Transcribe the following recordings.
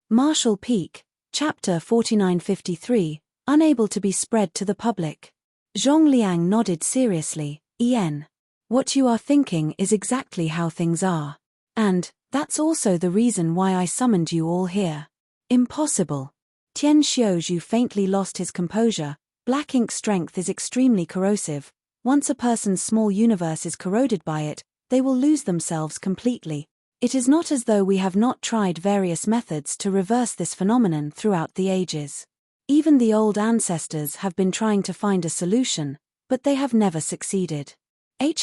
Marshall Peak, Chapter 4953, Unable to be spread to the public. Zhong Liang nodded seriously. What you are thinking is exactly how things are. And that's also the reason why I summoned you all here. Impossible. Tian Xiaozhu faintly lost his composure. Black ink strength is extremely corrosive. Once a person's small universe is corroded by it, they will lose themselves completely. It is not as though we have not tried various methods to reverse this phenomenon throughout the ages. Even the old ancestors have been trying to find a solution, but they have never succeeded.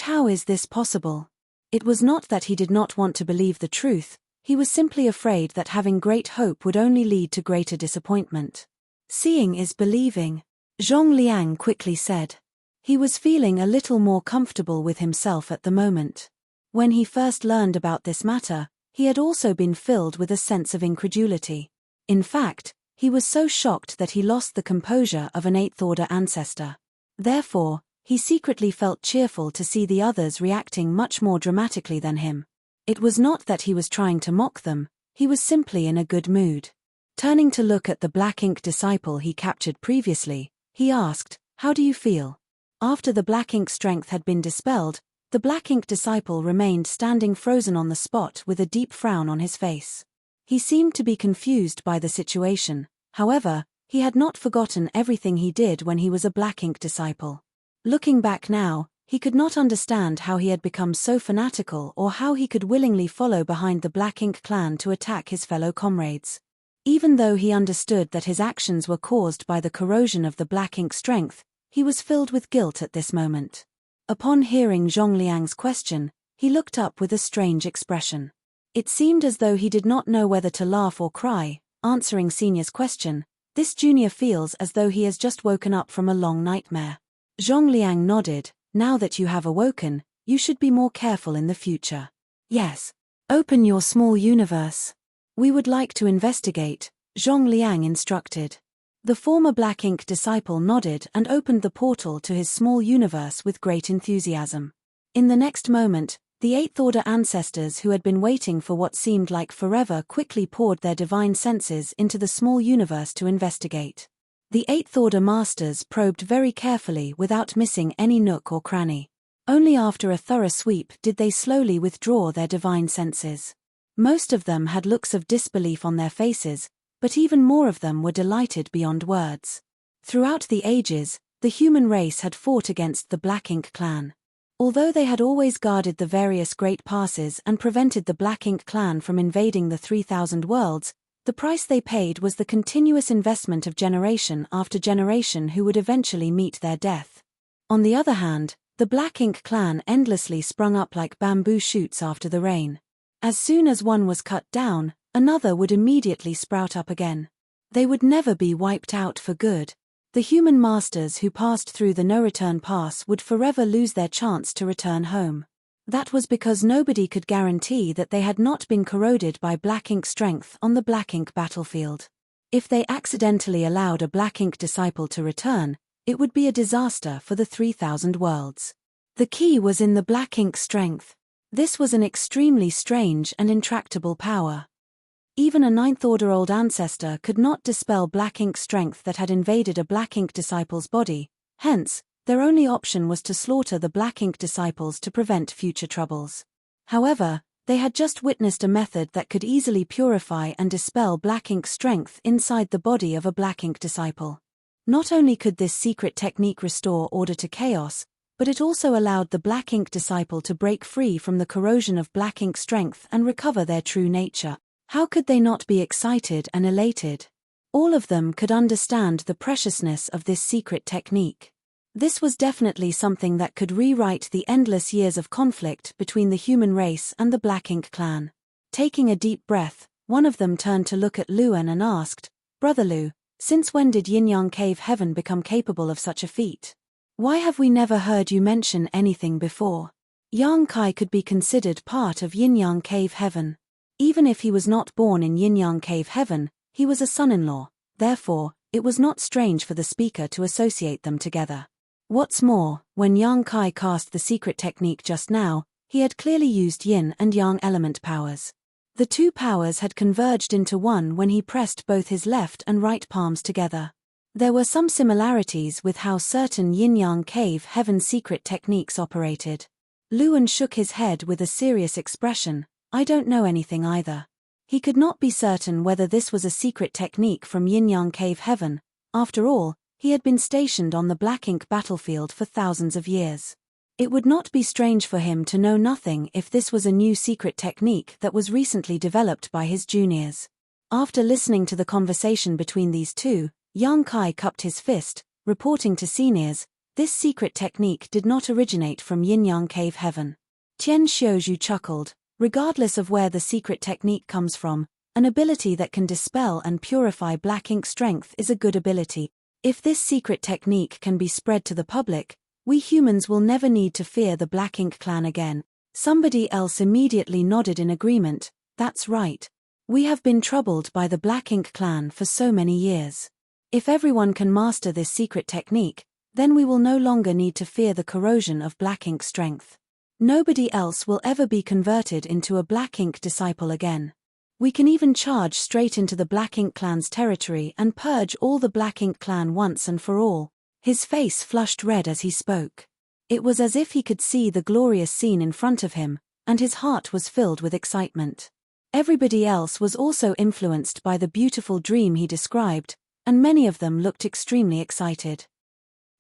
How is this possible? It was not that he did not want to believe the truth, he was simply afraid that having great hope would only lead to greater disappointment. Seeing is believing, Zhong Liang quickly said. He was feeling a little more comfortable with himself at the moment. When he first learned about this matter, he had also been filled with a sense of incredulity. In fact, he was so shocked that he lost the composure of an eighth-order ancestor. Therefore, he secretly felt cheerful to see the others reacting much more dramatically than him. It was not that he was trying to mock them, he was simply in a good mood. Turning to look at the black ink disciple he captured previously, he asked, "How do you feel?" After the black ink strength had been dispelled, the black ink disciple remained standing frozen on the spot with a deep frown on his face. He seemed to be confused by the situation, however, he had not forgotten everything he did when he was a black ink disciple. Looking back now, he could not understand how he had become so fanatical or how he could willingly follow behind the Black Ink clan to attack his fellow comrades. Even though he understood that his actions were caused by the corrosion of the black ink strength, he was filled with guilt at this moment. Upon hearing Zhong Liang's question, he looked up with a strange expression. It seemed as though he did not know whether to laugh or cry. Answering Senior's question, this junior feels as though he has just woken up from a long nightmare. Zhong Liang nodded. Now that you have awoken, you should be more careful in the future. Yes. Open your small universe. We would like to investigate, Zhong Liang instructed. The former black ink disciple nodded and opened the portal to his small universe with great enthusiasm. In the next moment, the eighth-order ancestors who had been waiting for what seemed like forever quickly poured their divine senses into the small universe to investigate. The eighth-order masters probed very carefully without missing any nook or cranny. Only after a thorough sweep did they slowly withdraw their divine senses. Most of them had looks of disbelief on their faces, but even more of them were delighted beyond words. Throughout the ages, the human race had fought against the Black Ink clan. Although they had always guarded the various great passes and prevented the Black Ink clan from invading the 3,000 worlds, the price they paid was the continuous investment of generation after generation who would eventually meet their death. On the other hand, the Black Ink clan endlessly sprung up like bamboo shoots after the rain. As soon as one was cut down, another would immediately sprout up again. They would never be wiped out for good. The human masters who passed through the no-return pass would forever lose their chance to return home. That was because nobody could guarantee that they had not been corroded by Black Ink strength on the Black Ink battlefield. If they accidentally allowed a Black Ink disciple to return, it would be a disaster for the 3,000 worlds. The key was in the Black Ink strength. This was an extremely strange and intractable power. Even a ninth-order old ancestor could not dispel Black Ink strength that had invaded a Black Ink disciple's body, hence, their only option was to slaughter the Black Ink disciples to prevent future troubles. However, they had just witnessed a method that could easily purify and dispel Black Ink strength inside the body of a Black Ink disciple. Not only could this secret technique restore order to chaos, but it also allowed the Black Ink disciple to break free from the corrosion of Black Ink strength and recover their true nature. How could they not be excited and elated? All of them could understand the preciousness of this secret technique. This was definitely something that could rewrite the endless years of conflict between the human race and the Black Ink clan. Taking a deep breath, one of them turned to look at Luan and asked, "Brother Lu, since when did Yin-Yang Cave Heaven become capable of such a feat? Why have we never heard you mention anything before?" Yang Kai could be considered part of Yin-Yang Cave Heaven. Even if he was not born in Yin-Yang Cave Heaven, he was a son-in-law, therefore, it was not strange for the speaker to associate them together. What's more, when Yang Kai cast the secret technique just now, he had clearly used yin and yang element powers. The two powers had converged into one when he pressed both his left and right palms together. There were some similarities with how certain yin-yang cave heaven secret techniques operated. Luan shook his head with a serious expression. I don't know anything either. He could not be certain whether this was a secret technique from yin-yang cave heaven. After all, he had been stationed on the black ink battlefield for thousands of years. It would not be strange for him to know nothing if this was a new secret technique that was recently developed by his juniors. After listening to the conversation between these two, Yang Kai cupped his fist, reporting to seniors, this secret technique did not originate from yin-yang cave heaven. Tian Xiuzhu chuckled. Regardless of where the secret technique comes from, an ability that can dispel and purify black ink strength is a good ability. If this secret technique can be spread to the public, we humans will never need to fear the Black Ink clan again. Somebody else immediately nodded in agreement. That's right. We have been troubled by the Black Ink clan for so many years. If everyone can master this secret technique, then we will no longer need to fear the corrosion of black ink strength. Nobody else will ever be converted into a Black Ink disciple again. We can even charge straight into the Black Ink clan's territory and purge all the Black Ink clan once and for all. His face flushed red as he spoke. It was as if he could see the glorious scene in front of him, and his heart was filled with excitement. Everybody else was also influenced by the beautiful dream he described, and many of them looked extremely excited.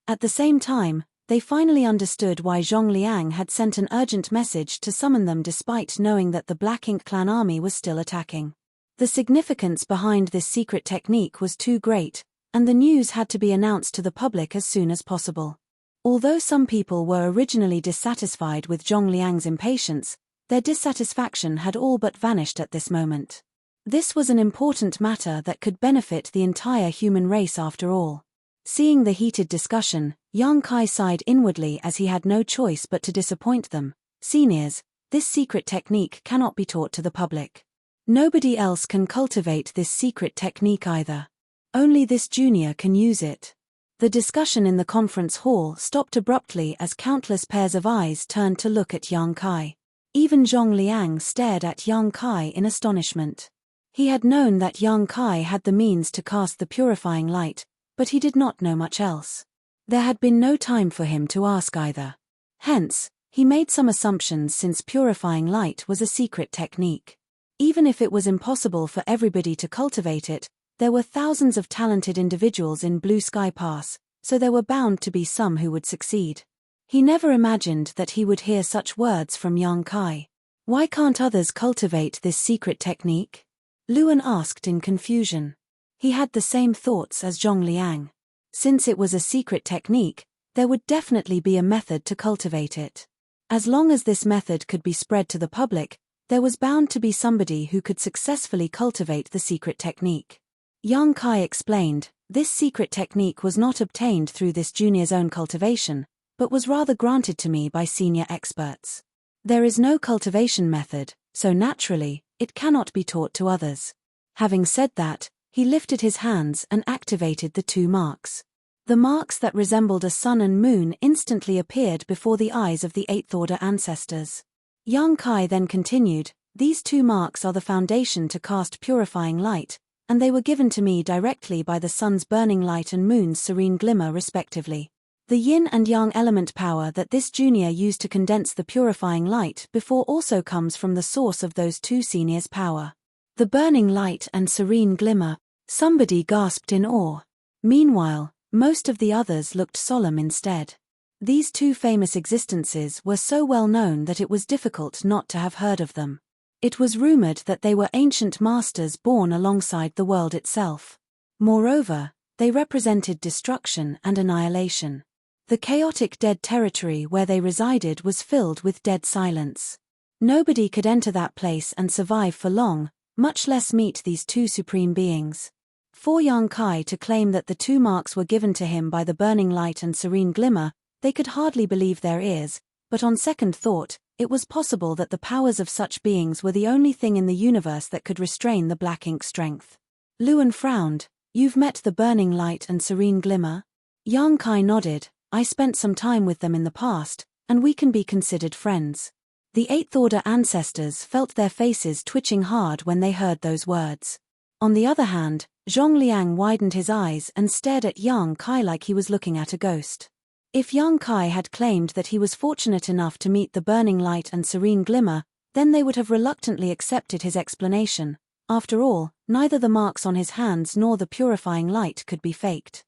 At the same time, they finally understood why Zhongliang had sent an urgent message to summon them despite knowing that the Black Ink clan army was still attacking. The significance behind this secret technique was too great, and the news had to be announced to the public as soon as possible. Although some people were originally dissatisfied with Zhongliang's impatience, their dissatisfaction had all but vanished at this moment. This was an important matter that could benefit the entire human race after all. Seeing the heated discussion, Yang Kai sighed inwardly as he had no choice but to disappoint them. Seniors, this secret technique cannot be taught to the public. Nobody else can cultivate this secret technique either. Only this junior can use it. The discussion in the conference hall stopped abruptly as countless pairs of eyes turned to look at Yang Kai. Even Zhongliang stared at Yang Kai in astonishment. He had known that Yang Kai had the means to cast the purifying light, but he did not know much else. There had been no time for him to ask either. Hence, he made some assumptions since purifying light was a secret technique. Even if it was impossible for everybody to cultivate it, there were thousands of talented individuals in Blue Sky Pass, so there were bound to be some who would succeed. He never imagined that he would hear such words from Yang Kai. Why can't others cultivate this secret technique? Luan asked in confusion. He had the same thoughts as Zhongliang. Since it was a secret technique, there would definitely be a method to cultivate it. As long as this method could be spread to the public, there was bound to be somebody who could successfully cultivate the secret technique. Yang Kai explained, this secret technique was not obtained through this junior's own cultivation, but was rather granted to me by senior experts. There is no cultivation method, so naturally, it cannot be taught to others. Having said that, he lifted his hands and activated the two marks. The marks that resembled a sun and moon instantly appeared before the eyes of the Eighth Order ancestors. Yang Kai then continued, these two marks are the foundation to cast purifying light, and they were given to me directly by the sun's burning light and moon's serene glimmer respectively. The yin and yang element power that this junior used to condense the purifying light before also comes from the source of those two seniors' power. The burning light and serene glimmer, somebody gasped in awe. Meanwhile, most of the others looked solemn instead. These two famous existences were so well known that it was difficult not to have heard of them. It was rumored that they were ancient masters born alongside the world itself. Moreover, they represented destruction and annihilation. The chaotic dead territory where they resided was filled with dead silence. Nobody could enter that place and survive for long, much less meet these two supreme beings. For Yang Kai to claim that the two marks were given to him by the burning light and serene glimmer, they could hardly believe their ears, but on second thought, it was possible that the powers of such beings were the only thing in the universe that could restrain the black ink strength. Luan frowned. You've met the burning light and serene glimmer? Yang Kai nodded. I spent some time with them in the past, and we can be considered friends. The Eighth-order ancestors felt their faces twitching hard when they heard those words. On the other hand, Zhongliang widened his eyes and stared at Yang Kai like he was looking at a ghost. If Yang Kai had claimed that he was fortunate enough to meet the burning light and serene glimmer, then they would have reluctantly accepted his explanation. After all, neither the marks on his hands nor the purifying light could be faked.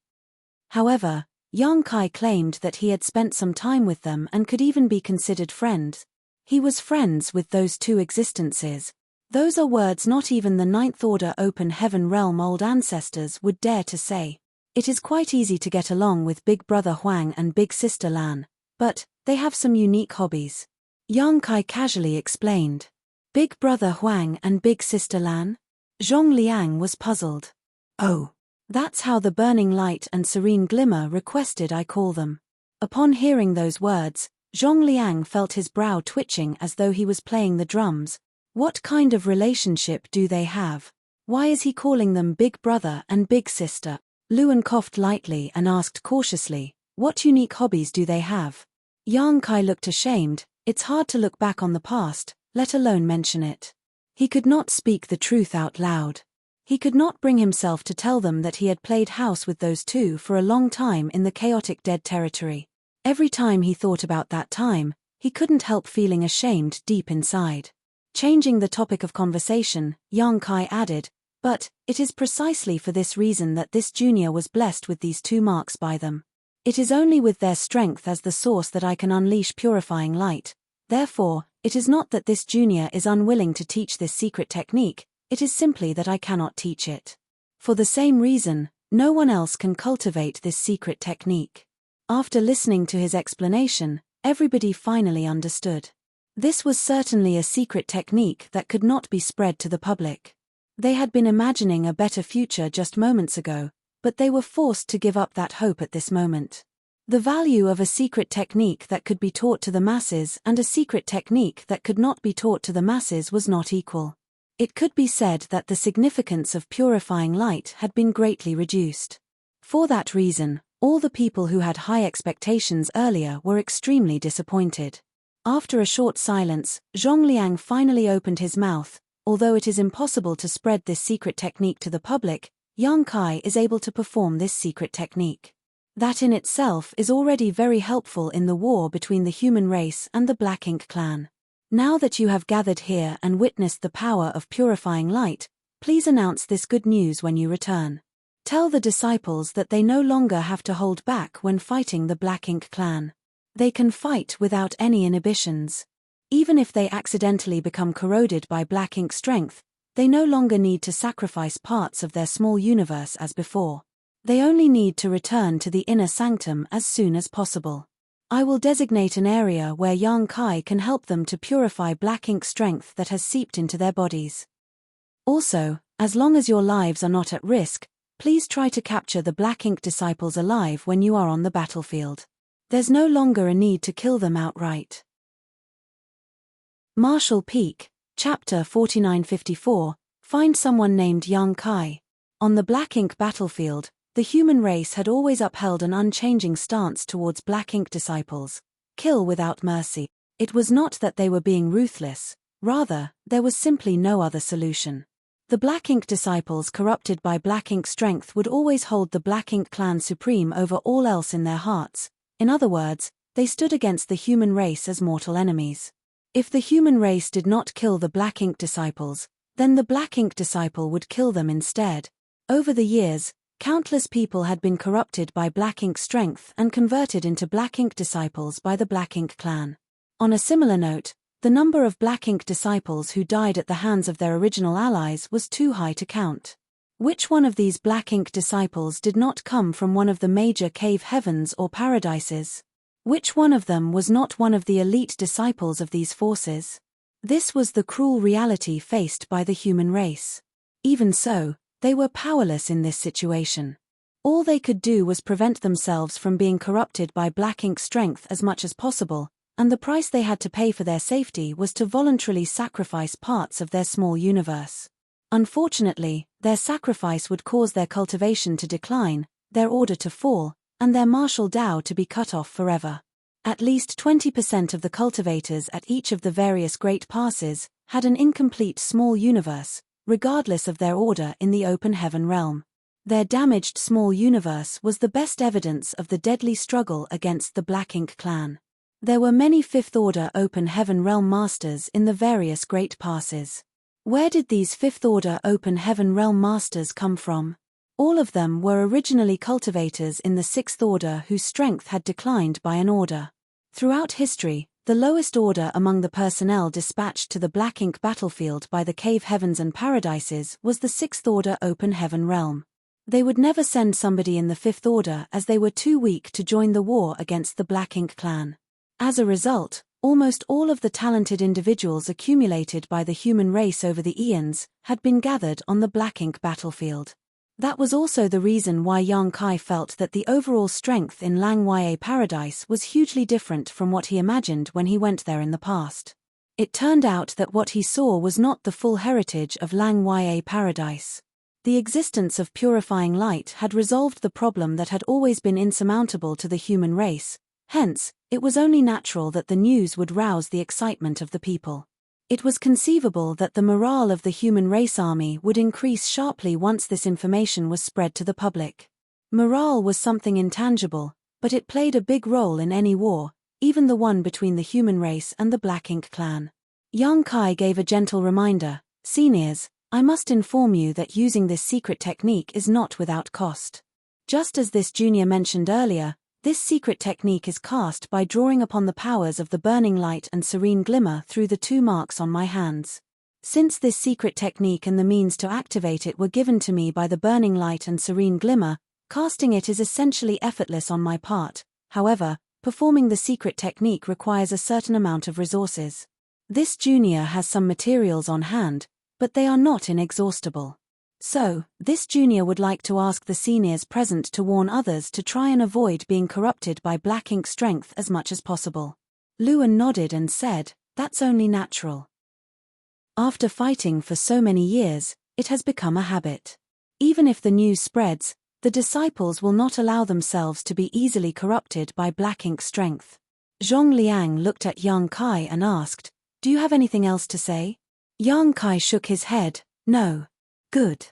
However, Yang Kai claimed that he had spent some time with them and could even be considered friends. He was friends with those two existences. Those are words not even the Ninth-order open heaven realm old ancestors would dare to say. It is quite easy to get along with Big Brother Huang and Big Sister Lan, but they have some unique hobbies. Yang Kai casually explained. Big Brother Huang and Big Sister Lan? Zhongliang was puzzled. Oh, that's how the burning light and serene glimmer requested I call them. Upon hearing those words, Zhongliang felt his brow twitching as though he was playing the drums. What kind of relationship do they have? Why is he calling them Big Brother and Big Sister? Luan coughed lightly and asked cautiously, what unique hobbies do they have? Yang Kai looked ashamed. It's hard to look back on the past, let alone mention it. He could not speak the truth out loud. He could not bring himself to tell them that he had played house with those two for a long time in the chaotic dead territory. Every time he thought about that time, he couldn't help feeling ashamed deep inside. Changing the topic of conversation, Yang Kai added, but it is precisely for this reason that this junior was blessed with these two marks by them. It is only with their strength as the source that I can unleash purifying light. Therefore, it is not that this junior is unwilling to teach this secret technique, it is simply that I cannot teach it. For the same reason, no one else can cultivate this secret technique. After listening to his explanation, everybody finally understood. This was certainly a secret technique that could not be spread to the public. They had been imagining a better future just moments ago, but they were forced to give up that hope at this moment. The value of a secret technique that could be taught to the masses and a secret technique that could not be taught to the masses was not equal. It could be said that the significance of purifying light had been greatly reduced. For that reason, all the people who had high expectations earlier were extremely disappointed. After a short silence, Zhongliang finally opened his mouth. Although it is impossible to spread this secret technique to the public, Yang Kai is able to perform this secret technique. That in itself is already very helpful in the war between the human race and the Black Ink clan. Now that you have gathered here and witnessed the power of purifying light, please announce this good news when you return. Tell the disciples that they no longer have to hold back when fighting the Black Ink clan. They can fight without any inhibitions. Even if they accidentally become corroded by Black Ink strength, they no longer need to sacrifice parts of their small universe as before. They only need to return to the inner sanctum as soon as possible. I will designate an area where Yang Kai can help them to purify Black Ink strength that has seeped into their bodies. Also, as long as your lives are not at risk, please try to capture the Black Ink disciples alive when you are on the battlefield. There's no longer a need to kill them outright. Marshall Peak, Chapter 4954, Find someone named Yang Kai. On the Black Ink battlefield, the human race had always upheld an unchanging stance towards Black Ink disciples. Kill without mercy. It was not that they were being ruthless, rather, there was simply no other solution. The Black Ink disciples corrupted by Black Ink strength would always hold the Black Ink clan supreme over all else in their hearts. In other words, they stood against the human race as mortal enemies. If the human race did not kill the Black Ink disciples, then the Black Ink disciple would kill them instead. Over the years, countless people had been corrupted by Black Ink strength and converted into Black Ink disciples by the Black Ink clan. On a similar note, the number of Black Ink disciples who died at the hands of their original allies was too high to count. Which one of these Black Ink disciples did not come from one of the major cave heavens or paradises? Which one of them was not one of the elite disciples of these forces? This was the cruel reality faced by the human race. Even so, they were powerless in this situation. All they could do was prevent themselves from being corrupted by Black Ink strength as much as possible, and the price they had to pay for their safety was to voluntarily sacrifice parts of their small universe. Unfortunately, their sacrifice would cause their cultivation to decline, their order to fall, and their martial Tao to be cut off forever. At least 20% of the cultivators at each of the various great passes had an incomplete small universe, regardless of their order in the open heaven realm. Their damaged small universe was the best evidence of the deadly struggle against the Black Ink clan. There were many fifth-order open heaven realm masters in the various great passes. Where did these fifth-order open heaven realm masters come from? All of them were originally cultivators in the sixth order whose strength had declined by an order. Throughout history, the lowest order among the personnel dispatched to the Black Ink battlefield by the Cave Heavens and Paradises was the sixth order open heaven realm. They would never send somebody in the fifth order as they were too weak to join the war against the Black Ink clan. As a result, almost all of the talented individuals accumulated by the human race over the eons had been gathered on the Black Ink battlefield. That was also the reason why Yang Kai felt that the overall strength in Lang Ya Paradise was hugely different from what he imagined when he went there in the past. It turned out that what he saw was not the full heritage of Lang Ya Paradise. The existence of purifying light had resolved the problem that had always been insurmountable to the human race, hence, it was only natural that the news would rouse the excitement of the people. It was conceivable that the morale of the human race army would increase sharply once this information was spread to the public. Morale was something intangible, but it played a big role in any war, even the one between the human race and the Black Ink clan. Yang Kai gave a gentle reminder, "Seniors, I must inform you that using this secret technique is not without cost. Just as this junior mentioned earlier, this secret technique is cast by drawing upon the powers of the burning light and serene glimmer through the 2 marks on my hands. Since this secret technique and the means to activate it were given to me by the burning light and serene glimmer, casting it is essentially effortless on my part. However, performing the secret technique requires a certain amount of resources. This junior has some materials on hand, but they are not inexhaustible. So, this junior would like to ask the seniors present to warn others to try and avoid being corrupted by Black Ink strength as much as possible." Luan nodded and said, "That's only natural. After fighting for so many years, it has become a habit. Even if the news spreads, the disciples will not allow themselves to be easily corrupted by Black Ink strength." Zhong Liang looked at Yang Kai and asked, "Do you have anything else to say?" Yang Kai shook his head, "No." "Good."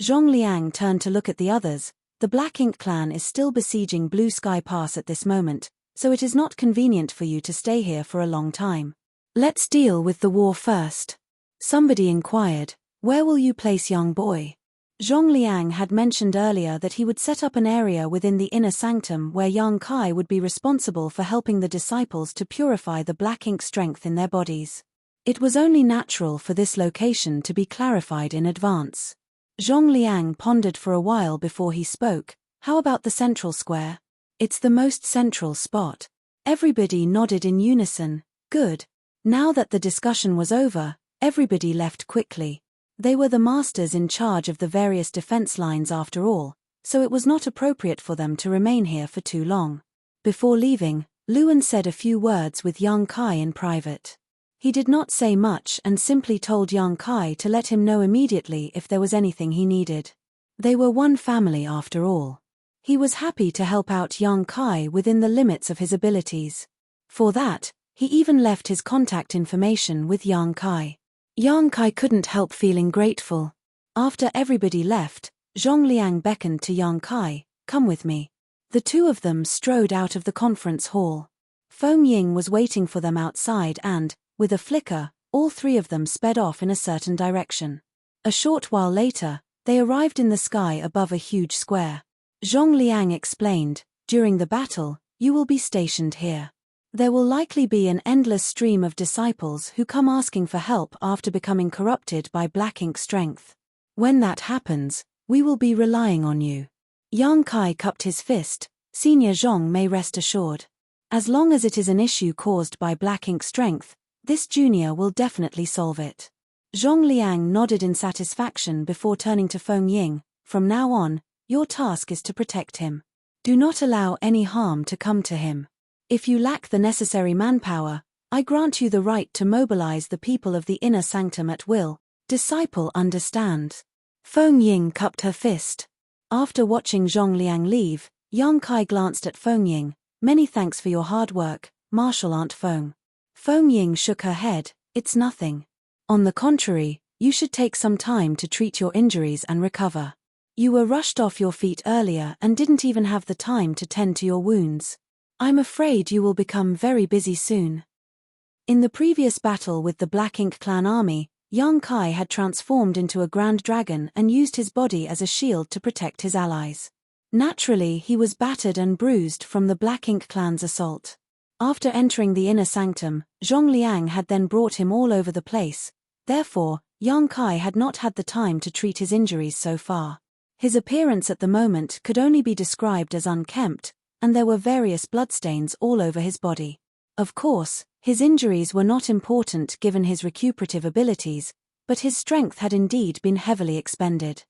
Zhong Liang turned to look at the others. The Black Ink clan is still besieging Blue Sky Pass at this moment, so it is not convenient for you to stay here for a long time. Let's deal with the war first. Somebody inquired, "Where will you place young boy?" Zhong Liang had mentioned earlier that he would set up an area within the inner sanctum where Yang Kai would be responsible for helping the disciples to purify the Black Ink strength in their bodies. It was only natural for this location to be clarified in advance. Zhong Liang pondered for a while before he spoke, "How about the central square?" "It's the most central spot." Everybody nodded in unison, "Good." Now that the discussion was over, everybody left quickly. They were the masters in charge of the various defense lines after all, so it was not appropriate for them to remain here for too long. Before leaving, Luan said a few words with Yang Kai in private. He did not say much and simply told Yang Kai to let him know immediately if there was anything he needed. They were one family after all. He was happy to help out Yang Kai within the limits of his abilities. For that, he even left his contact information with Yang Kai. Yang Kai couldn't help feeling grateful. After everybody left, Zhong Liang beckoned to Yang Kai, "Come with me." The two of them strode out of the conference hall. Feng Ying was waiting for them outside and, with a flicker, all 3 of them sped off in a certain direction. A short while later, they arrived in the sky above a huge square. Zhong Liang explained, "During the battle, you will be stationed here. There will likely be an endless stream of disciples who come asking for help after becoming corrupted by Black Ink strength. When that happens, we will be relying on you." Yang Kai cupped his fist, "Senior Zhong may rest assured. As long as it is an issue caused by Black Ink strength, this junior will definitely solve it." Zhong Liang nodded in satisfaction before turning to Feng Ying, "From now on, your task is to protect him. Do not allow any harm to come to him. If you lack the necessary manpower, I grant you the right to mobilize the people of the inner sanctum at will. Disciple understands." Feng Ying cupped her fist. After watching Zhong Liang leave, Yang Kai glanced at Feng Ying, Many thanks for your hard work, Martial Aunt Feng. Feng Ying shook her head. It's nothing. On the contrary, you should take some time to treat your injuries and recover. You were rushed off your feet earlier and didn't even have the time to tend to your wounds. I'm afraid you will become very busy soon. In the previous battle with the Black Ink Clan army, Yang Kai had transformed into a grand dragon and used his body as a shield to protect his allies. Naturally, he was battered and bruised from the Black Ink Clan's assault. After entering the inner sanctum, Zhongliang had then brought him all over the place. Therefore, Yang Kai had not had the time to treat his injuries so far. His appearance at the moment could only be described as unkempt, and there were various bloodstains all over his body. Of course, his injuries were not important given his recuperative abilities, but his strength had indeed been heavily expended.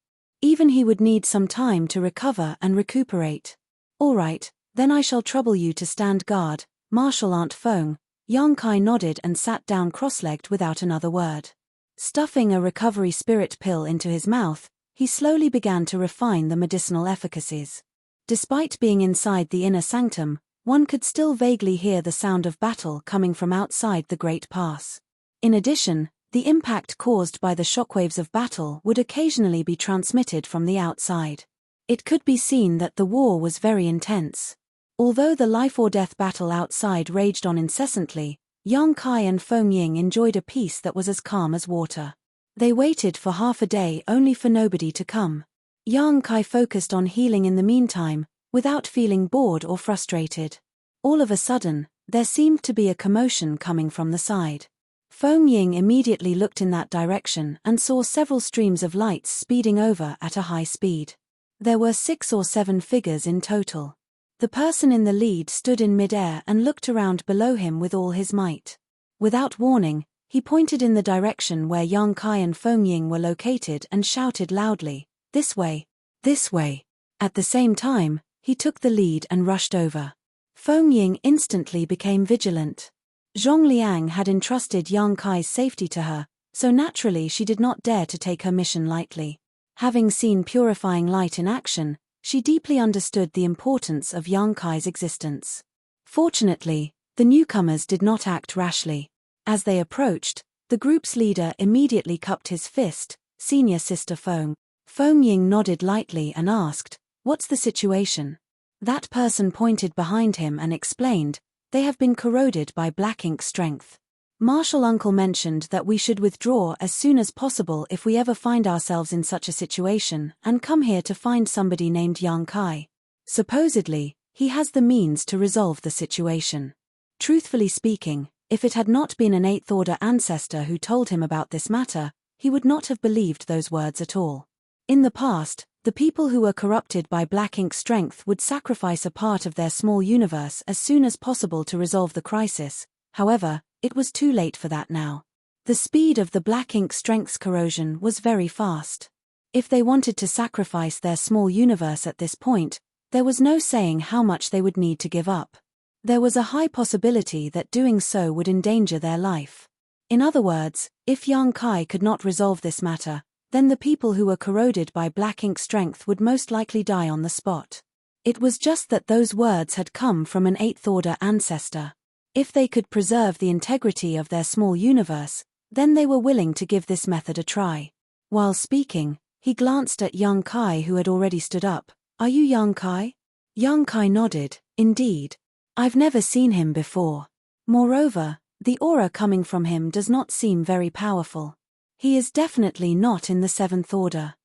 Even he would need some time to recover and recuperate. All right, then I shall trouble you to stand guard, Martial Aunt Feng. Yang Kai nodded and sat down cross-legged without another word. Stuffing a recovery spirit pill into his mouth, he slowly began to refine the medicinal efficacies. Despite being inside the inner sanctum, one could still vaguely hear the sound of battle coming from outside the Great Pass. In addition, the impact caused by the shockwaves of battle would occasionally be transmitted from the outside. It could be seen that the war was very intense. Although the life-or-death battle outside raged on incessantly, Yang Kai and Feng Ying enjoyed a peace that was as calm as water. They waited for half a day only for nobody to come. Yang Kai focused on healing in the meantime, without feeling bored or frustrated. All of a sudden, there seemed to be a commotion coming from the side. Feng Ying immediately looked in that direction and saw several streams of lights speeding over at a high speed. There were 6 or 7 figures in total. The person in the lead stood in mid-air and looked around below him with all his might. Without warning, he pointed in the direction where Yang Kai and Feng Ying were located and shouted loudly, "This way! This way!" At the same time, he took the lead and rushed over. Feng Ying instantly became vigilant. Zhongliang had entrusted Yang Kai's safety to her, so naturally she did not dare to take her mission lightly. Having seen purifying light in action, she deeply understood the importance of Yang Kai's existence. Fortunately, the newcomers did not act rashly. As they approached, the group's leader immediately cupped his fist. "Senior Sister Feng." Feng Ying nodded lightly and asked, "What's the situation?" That person pointed behind him and explained, "They have been corroded by black ink strength. Martial Uncle mentioned that we should withdraw as soon as possible if we ever find ourselves in such a situation, and come here to find somebody named Yang Kai. Supposedly, he has the means to resolve the situation." Truthfully speaking, if it had not been an 8th Order ancestor who told him about this matter, he would not have believed those words at all. In the past, the people who were corrupted by black ink strength would sacrifice a part of their small universe as soon as possible to resolve the crisis. However, it was too late for that now. The speed of the black ink strength's corrosion was very fast. If they wanted to sacrifice their small universe at this point, there was no saying how much they would need to give up. There was a high possibility that doing so would endanger their life. In other words, if Yang Kai could not resolve this matter, then the people who were corroded by black ink strength would most likely die on the spot. It was just that those words had come from an 8th Order ancestor. If they could preserve the integrity of their small universe, then they were willing to give this method a try. While speaking, he glanced at Yang Kai who had already stood up. "Are you Yang Kai?" Yang Kai nodded. "Indeed. I've never seen him before. Moreover, the aura coming from him does not seem very powerful. He is definitely not in the 7th Order.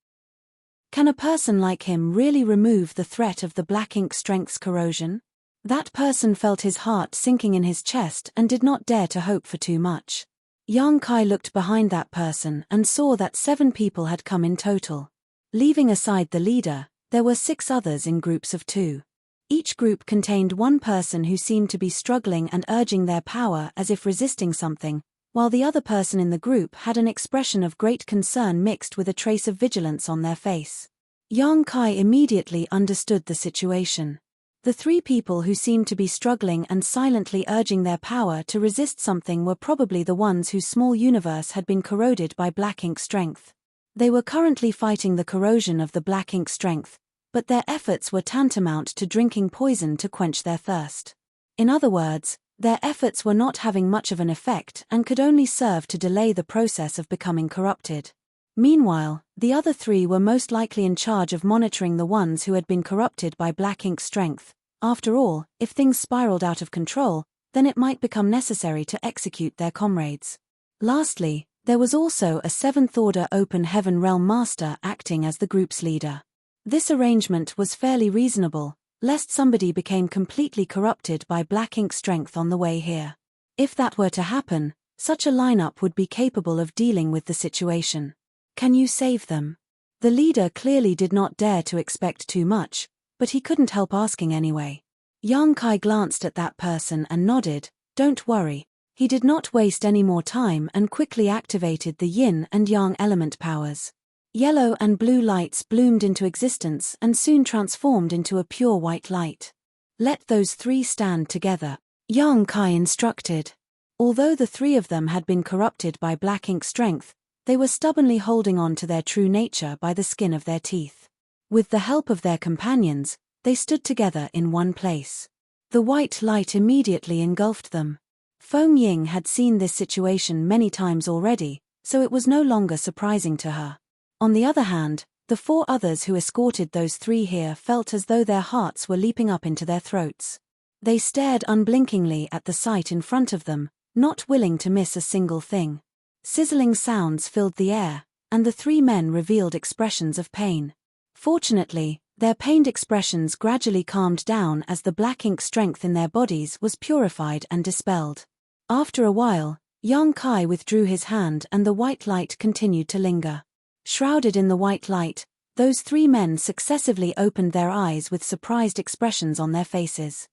Can a person like him really remove the threat of the black ink strength's corrosion?" That person felt his heart sinking in his chest and did not dare to hope for too much. Yang Kai looked behind that person and saw that 7 people had come in total. Leaving aside the leader, there were 6 others in groups of 2. Each group contained one person who seemed to be struggling and urging their power as if resisting something, while the other person in the group had an expression of great concern mixed with a trace of vigilance on their face. Yang Kai immediately understood the situation. The 3 people who seemed to be struggling and silently urging their power to resist something were probably the ones whose small universe had been corroded by black ink strength. They were currently fighting the corrosion of the black ink strength, but their efforts were tantamount to drinking poison to quench their thirst. In other words, their efforts were not having much of an effect and could only serve to delay the process of becoming corrupted. Meanwhile, the other three were most likely in charge of monitoring the ones who had been corrupted by black ink strength. After all, if things spiraled out of control, then it might become necessary to execute their comrades. Lastly, there was also a seventh-order open heaven realm master acting as the group's leader. This arrangement was fairly reasonable, lest somebody became completely corrupted by black ink strength on the way here. If that were to happen, such a lineup would be capable of dealing with the situation. Can you save them? The leader clearly did not dare to expect too much, but he couldn't help asking anyway. Yang Kai glanced at that person and nodded, "Don't worry." He did not waste any more time and quickly activated the yin and yang element powers. Yellow and blue lights bloomed into existence and soon transformed into a pure white light. "Let those three stand together," Yang Kai instructed. Although the three of them had been corrupted by black ink strength, they were stubbornly holding on to their true nature by the skin of their teeth. With the help of their companions, they stood together in one place. The white light immediately engulfed them. Feng Ying had seen this situation many times already, so it was no longer surprising to her. On the other hand, the four others who escorted those three here felt as though their hearts were leaping up into their throats. They stared unblinkingly at the sight in front of them, not willing to miss a single thing. Sizzling sounds filled the air, and the three men revealed expressions of pain. Fortunately, their pained expressions gradually calmed down as the black ink strength in their bodies was purified and dispelled. After a while, Yang Kai withdrew his hand and the white light continued to linger. Shrouded in the white light, those three men successively opened their eyes with surprised expressions on their faces.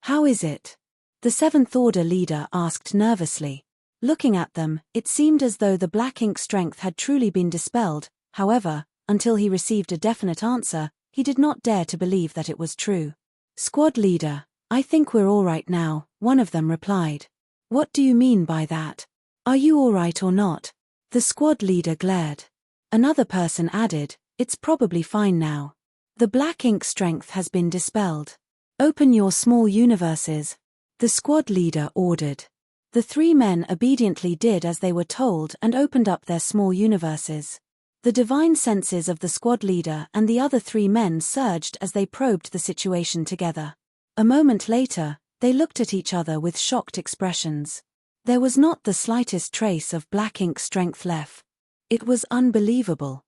"How is it?" the Seventh Order leader asked nervously. Looking at them, it seemed as though the black ink strength had truly been dispelled. However, until he received a definite answer, he did not dare to believe that it was true. "Squad leader, I think we're all right now," one of them replied. "What do you mean by that? Are you all right or not?" The squad leader glared. Another person added, "It's probably fine now. The black ink strength has been dispelled. Open your small universes," the squad leader ordered. The three men obediently did as they were told and opened up their small universes. The divine senses of the squad leader and the other three men surged as they probed the situation together. A moment later, they looked at each other with shocked expressions. There was not the slightest trace of black ink strength left. It was unbelievable.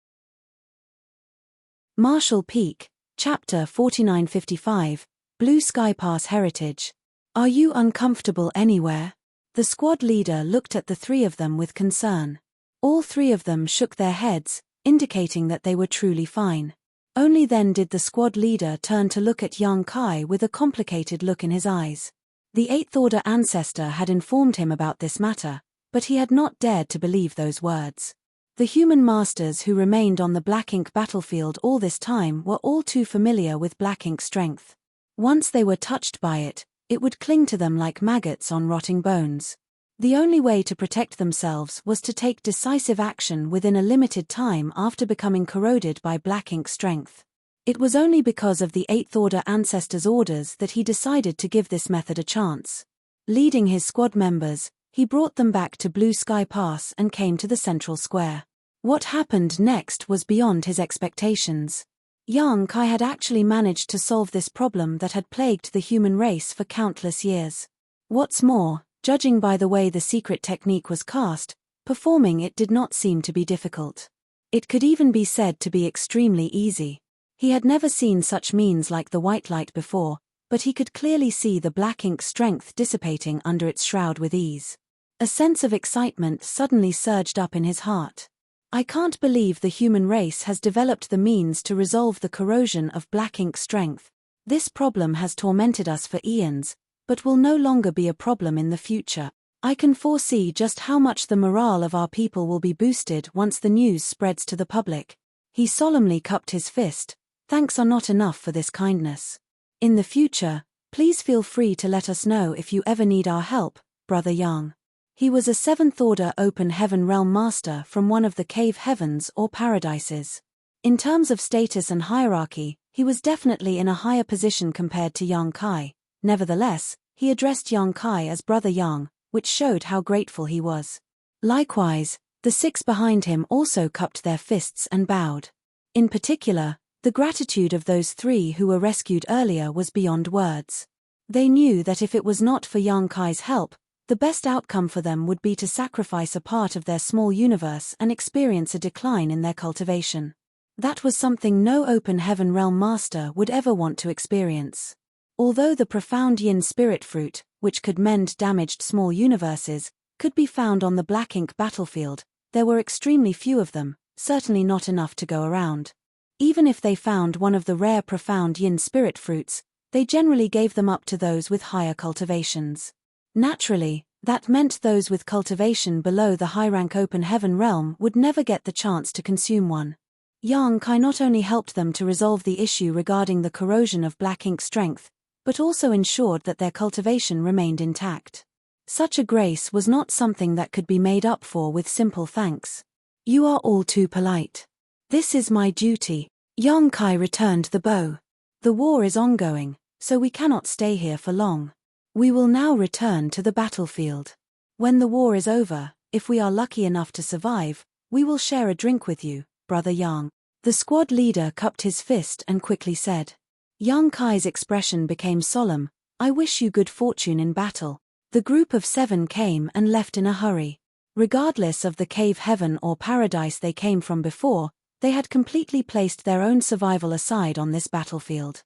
Marshall Peak, Chapter 4955, Blue Sky Pass Heritage. "Are you uncomfortable anywhere?" The squad leader looked at the three of them with concern. All three of them shook their heads, indicating that they were truly fine. Only then did the squad leader turn to look at Yang Kai with a complicated look in his eyes. The Eighth Order ancestor had informed him about this matter, but he had not dared to believe those words. The human masters who remained on the black ink battlefield all this time were all too familiar with black ink strength. Once they were touched by it, it would cling to them like maggots on rotting bones. The only way to protect themselves was to take decisive action within a limited time after becoming corroded by black ink strength. It was only because of the Eighth Order ancestor's orders that he decided to give this method a chance. Leading his squad members, he brought them back to Blue Sky Pass and came to the central square. What happened next was beyond his expectations. Yang Kai had actually managed to solve this problem that had plagued the human race for countless years. What's more, judging by the way the secret technique was cast, performing it did not seem to be difficult. It could even be said to be extremely easy. He had never seen such means like the white light before, but he could clearly see the black ink strength dissipating under its shroud with ease. A sense of excitement suddenly surged up in his heart. "I can't believe the human race has developed the means to resolve the corrosion of black ink strength. This problem has tormented us for eons, but will no longer be a problem in the future. I can foresee just how much the morale of our people will be boosted once the news spreads to the public." He solemnly cupped his fist. "Thanks are not enough for this kindness. In the future, please feel free to let us know if you ever need our help, Brother Yang." He was a Seventh Order Open Heaven Realm Master from one of the Cave Heavens or Paradises. In terms of status and hierarchy, he was definitely in a higher position compared to Yang Kai. Nevertheless, he addressed Yang Kai as Brother Yang, which showed how grateful he was. Likewise, the 6 behind him also cupped their fists and bowed. In particular, the gratitude of those 3 who were rescued earlier was beyond words. They knew that if it was not for Yang Kai's help, the best outcome for them would be to sacrifice a part of their small universe and experience a decline in their cultivation. That was something no open heaven realm master would ever want to experience. Although the profound yin spirit fruit, which could mend damaged small universes, could be found on the black ink battlefield, there were extremely few of them, certainly not enough to go around. Even if they found one of the rare profound yin spirit fruits, they generally gave them up to those with higher cultivations. Naturally, that meant those with cultivation below the high-rank open heaven realm would never get the chance to consume one. Yang Kai not only helped them to resolve the issue regarding the corrosion of black ink strength, but also ensured that their cultivation remained intact. Such a grace was not something that could be made up for with simple thanks. You are all too polite. This is my duty. Yang Kai returned the bow. The war is ongoing, so we cannot stay here for long. We will now return to the battlefield. When the war is over, if we are lucky enough to survive, we will share a drink with you, Brother Yang. The squad leader cupped his fist and quickly said. Yang Kai's expression became solemn. I wish you good fortune in battle. The group of 7 came and left in a hurry. Regardless of the cave heaven or paradise they came from before, they had completely placed their own survival aside on this battlefield.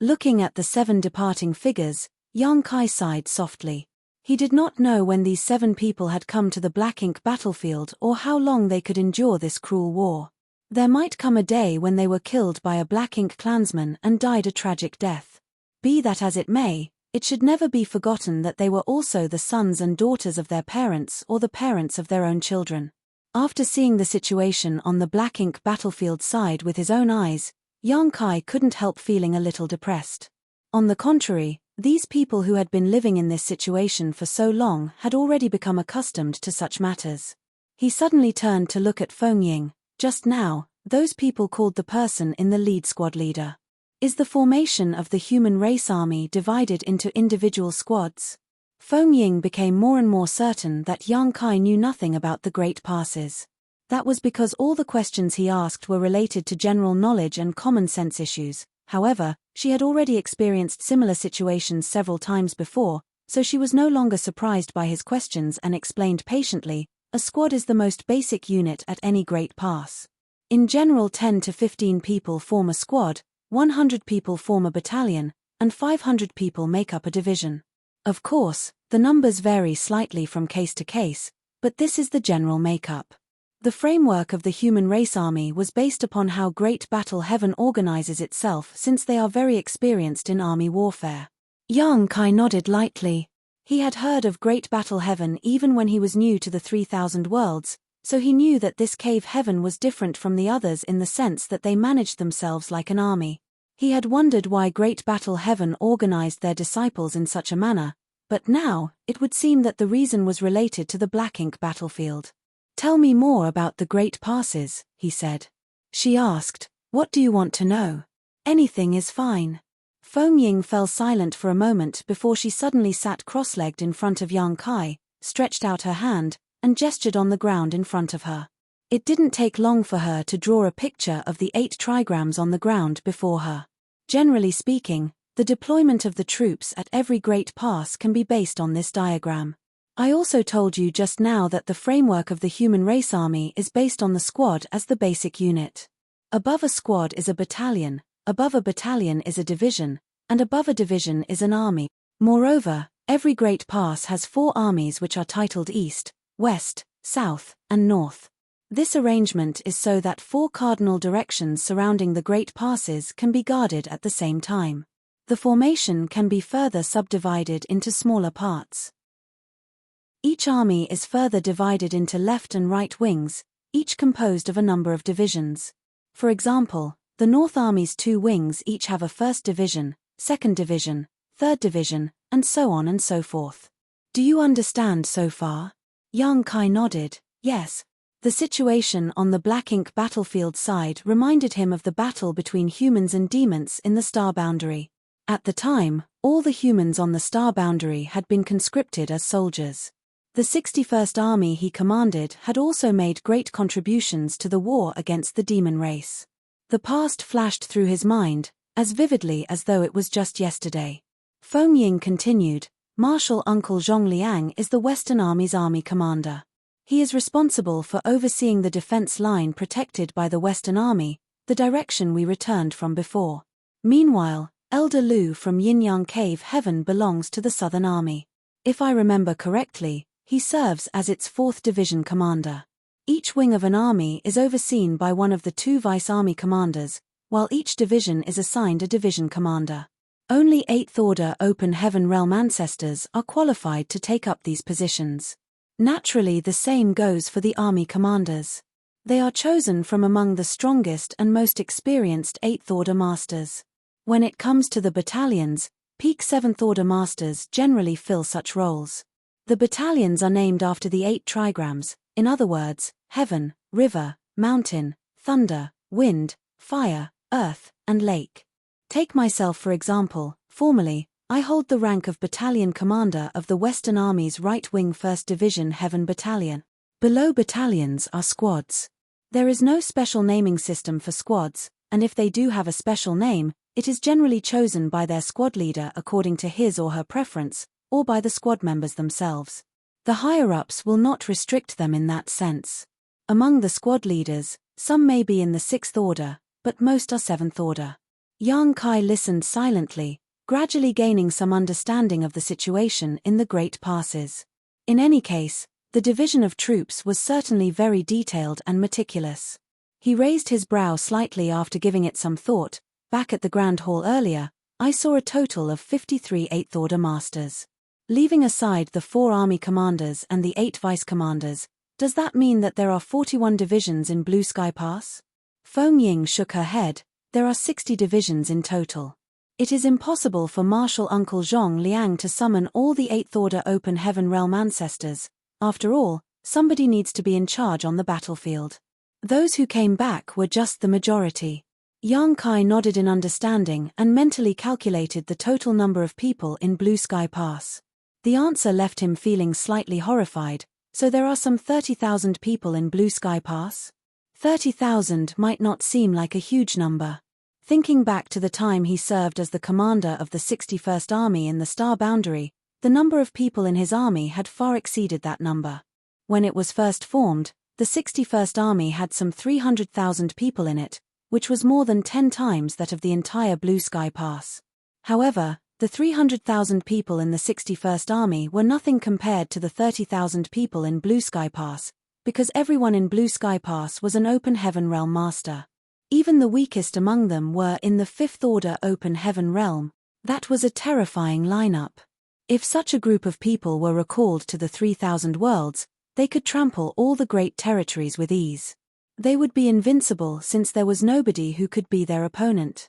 Looking at the 7 departing figures, Yang Kai sighed softly. He did not know when these 7 people had come to the black ink battlefield or how long they could endure this cruel war. There might come a day when they were killed by a black ink clansman and died a tragic death. Be that as it may, it should never be forgotten that they were also the sons and daughters of their parents or the parents of their own children. After seeing the situation on the black ink battlefield side with his own eyes, Yang Kai couldn't help feeling a little depressed. On the contrary, these people who had been living in this situation for so long had already become accustomed to such matters. He suddenly turned to look at Feng Ying. Just now, those people called the person in the lead squad leader. Is the formation of the human race army divided into individual squads? Feng Ying became more and more certain that Yang Kai knew nothing about the Great Passes. That was because all the questions he asked were related to general knowledge and common sense issues. However, she had already experienced similar situations several times before, so she was no longer surprised by his questions and explained patiently, a squad is the most basic unit at any great pass. In general 10 to 15 people form a squad, 100 people form a battalion, and 500 people make up a division. Of course, the numbers vary slightly from case to case, but this is the general makeup. The framework of the human race army was based upon how Great Battle Heaven organizes itself since they are very experienced in army warfare. Yang Kai nodded lightly. He had heard of Great Battle Heaven even when he was new to the 3000 worlds, so he knew that this cave heaven was different from the others in the sense that they managed themselves like an army. He had wondered why Great Battle Heaven organized their disciples in such a manner, but now, it would seem that the reason was related to the black ink battlefield. Tell me more about the Great Passes, he said. She asked, what do you want to know? Anything is fine. Feng Ying fell silent for a moment before she suddenly sat cross-legged in front of Yang Kai, stretched out her hand, and gestured on the ground in front of her. It didn't take long for her to draw a picture of the 8 trigrams on the ground before her. Generally speaking, the deployment of the troops at every great pass can be based on this diagram. I also told you just now that the framework of the human race army is based on the squad as the basic unit. Above a squad is a battalion, above a battalion is a division, and above a division is an army. Moreover, every great pass has 4 armies which are titled East, West, South, and North. This arrangement is so that 4 cardinal directions surrounding the great passes can be guarded at the same time. The formation can be further subdivided into smaller parts. Each army is further divided into left and right wings, each composed of a number of divisions. For example, the North Army's 2 wings each have a 1st Division, 2nd Division, 3rd Division, and so on and so forth. Do you understand so far? Yang Kai nodded, yes. The situation on the black ink battlefield side reminded him of the battle between humans and demons in the star boundary. At the time, All the humans on the star boundary had been conscripted as soldiers. The 61st Army he commanded had also made great contributions to the war against the demon race. The past flashed through his mind, as vividly as though it was just yesterday. Feng Ying continued, Marshal Uncle Zhong Liang is the Western Army's army commander. He is responsible for overseeing the defense line protected by the Western Army, the direction we returned from before. Meanwhile, Elder Lu from Yin-Yang Cave Heaven belongs to the Southern Army. If I remember correctly, he serves as its 4th Division commander. Each wing of an army is overseen by one of the 2 vice-army commanders, while each division is assigned a division commander. Only 8th Order Open Heaven Realm ancestors are qualified to take up these positions. Naturally, the same goes for the army commanders. They are chosen from among the strongest and most experienced 8th Order masters. When it comes to the battalions, peak 7th Order masters generally fill such roles. The battalions are named after the 8 trigrams, in other words, heaven, river, mountain, thunder, wind, fire, earth, and lake. Take myself for example. Formally, I hold the rank of battalion commander of the Western Army's Right Wing 1st Division Heaven Battalion. Below battalions are squads. There is no special naming system for squads, and if they do have a special name, it is generally chosen by their squad leader according to his or her preference, or by the squad members themselves. The higher-ups will not restrict them in that sense. Among the squad leaders, some may be in the 6th Order, but most are 7th Order. Yang Kai listened silently, gradually gaining some understanding of the situation in the great passes. In any case, the division of troops was certainly very detailed and meticulous. He raised his brow slightly after giving it some thought. Back at the Grand Hall earlier, I saw a total of 53 8th Order masters. Leaving aside the 4 army commanders and the 8 vice commanders, does that mean that there are 41 divisions in Blue Sky Pass? Feng Ying shook her head. There are 60 divisions in total. It is impossible for Marshal Uncle Zhong Liang to summon all the 8th Order Open Heaven Realm ancestors. After all, somebody needs to be in charge on the battlefield. Those who came back were just the majority. Yang Kai nodded in understanding and mentally calculated the total number of people in Blue Sky Pass. The answer left him feeling slightly horrified. So there are some 30,000 people in Blue Sky Pass? 30,000 might not seem like a huge number. Thinking back to the time he served as the commander of the 61st Army in the Star Boundary, the number of people in his army had far exceeded that number. When it was first formed, the 61st Army had some 300,000 people in it, which was more than 10 times that of the entire Blue Sky Pass. However, the 300,000 people in the 61st Army were nothing compared to the 30,000 people in Blue Sky Pass, because everyone in Blue Sky Pass was an Open Heaven Realm master. Even the weakest among them were in the 5th Order Open Heaven Realm. That was a terrifying lineup. If such a group of people were recalled to the 3,000 worlds, they could trample all the great territories with ease. They would be invincible since there was nobody who could be their opponent.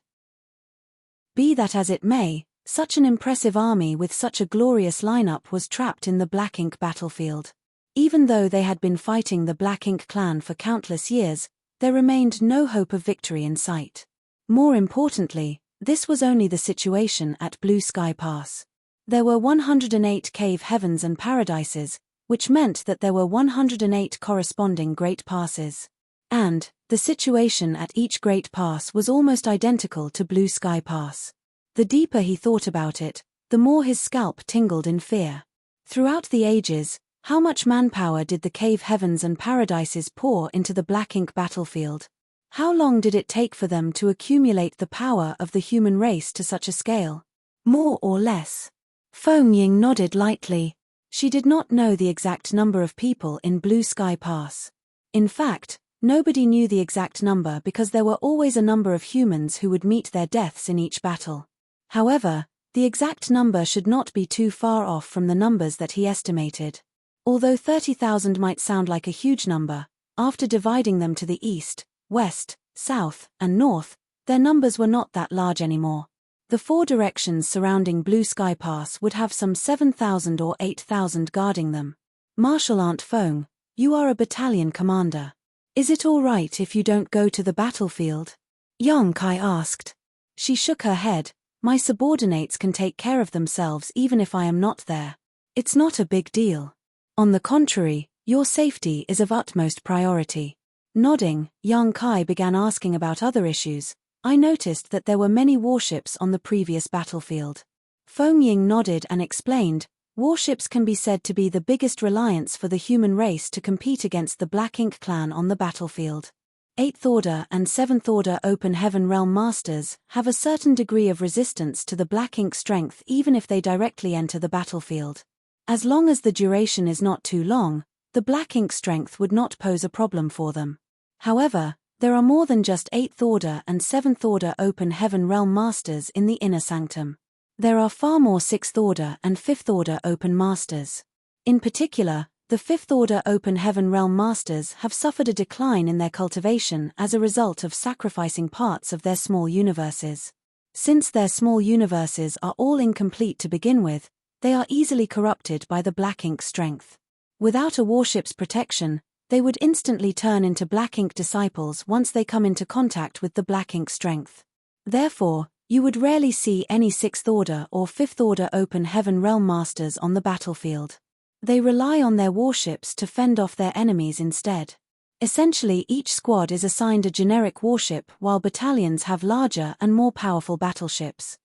Be that as it may, such an impressive army with such a glorious lineup was trapped in the Black Ink battlefield. Even though they had been fighting the Black Ink clan for countless years, there remained no hope of victory in sight. More importantly, this was only the situation at Blue Sky Pass. There were 108 cave heavens and paradises, which meant that there were 108 corresponding great passes. And, the situation at each great pass was almost identical to Blue Sky Pass. The deeper he thought about it, the more his scalp tingled in fear. Throughout the ages, how much manpower did the cave heavens and paradises pour into the Black Ink battlefield? How long did it take for them to accumulate the power of the human race to such a scale? More or less? Feng Ying nodded lightly. She did not know the exact number of people in Blue Sky Pass. In fact, nobody knew the exact number because there were always a number of humans who would meet their deaths in each battle. However, the exact number should not be too far off from the numbers that he estimated. Although 30,000 might sound like a huge number, after dividing them to the east, west, south, and north, their numbers were not that large anymore. The 4 directions surrounding Blue Sky Pass would have some 7,000 or 8,000 guarding them. Marshal Aunt Feng, you are a battalion commander. Is it all right if you don't go to the battlefield? Yang Kai asked. She shook her head. My subordinates can take care of themselves even if I am not there. It's not a big deal. On the contrary, your safety is of utmost priority. Nodding, Yang Kai began asking about other issues. I noticed that there were many warships on the previous battlefield. Feng Ying nodded and explained, warships can be said to be the biggest reliance for the human race to compete against the Black Ink clan on the battlefield. 8th Order and 7th Order Open Heaven Realm Masters have a certain degree of resistance to the Black Ink strength even if they directly enter the battlefield. As long as the duration is not too long, the Black Ink strength would not pose a problem for them. However, there are more than just 8th Order and 7th Order Open Heaven Realm Masters in the Inner Sanctum. There are far more 6th Order and 5th Order Open Masters. In particular, the 5th Order Open Heaven Realm Masters have suffered a decline in their cultivation as a result of sacrificing parts of their small universes. Since their small universes are all incomplete to begin with, they are easily corrupted by the Black Ink strength. Without a warship's protection, they would instantly turn into Black Ink disciples once they come into contact with the Black Ink strength. Therefore, you would rarely see any 6th Order or 5th Order Open Heaven Realm Masters on the battlefield. They rely on their warships to fend off their enemies instead. Essentially, each squad is assigned a generic warship while battalions have larger and more powerful battleships.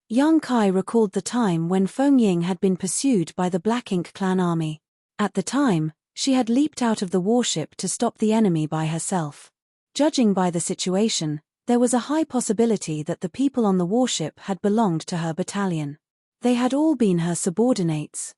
Yang Kai recalled the time when Feng Ying had been pursued by the Black Ink clan army. At the time, she had leaped out of the warship to stop the enemy by herself. Judging by the situation, there was a high possibility that the people on the warship had belonged to her battalion. They had all been her subordinates.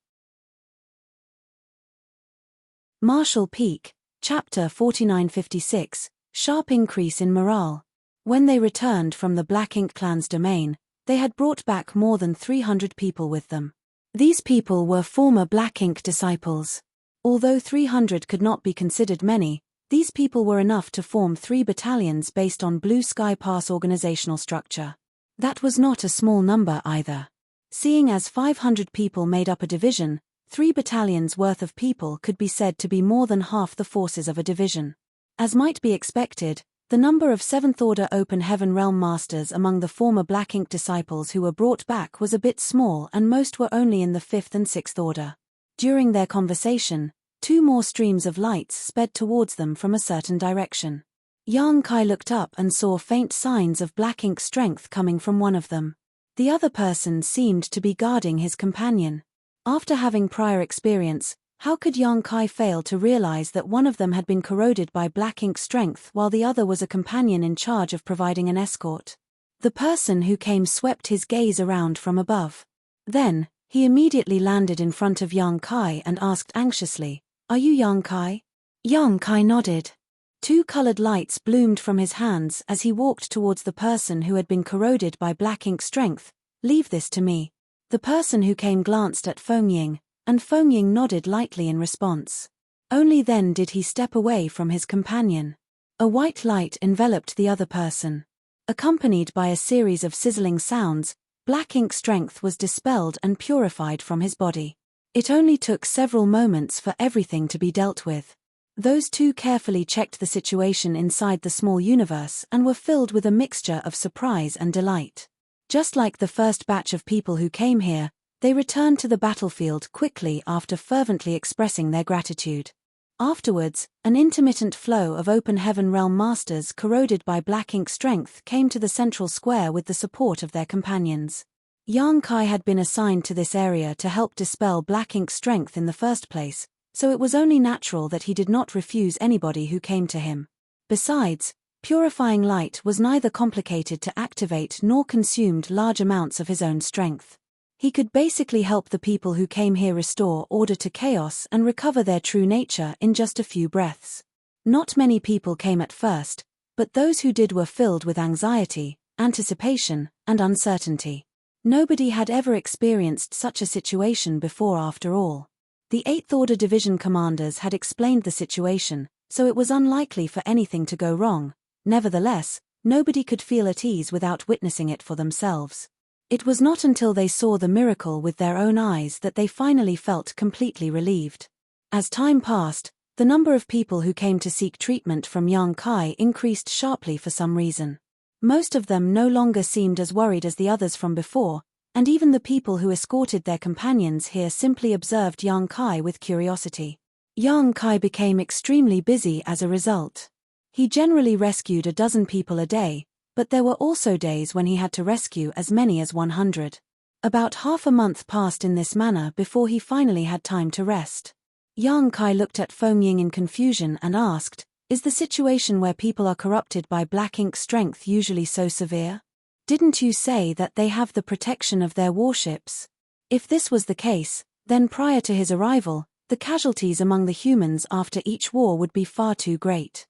Marshall Peak, Chapter 4956, Sharp Increase in Morale. When they returned from the Black Ink clan's domain, they had brought back more than 300 people with them. These people were former Black Ink disciples. Although 300 could not be considered many, these people were enough to form 3 battalions based on Blue Sky Pass organizational structure. That was not a small number either. Seeing as 500 people made up a division, 3 battalions worth of people could be said to be more than half the forces of a division. As might be expected, the number of 7th Order Open Heaven Realm Masters among the former Black Ink disciples who were brought back was a bit small, and most were only in the 5th and 6th Order. During their conversation, 2 more streams of lights sped towards them from a certain direction. Yang Kai looked up and saw faint signs of Black Ink strength coming from one of them. The other person seemed to be guarding his companion. After having prior experience, how could Yang Kai fail to realize that one of them had been corroded by Black Ink strength while the other was a companion in charge of providing an escort? The person who came swept his gaze around from above. Then, he immediately landed in front of Yang Kai and asked anxiously, "Are you Yang Kai?" Yang Kai nodded. 2 colored lights bloomed from his hands as he walked towards the person who had been corroded by Black Ink strength. "Leave this to me." The person who came glanced at Feng Ying, and Feng Ying nodded lightly in response. Only then did he step away from his companion. A white light enveloped the other person. Accompanied by a series of sizzling sounds, Black Ink strength was dispelled and purified from his body. It only took several moments for everything to be dealt with. Those 2 carefully checked the situation inside the small universe and were filled with a mixture of surprise and delight. Just like the first batch of people who came here, they returned to the battlefield quickly after fervently expressing their gratitude. Afterwards, an intermittent flow of Open Heaven Realm Masters corroded by Black Ink strength came to the central square with the support of their companions. Yang Kai had been assigned to this area to help dispel Black Ink strength in the first place, so it was only natural that he did not refuse anybody who came to him. Besides, purifying light was neither complicated to activate nor consumed large amounts of his own strength. He could basically help the people who came here restore order to chaos and recover their true nature in just a few breaths. Not many people came at first, but those who did were filled with anxiety, anticipation, and uncertainty. Nobody had ever experienced such a situation before after all. The 8th Order Division commanders had explained the situation, so it was unlikely for anything to go wrong. Nevertheless, nobody could feel at ease without witnessing it for themselves. It was not until they saw the miracle with their own eyes that they finally felt completely relieved. As time passed, the number of people who came to seek treatment from Yang Kai increased sharply for some reason. Most of them no longer seemed as worried as the others from before, and even the people who escorted their companions here simply observed Yang Kai with curiosity. Yang Kai became extremely busy as a result. He generally rescued a dozen people a day, but there were also days when he had to rescue as many as 100. About half a month passed in this manner before he finally had time to rest. Yang Kai looked at Feng Ying in confusion and asked, "Is the situation where people are corrupted by black ink strength usually so severe? Didn't you say that they have the protection of their warships?" If this was the case, then prior to his arrival, the casualties among the humans after each war would be far too great.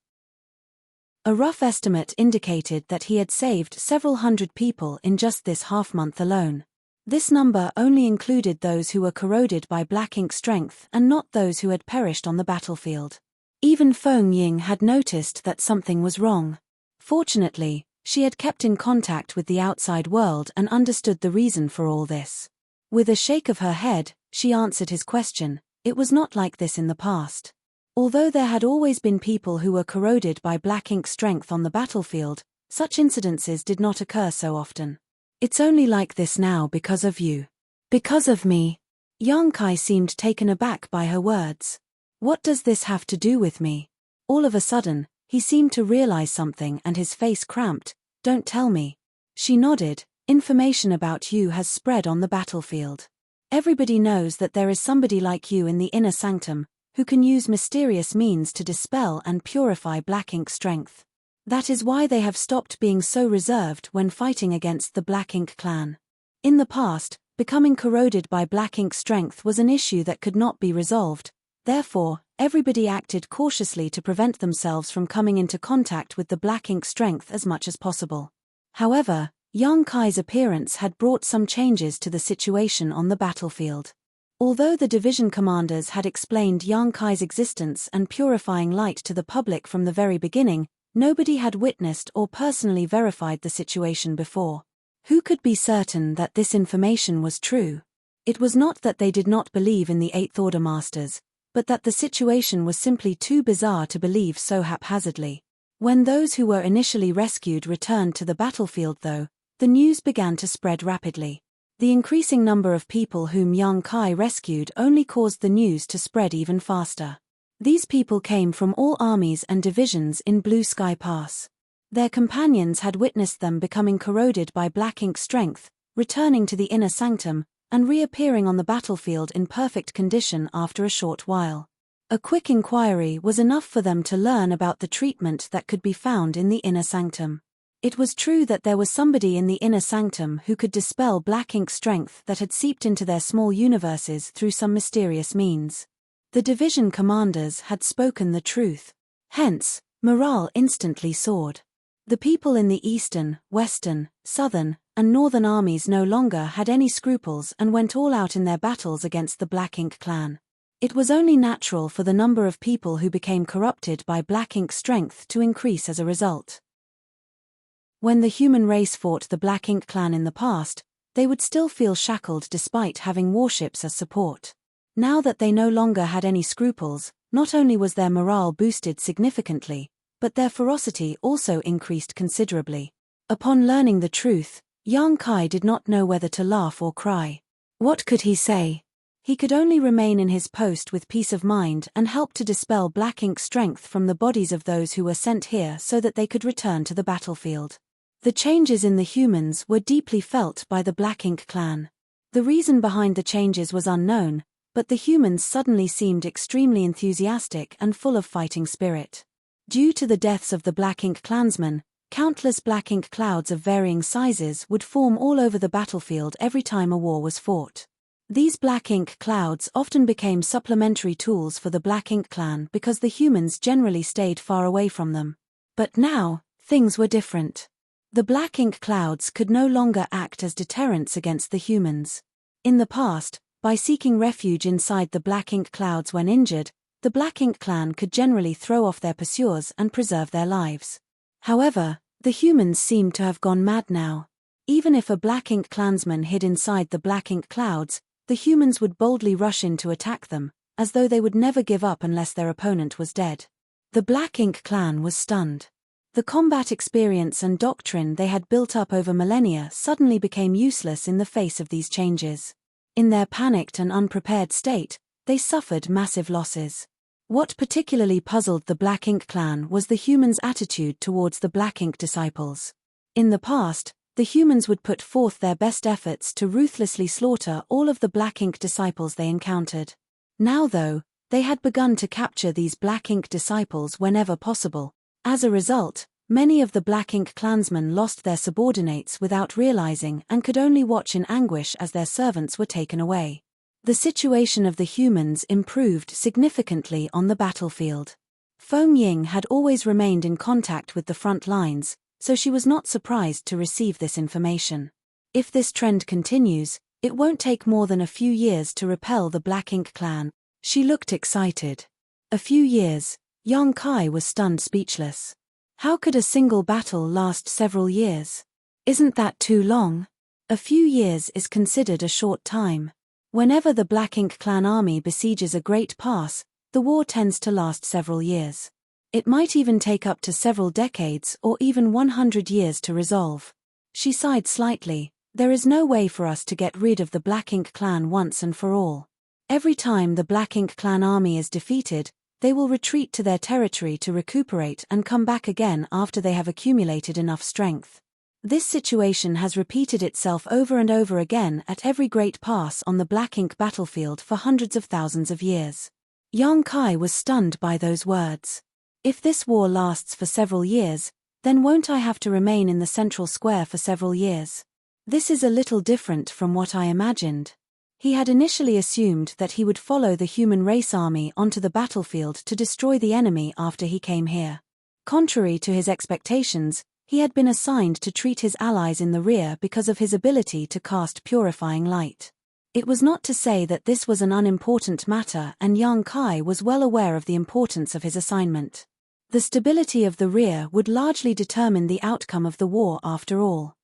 A rough estimate indicated that he had saved several hundred people in just this half-month alone. This number only included those who were corroded by black ink strength and not those who had perished on the battlefield. Even Feng Ying had noticed that something was wrong. Fortunately, she had kept in contact with the outside world and understood the reason for all this. With a shake of her head, she answered his question. It was not like this in the past. Although there had always been people who were corroded by black ink strength on the battlefield, such incidences did not occur so often. It's only like this now because of you. Because of me? Yang Kai seemed taken aback by her words. What does this have to do with me? All of a sudden, he seemed to realize something and his face cramped. Don't tell me. She nodded. Information about you has spread on the battlefield. Everybody knows that there is somebody like you in the inner sanctum, who can use mysterious means to dispel and purify black ink strength. That is why they have stopped being so reserved when fighting against the Black Ink clan. In the past, becoming corroded by black ink strength was an issue that could not be resolved, therefore, everybody acted cautiously to prevent themselves from coming into contact with the black ink strength as much as possible. However, Yang Kai's appearance had brought some changes to the situation on the battlefield. Although the division commanders had explained Yang Kai's existence and purifying light to the public from the very beginning, nobody had witnessed or personally verified the situation before. Who could be certain that this information was true? It was not that they did not believe in the Eighth Order Masters, but that the situation was simply too bizarre to believe so haphazardly. When those who were initially rescued returned to the battlefield though, the news began to spread rapidly. The increasing number of people whom Yang Kai rescued only caused the news to spread even faster. These people came from all armies and divisions in Blue Sky Pass. Their companions had witnessed them becoming corroded by black ink strength, returning to the inner sanctum, and reappearing on the battlefield in perfect condition after a short while. A quick inquiry was enough for them to learn about the treatment that could be found in the inner sanctum. It was true that there was somebody in the inner sanctum who could dispel black ink strength that had seeped into their small universes through some mysterious means. The division commanders had spoken the truth. Hence, morale instantly soared. The people in the eastern, western, southern, and northern armies no longer had any scruples and went all out in their battles against the Black Ink clan. It was only natural for the number of people who became corrupted by black ink strength to increase as a result. When the human race fought the Black Ink clan in the past, they would still feel shackled despite having warships as support. Now that they no longer had any scruples, not only was their morale boosted significantly, but their ferocity also increased considerably. Upon learning the truth, Yang Kai did not know whether to laugh or cry. What could he say? He could only remain in his post with peace of mind and help to dispel black ink strength from the bodies of those who were sent here so that they could return to the battlefield. The changes in the humans were deeply felt by the Black Ink clan. The reason behind the changes was unknown, but the humans suddenly seemed extremely enthusiastic and full of fighting spirit. Due to the deaths of the Black Ink clansmen, countless black ink clouds of varying sizes would form all over the battlefield every time a war was fought. These black ink clouds often became supplementary tools for the Black Ink clan because the humans generally stayed far away from them. But now, things were different. The black ink clouds could no longer act as deterrents against the humans. In the past, by seeking refuge inside the black ink clouds when injured, the Black Ink clan could generally throw off their pursuers and preserve their lives. However, the humans seemed to have gone mad now. Even if a Black Ink clansman hid inside the black ink clouds, the humans would boldly rush in to attack them, as though they would never give up unless their opponent was dead. The Black Ink clan was stunned. The combat experience and doctrine they had built up over millennia suddenly became useless in the face of these changes. In their panicked and unprepared state, they suffered massive losses. What particularly puzzled the Black Ink clan was the humans' attitude towards the Black Ink disciples. In the past, the humans would put forth their best efforts to ruthlessly slaughter all of the Black Ink disciples they encountered. Now though, they had begun to capture these Black Ink disciples whenever possible. As a result, many of the Black Ink clansmen lost their subordinates without realizing and could only watch in anguish as their servants were taken away. The situation of the humans improved significantly on the battlefield. Feng Ying had always remained in contact with the front lines, so she was not surprised to receive this information. If this trend continues, it won't take more than a few years to repel the Black Ink clan. She looked excited. A few years? Yang Kai was stunned speechless. How could a single battle last several years? Isn't that too long? A few years is considered a short time. Whenever the Black Ink clan army besieges a great pass, the war tends to last several years. It might even take up to several decades or even 100 years to resolve. She sighed slightly. There is no way for us to get rid of the Black Ink clan once and for all. Every time the Black Ink clan army is defeated, they will retreat to their territory to recuperate and come back again after they have accumulated enough strength. This situation has repeated itself over and over again at every great pass on the Black Ink battlefield for hundreds of thousands of years. Yang Kai was stunned by those words. If this war lasts for several years, then won't I have to remain in the central square for several years? This is a little different from what I imagined. He had initially assumed that he would follow the human race army onto the battlefield to destroy the enemy after he came here. Contrary to his expectations, he had been assigned to treat his allies in the rear because of his ability to cast purifying light. It was not to say that this was an unimportant matter, and Yang Kai was well aware of the importance of his assignment. The stability of the rear would largely determine the outcome of the war after all.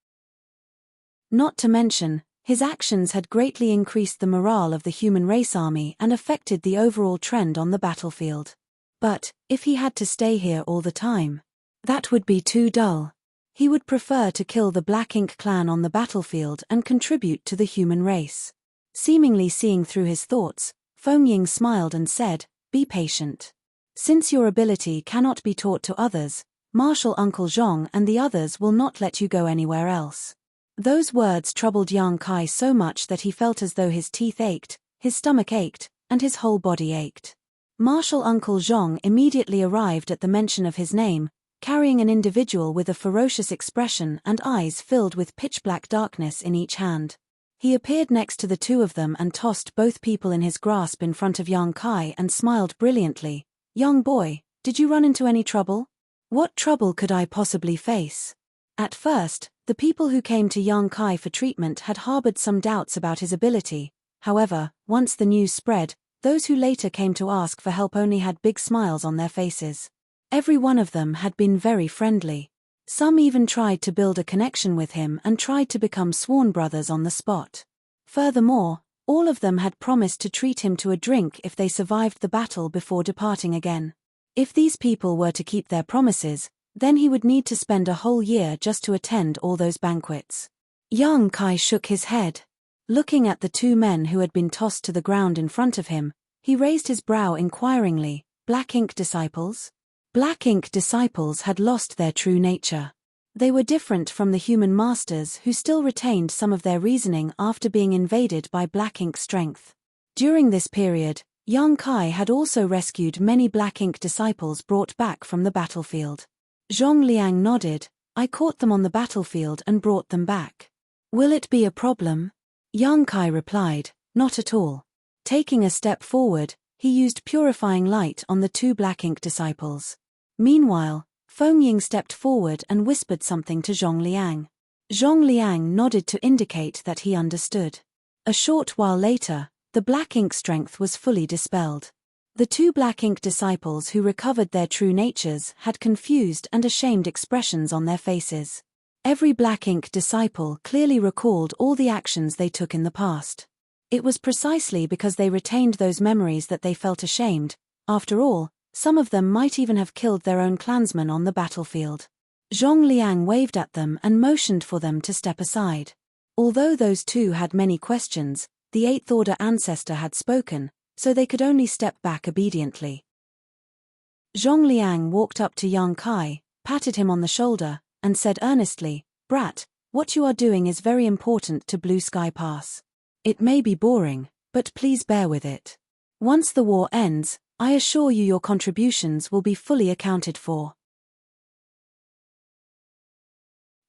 Not to mention, his actions had greatly increased the morale of the human race army and affected the overall trend on the battlefield. But, if he had to stay here all the time, that would be too dull. He would prefer to kill the Black Ink clan on the battlefield and contribute to the human race. Seemingly seeing through his thoughts, Feng Ying smiled and said, "Be patient. Since your ability cannot be taught to others, Marshal Uncle Zhong and the others will not let you go anywhere else." Those words troubled Yang Kai so much that he felt as though his teeth ached, his stomach ached, and his whole body ached. Marshal Uncle Zhong immediately arrived at the mention of his name, carrying an individual with a ferocious expression and eyes filled with pitch-black darkness in each hand. He appeared next to the two of them and tossed both people in his grasp in front of Yang Kai and smiled brilliantly. "Young boy, did you run into any trouble?" "What trouble could I possibly face?" At first, the people who came to Yang Kai for treatment had harbored some doubts about his ability. However, once the news spread, those who later came to ask for help only had big smiles on their faces. Every one of them had been very friendly. Some even tried to build a connection with him and tried to become sworn brothers on the spot. Furthermore, all of them had promised to treat him to a drink if they survived the battle before departing again. If these people were to keep their promises, then he would need to spend a whole year just to attend all those banquets. Yang Kai shook his head. Looking at the two men who had been tossed to the ground in front of him, he raised his brow inquiringly. Black Ink disciples? Black Ink disciples had lost their true nature. They were different from the human masters who still retained some of their reasoning after being invaded by Black Ink strength. During this period, Yang Kai had also rescued many Black Ink disciples brought back from the battlefield. Zhong Liang nodded. "I caught them on the battlefield and brought them back." "Will it be a problem?" Yang Kai replied, "Not at all." Taking a step forward, he used purifying light on the two Black Ink disciples. Meanwhile, Feng Ying stepped forward and whispered something to Zhong Liang. Zhong Liang nodded to indicate that he understood. A short while later, the Black Ink strength was fully dispelled. The two Black Ink disciples who recovered their true natures had confused and ashamed expressions on their faces. Every Black Ink disciple clearly recalled all the actions they took in the past. It was precisely because they retained those memories that they felt ashamed. After all, some of them might even have killed their own clansmen on the battlefield. Zhong Liang waved at them and motioned for them to step aside. Although those two had many questions, the Eighth Order ancestor had spoken, so they could only step back obediently. Zhong Liang walked up to Yang Kai, patted him on the shoulder, and said earnestly, "Brat, what you are doing is very important to Blue Sky Pass. It may be boring, but please bear with it. Once the war ends, I assure you your contributions will be fully accounted for."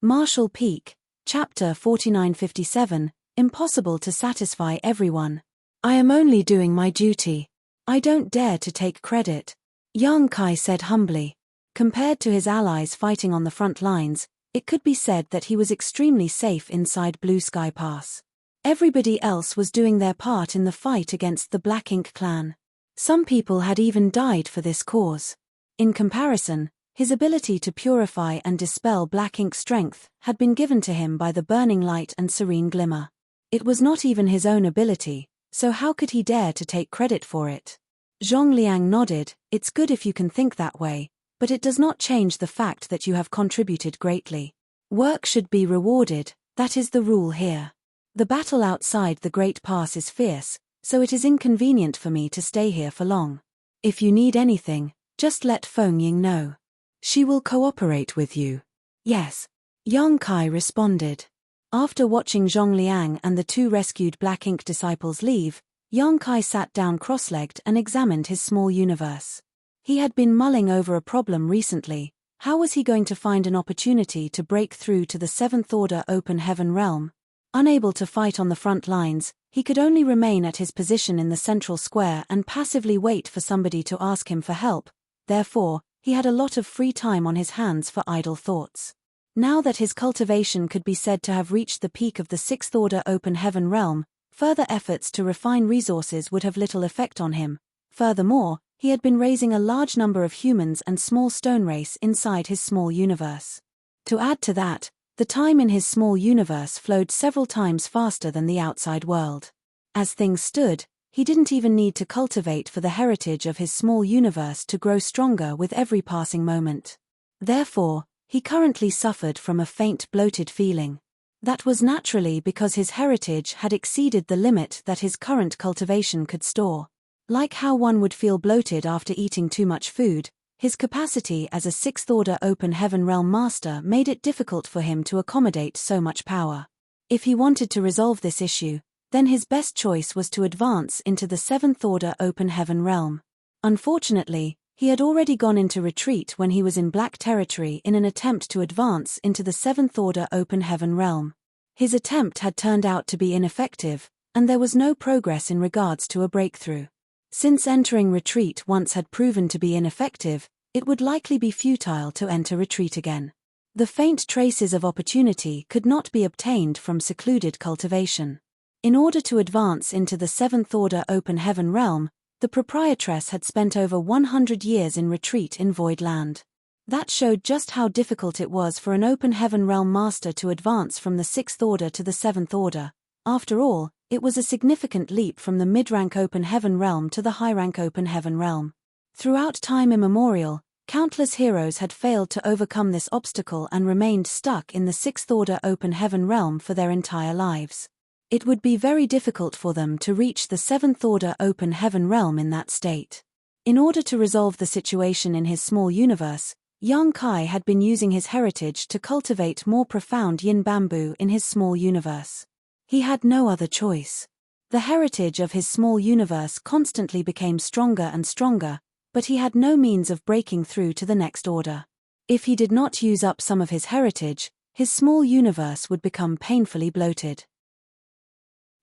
Marshall Peak, Chapter 4957, Impossible to satisfy everyone. I am only doing my duty. I don't dare to take credit, Yang Kai said humbly. Compared to his allies fighting on the front lines, it could be said that he was extremely safe inside Blue Sky Pass. Everybody else was doing their part in the fight against the Black Ink clan. Some people had even died for this cause. In comparison, his ability to purify and dispel Black Ink strength had been given to him by the burning light and serene glimmer. It was not even his own ability, so how could he dare to take credit for it? Zhong Liang nodded. It's good if you can think that way, but it does not change the fact that you have contributed greatly. Work should be rewarded, that is the rule here. The battle outside the Great Pass is fierce, so it is inconvenient for me to stay here for long. If you need anything, just let Feng Ying know. She will cooperate with you. Yes, Yang Kai responded. After watching Zhong Liang and the two rescued Black Ink disciples leave, Yang Kai sat down cross-legged and examined his small universe. He had been mulling over a problem recently. How was he going to find an opportunity to break through to the Seventh Order Open Heaven realm? Unable to fight on the front lines, he could only remain at his position in the central square and passively wait for somebody to ask him for help. Therefore, he had a lot of free time on his hands for idle thoughts. Now that his cultivation could be said to have reached the peak of the Sixth Order Open Heaven realm, further efforts to refine resources would have little effect on him. Furthermore, he had been raising a large number of humans and small stone race inside his small universe. To add to that, the time in his small universe flowed several times faster than the outside world. As things stood, he didn't even need to cultivate for the heritage of his small universe to grow stronger with every passing moment. Therefore, he currently suffered from a faint bloated feeling. That was naturally because his heritage had exceeded the limit that his current cultivation could store. Like how one would feel bloated after eating too much food, his capacity as a Sixth Order Open Heaven realm master made it difficult for him to accommodate so much power. If he wanted to resolve this issue, then his best choice was to advance into the Seventh Order Open Heaven realm. Unfortunately, he had already gone into retreat when he was in Black Territory in an attempt to advance into the Seventh Order Open Heaven realm. His attempt had turned out to be ineffective, and there was no progress in regards to a breakthrough. Since entering retreat once had proven to be ineffective, it would likely be futile to enter retreat again. The faint traces of opportunity could not be obtained from secluded cultivation. In order to advance into the Seventh Order Open Heaven realm, the proprietress had spent over 100 years in retreat in Void Land. That showed just how difficult it was for an Open Heaven realm master to advance from the Sixth Order to the Seventh Order. After all, it was a significant leap from the mid-rank Open Heaven realm to the high-rank Open Heaven realm. Throughout time immemorial, countless heroes had failed to overcome this obstacle and remained stuck in the Sixth Order Open Heaven realm for their entire lives. It would be very difficult for them to reach the Seventh Order Open Heaven realm in that state. In order to resolve the situation in his small universe, Yang Kai had been using his heritage to cultivate more profound yin bamboo in his small universe. He had no other choice. The heritage of his small universe constantly became stronger and stronger, but he had no means of breaking through to the next order. If he did not use up some of his heritage, his small universe would become painfully bloated.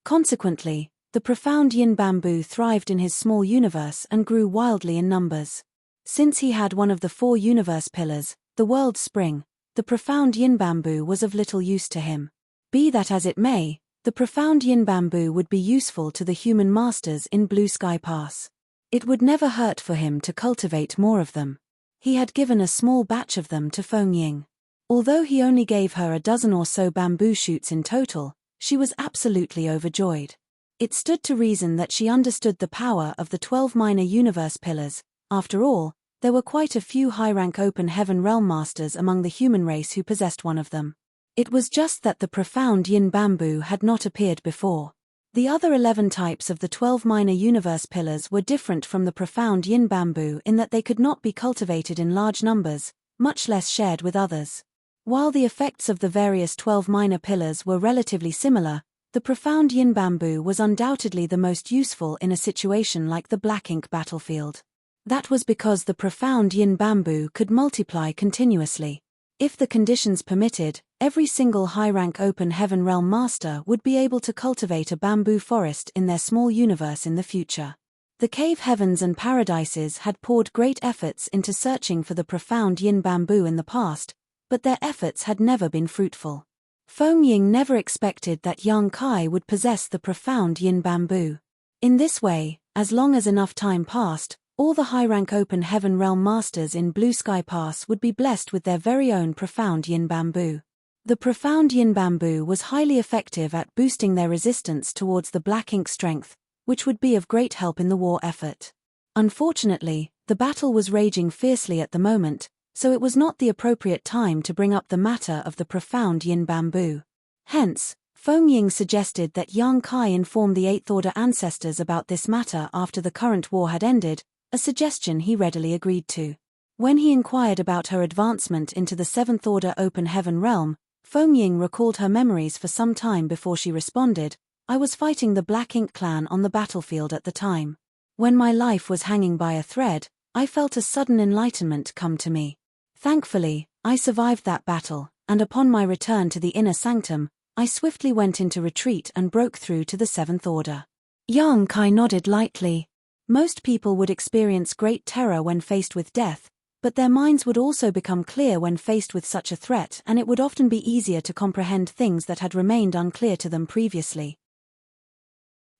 Consequently, the profound yin bamboo thrived in his small universe and grew wildly in numbers. Since he had one of the 4 universe pillars, the world spring, the profound yin bamboo was of little use to him. Be that as it may, the profound yin bamboo would be useful to the human masters in Blue Sky Pass. It would never hurt for him to cultivate more of them. He had given a small batch of them to Feng Ying. Although he only gave her a dozen or so bamboo shoots in total, she was absolutely overjoyed. It stood to reason that she understood the power of the 12 minor universe pillars. After all, There were quite a few high-rank open heaven realm masters among the human race who possessed one of them. It was just that the profound yin bamboo had not appeared before. The other 11 types of the 12 minor universe pillars were different from the profound yin bamboo in that they could not be cultivated in large numbers, much less shared with others. While the effects of the various 12 minor pillars were relatively similar, the profound yin bamboo was undoubtedly the most useful in a situation like the black ink battlefield. That was because the profound yin bamboo could multiply continuously. If the conditions permitted, every single high-rank open heaven realm master would be able to cultivate a bamboo forest in their small universe in the future. The cave heavens and paradises had poured great efforts into searching for the profound yin bamboo in the past, but their efforts had never been fruitful. Feng Ying never expected that Yang Kai would possess the profound yin bamboo. In this way, as long as enough time passed, all the high-rank open heaven realm masters in Blue Sky Pass would be blessed with their very own profound yin bamboo. The profound yin bamboo was highly effective at boosting their resistance towards the black ink strength, which would be of great help in the war effort. Unfortunately, the battle was raging fiercely at the moment, so it was not the appropriate time to bring up the matter of the profound yin bamboo. Hence, Feng Ying suggested that Yang Kai inform the 8th Order ancestors about this matter after the current war had ended, a suggestion he readily agreed to. When he inquired about her advancement into the 7th Order open heaven realm, Feng Ying recalled her memories for some time before she responded, "I was fighting the Black Ink clan on the battlefield at the time. When my life was hanging by a thread, I felt a sudden enlightenment come to me. Thankfully, I survived that battle, and upon my return to the inner sanctum, I swiftly went into retreat and broke through to the 7th Order." Yang Kai nodded lightly. Most people would experience great terror when faced with death, but their minds would also become clear when faced with such a threat, and it would often be easier to comprehend things that had remained unclear to them previously.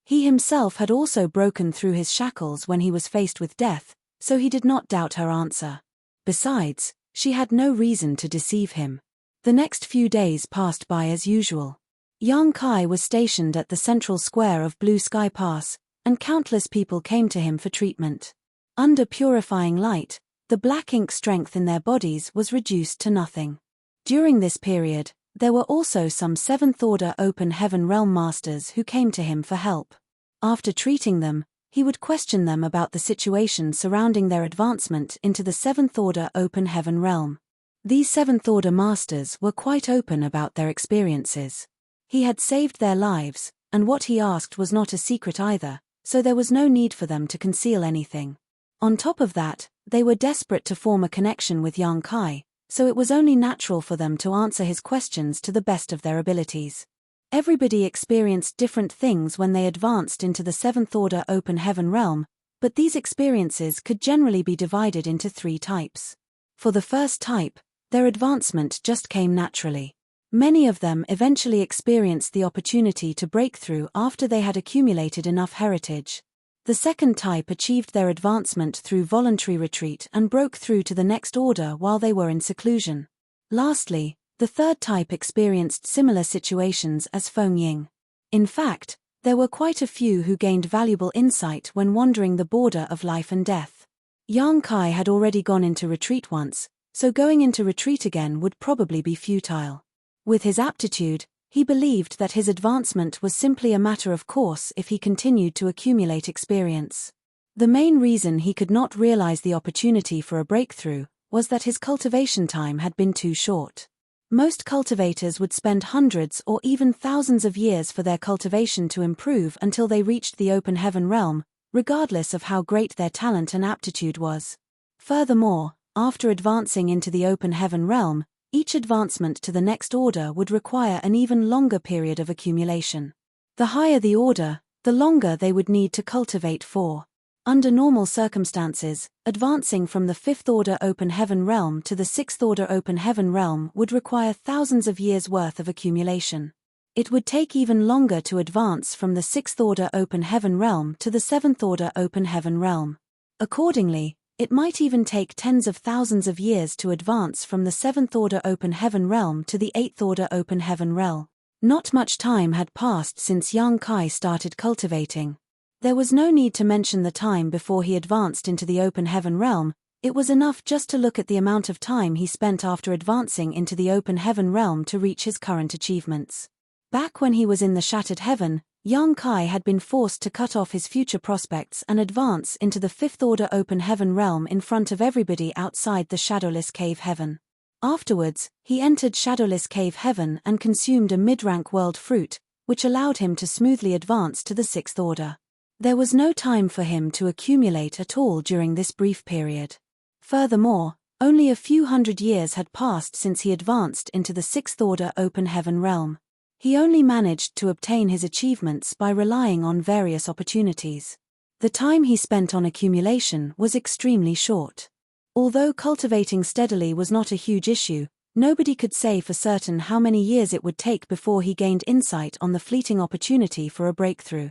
He himself had also broken through his shackles when he was faced with death, so he did not doubt her answer. Besides, she had no reason to deceive him. The next few days passed by as usual. Yang Kai was stationed at the central square of Blue Sky Pass, and countless people came to him for treatment. Under purifying light, the black ink strength in their bodies was reduced to nothing. During this period, there were also some 7th Order open heaven realm masters who came to him for help. After treating them, he would question them about the situation surrounding their advancement into the 7th Order open heaven realm. These 7th Order masters were quite open about their experiences. He had saved their lives, and what he asked was not a secret either, so there was no need for them to conceal anything. On top of that, they were desperate to form a connection with Yang Kai, so it was only natural for them to answer his questions to the best of their abilities. Everybody experienced different things when they advanced into the 7th Order open heaven realm, but these experiences could generally be divided into 3 types. For the first type, their advancement just came naturally. Many of them eventually experienced the opportunity to break through after they had accumulated enough heritage. The second type achieved their advancement through voluntary retreat and broke through to the next order while they were in seclusion. Lastly, the third type experienced similar situations as Feng Ying. In fact, there were quite a few who gained valuable insight when wandering the border of life and death. Yang Kai had already gone into retreat once, so going into retreat again would probably be futile. With his aptitude, he believed that his advancement was simply a matter of course if he continued to accumulate experience. The main reason he could not realize the opportunity for a breakthrough was that his cultivation time had been too short. Most cultivators would spend hundreds or even thousands of years for their cultivation to improve until they reached the open heaven realm, regardless of how great their talent and aptitude was. Furthermore, after advancing into the open heaven realm, each advancement to the next order would require an even longer period of accumulation. The higher the order, the longer they would need to cultivate for. Under normal circumstances, advancing from the 5th Order open heaven realm to the 6th Order open heaven realm would require thousands of years' worth of accumulation. It would take even longer to advance from the 6th Order open heaven realm to the 7th Order open heaven realm. Accordingly, it might even take tens of thousands of years to advance from the 7th Order open heaven realm to the 8th Order open heaven realm. Not much time had passed since Yang Kai started cultivating. There was no need to mention the time before he advanced into the open heaven realm. It was enough just to look at the amount of time he spent after advancing into the open heaven realm to reach his current achievements. Back when he was in the shattered heaven, Yang Kai had been forced to cut off his future prospects and advance into the fifth order open heaven realm in front of everybody outside the shadowless cave heaven. Afterwards, he entered shadowless cave heaven and consumed a mid-rank world fruit, which allowed him to smoothly advance to the sixth order. There was no time for him to accumulate at all during this brief period. Furthermore, only a few hundred years had passed since he advanced into the sixth order open heaven realm. He only managed to obtain his achievements by relying on various opportunities. The time he spent on accumulation was extremely short. Although cultivating steadily was not a huge issue, nobody could say for certain how many years it would take before he gained insight on the fleeting opportunity for a breakthrough.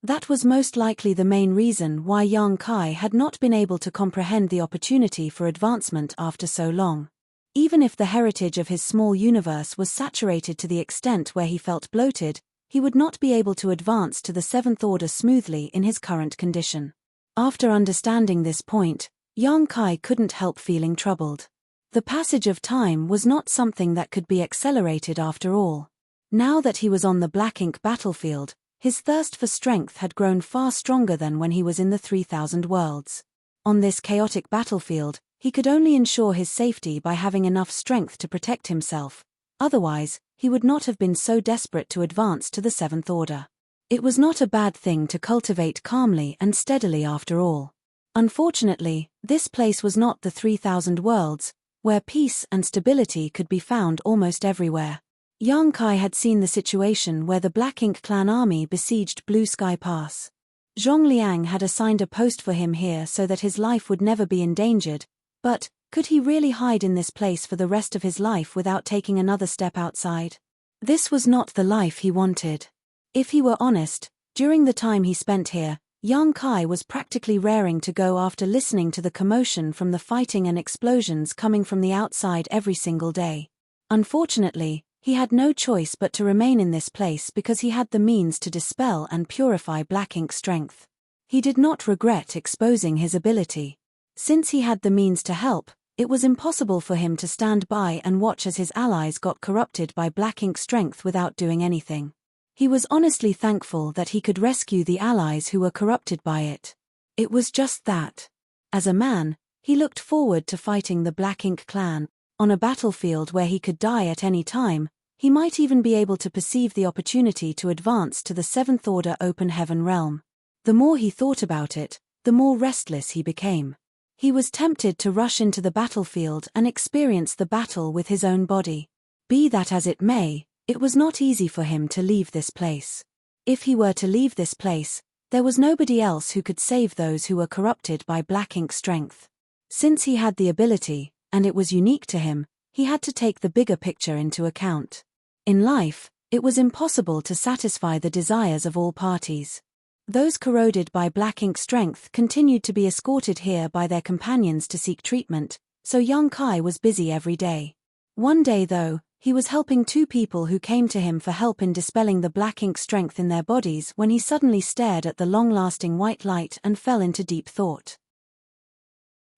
That was most likely the main reason why Yang Kai had not been able to comprehend the opportunity for advancement after so long. Even if the heritage of his small universe was saturated to the extent where he felt bloated, he would not be able to advance to the seventh order smoothly in his current condition. After understanding this point, Yang Kai couldn't help feeling troubled. The passage of time was not something that could be accelerated after all. Now that he was on the black ink battlefield, his thirst for strength had grown far stronger than when he was in the 3000 worlds. On this chaotic battlefield, he could only ensure his safety by having enough strength to protect himself. Otherwise, he would not have been so desperate to advance to the seventh order. It was not a bad thing to cultivate calmly and steadily after all. Unfortunately, this place was not the 3000 worlds, where peace and stability could be found almost everywhere. Yang Kai had seen the situation where the Black Ink clan army besieged Blue Sky Pass. Zhongliang had assigned a post for him here so that his life would never be endangered, but could he really hide in this place for the rest of his life without taking another step outside? This was not the life he wanted. If he were honest, during the time he spent here, Yang Kai was practically raring to go after listening to the commotion from the fighting and explosions coming from the outside every single day. Unfortunately, he had no choice but to remain in this place because he had the means to dispel and purify Black Ink strength. He did not regret exposing his ability. Since he had the means to help, it was impossible for him to stand by and watch as his allies got corrupted by Black Ink strength without doing anything. He was honestly thankful that he could rescue the allies who were corrupted by it. It was just that. As a man, he looked forward to fighting the Black Ink clan. On a battlefield where he could die at any time, he might even be able to perceive the opportunity to advance to the seventh order open heaven realm. The more he thought about it, the more restless he became. He was tempted to rush into the battlefield and experience the battle with his own body. Be that as it may, it was not easy for him to leave this place. If he were to leave this place, there was nobody else who could save those who were corrupted by Black Ink strength. Since he had the ability, and it was unique to him, he had to take the bigger picture into account. In life, it was impossible to satisfy the desires of all parties. Those corroded by Black Ink strength continued to be escorted here by their companions to seek treatment, so Yang Kai was busy every day. One day though, he was helping two people who came to him for help in dispelling the Black Ink strength in their bodies when he suddenly stared at the long-lasting white light and fell into deep thought.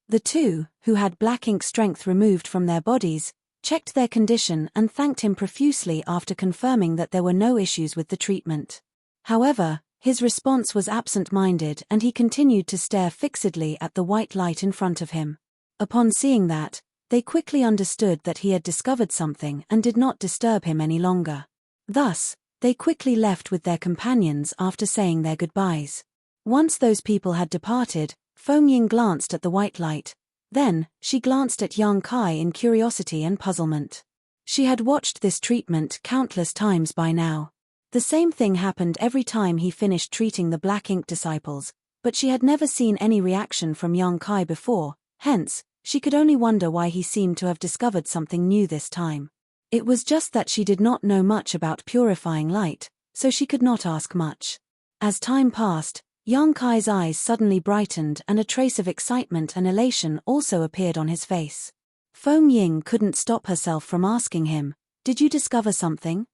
The two, who had Black Ink strength removed from their bodies, checked their condition and thanked him profusely after confirming that there were no issues with the treatment. However, his response was absent-minded and he continued to stare fixedly at the white light in front of him. Upon seeing that, they quickly understood that he had discovered something and did not disturb him any longer. Thus, they quickly left with their companions after saying their goodbyes. Once those people had departed, Feng Ying glanced at the white light. Then, she glanced at Yang Kai in curiosity and puzzlement. She had watched this treatment countless times by now. The same thing happened every time he finished treating the Black Ink disciples, but she had never seen any reaction from Yang Kai before, hence, she could only wonder why he seemed to have discovered something new this time. It was just that she did not know much about purifying light, so she could not ask much. As time passed, Yang Kai's eyes suddenly brightened and a trace of excitement and elation also appeared on his face. Feng Ying couldn't stop herself from asking him, "Did you discover something?"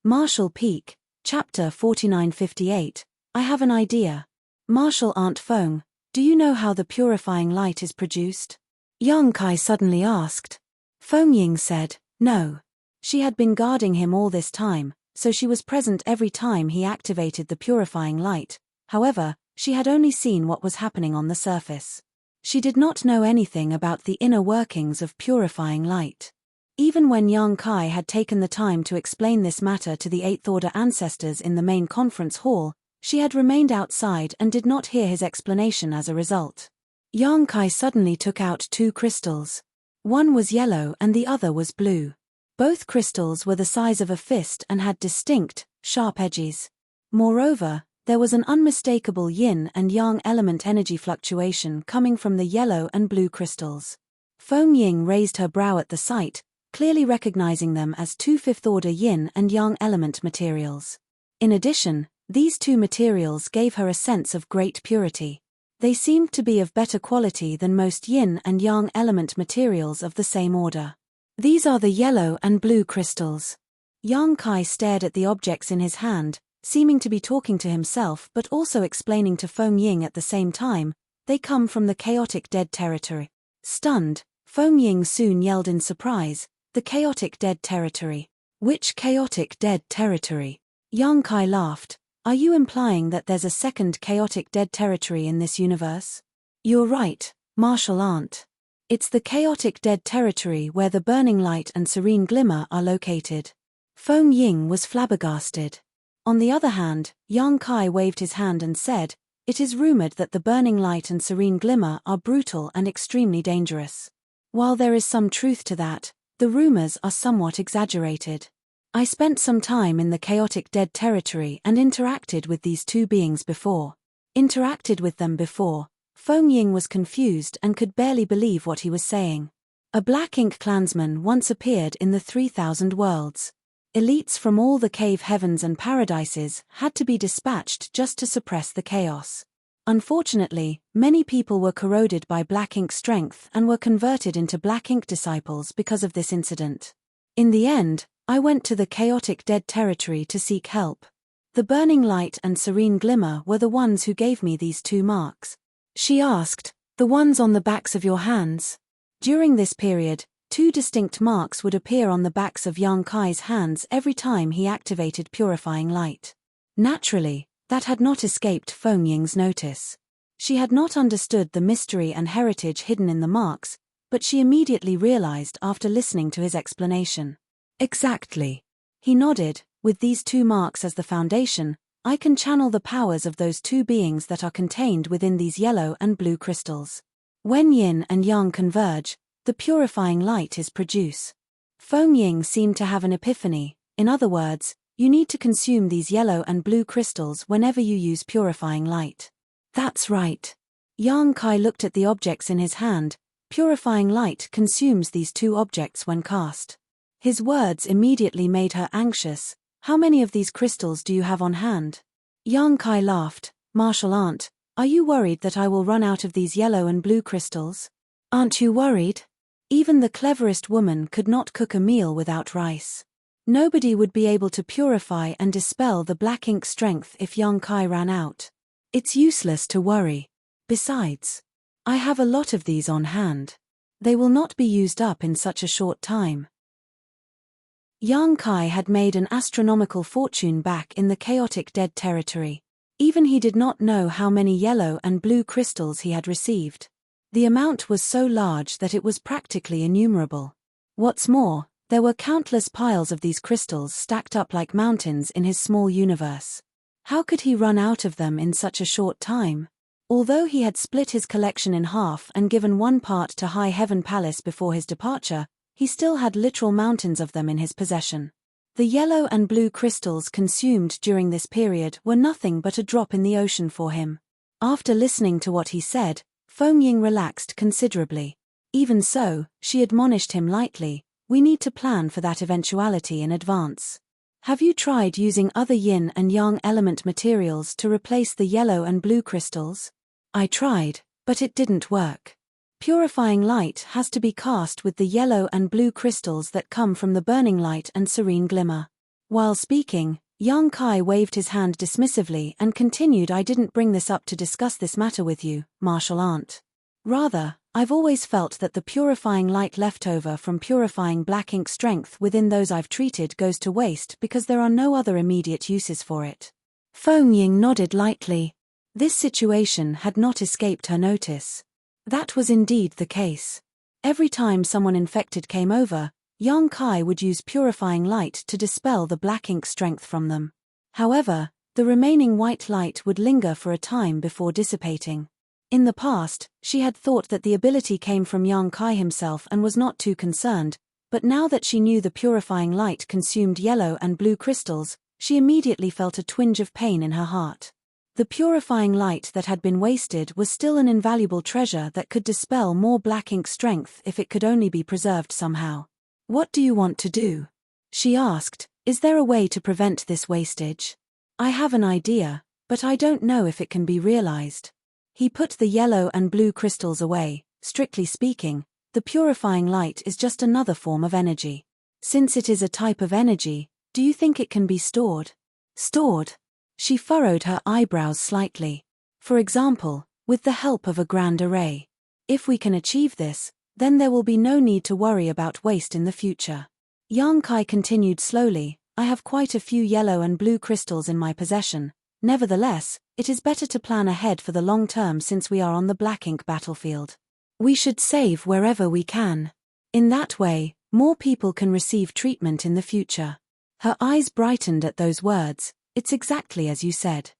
Marshall Peak, Chapter 4958, I have an idea. Martial Aunt Feng, do you know how the purifying light is produced? Yang Kai suddenly asked. Feng Ying said, no. She had been guarding him all this time, so she was present every time he activated the purifying light. However, she had only seen what was happening on the surface. She did not know anything about the inner workings of purifying light. Even when Yang Kai had taken the time to explain this matter to the Eighth Order ancestors in the main conference hall, she had remained outside and did not hear his explanation as a result. Yang Kai suddenly took out 2 crystals. One was yellow and the other was blue. Both crystals were the size of a fist and had distinct, sharp edges. Moreover, there was an unmistakable yin and yang element energy fluctuation coming from the yellow and blue crystals. Feng Ying raised her brow at the sight, clearly recognizing them as 2 fifth-order yin and yang element materials. In addition, these 2 materials gave her a sense of great purity. They seemed to be of better quality than most yin and yang element materials of the same order. These are the yellow and blue crystals. Yang Kai stared at the objects in his hand, seeming to be talking to himself but also explaining to Feng Ying at the same time. They come from the chaotic dead territory. Stunned, Feng Ying soon yelled in surprise, the chaotic dead territory. Which chaotic dead territory? Yang Kai laughed. Are you implying that there's a second chaotic dead territory in this universe? You're right, Martial Aunt. It's the chaotic dead territory where the burning light and serene glimmer are located. Feng Ying was flabbergasted. On the other hand, Yang Kai waved his hand and said, it is rumored that the burning light and serene glimmer are brutal and extremely dangerous. While there is some truth to that, the rumors are somewhat exaggerated. I spent some time in the chaotic dead territory and interacted with these 2 beings before. Interacted with them before? Feng Ying was confused and could barely believe what he was saying. A black ink clansman once appeared in the 3000 worlds. Elites from all the cave heavens and paradises had to be dispatched just to suppress the chaos. Unfortunately, many people were corroded by black ink strength and were converted into black ink disciples because of this incident. In the end, I went to the chaotic dead territory to seek help. The burning light and serene glimmer were the ones who gave me these 2 marks. She asked, the ones on the backs of your hands? During this period, 2 distinct marks would appear on the backs of Yang Kai's hands every time he activated purifying light. Naturally, that had not escaped Feng Ying's notice. She had not understood the mystery and heritage hidden in the marks, but she immediately realized after listening to his explanation. Exactly. He nodded. With these 2 marks as the foundation, I can channel the powers of those 2 beings that are contained within these yellow and blue crystals. When yin and yang converge, the purifying light is produced. Feng Ying seemed to have an epiphany. In other words, you need to consume these yellow and blue crystals whenever you use purifying light. That's right. Yang Kai looked at the objects in his hand. Purifying light consumes these 2 objects when cast. His words immediately made her anxious. How many of these crystals do you have on hand? Yang Kai laughed. Martial Aunt, are you worried that I will run out of these yellow and blue crystals? Aren't you worried? Even the cleverest woman could not cook a meal without rice. Nobody would be able to purify and dispel the black ink strength if Yang Kai ran out. It's useless to worry. Besides, I have a lot of these on hand. They will not be used up in such a short time. Yang Kai had made an astronomical fortune back in the chaotic dead territory. Even he did not know how many yellow and blue crystals he had received. The amount was so large that it was practically innumerable. What's more, there were countless piles of these crystals stacked up like mountains in his small universe. How could he run out of them in such a short time? Although he had split his collection in half and given 1 part to High Heaven Palace before his departure, he still had literal mountains of them in his possession. The yellow and blue crystals consumed during this period were nothing but a drop in the ocean for him. After listening to what he said, Feng Ying relaxed considerably. Even so, she admonished him lightly, we need to plan for that eventuality in advance. Have you tried using other yin and yang element materials to replace the yellow and blue crystals? I tried, but it didn't work. Purifying light has to be cast with the yellow and blue crystals that come from the burning light and serene glimmer. While speaking, Yang Kai waved his hand dismissively and continued, I didn't bring this up to discuss this matter with you, martial aunt. Rather, I've always felt that the purifying light left over from purifying black ink strength within those I've treated goes to waste because there are no other immediate uses for it. Feng Ying nodded lightly. This situation had not escaped her notice. That was indeed the case. Every time someone infected came over, Yang Kai would use purifying light to dispel the black ink strength from them. However, the remaining white light would linger for a time before dissipating. In the past, she had thought that the ability came from Yang Kai himself and was not too concerned, but now that she knew the purifying light consumed yellow and blue crystals, she immediately felt a twinge of pain in her heart. The purifying light that had been wasted was still an invaluable treasure that could dispel more black ink strength if it could only be preserved somehow. What do you want to do? She asked, is there a way to prevent this wastage? I have an idea, but I don't know if it can be realized. He put the yellow and blue crystals away. Strictly speaking, the purifying light is just another form of energy. Since it is a type of energy, do you think it can be stored? Stored? She furrowed her eyebrows slightly. For example, with the help of a grand array. If we can achieve this, then there will be no need to worry about waste in the future. Yang Kai continued slowly, I have quite a few yellow and blue crystals in my possession. Nevertheless, it is better to plan ahead for the long term since we are on the black ink battlefield. We should save wherever we can. In that way, more people can receive treatment in the future. Her eyes brightened at those words. It's exactly as you said.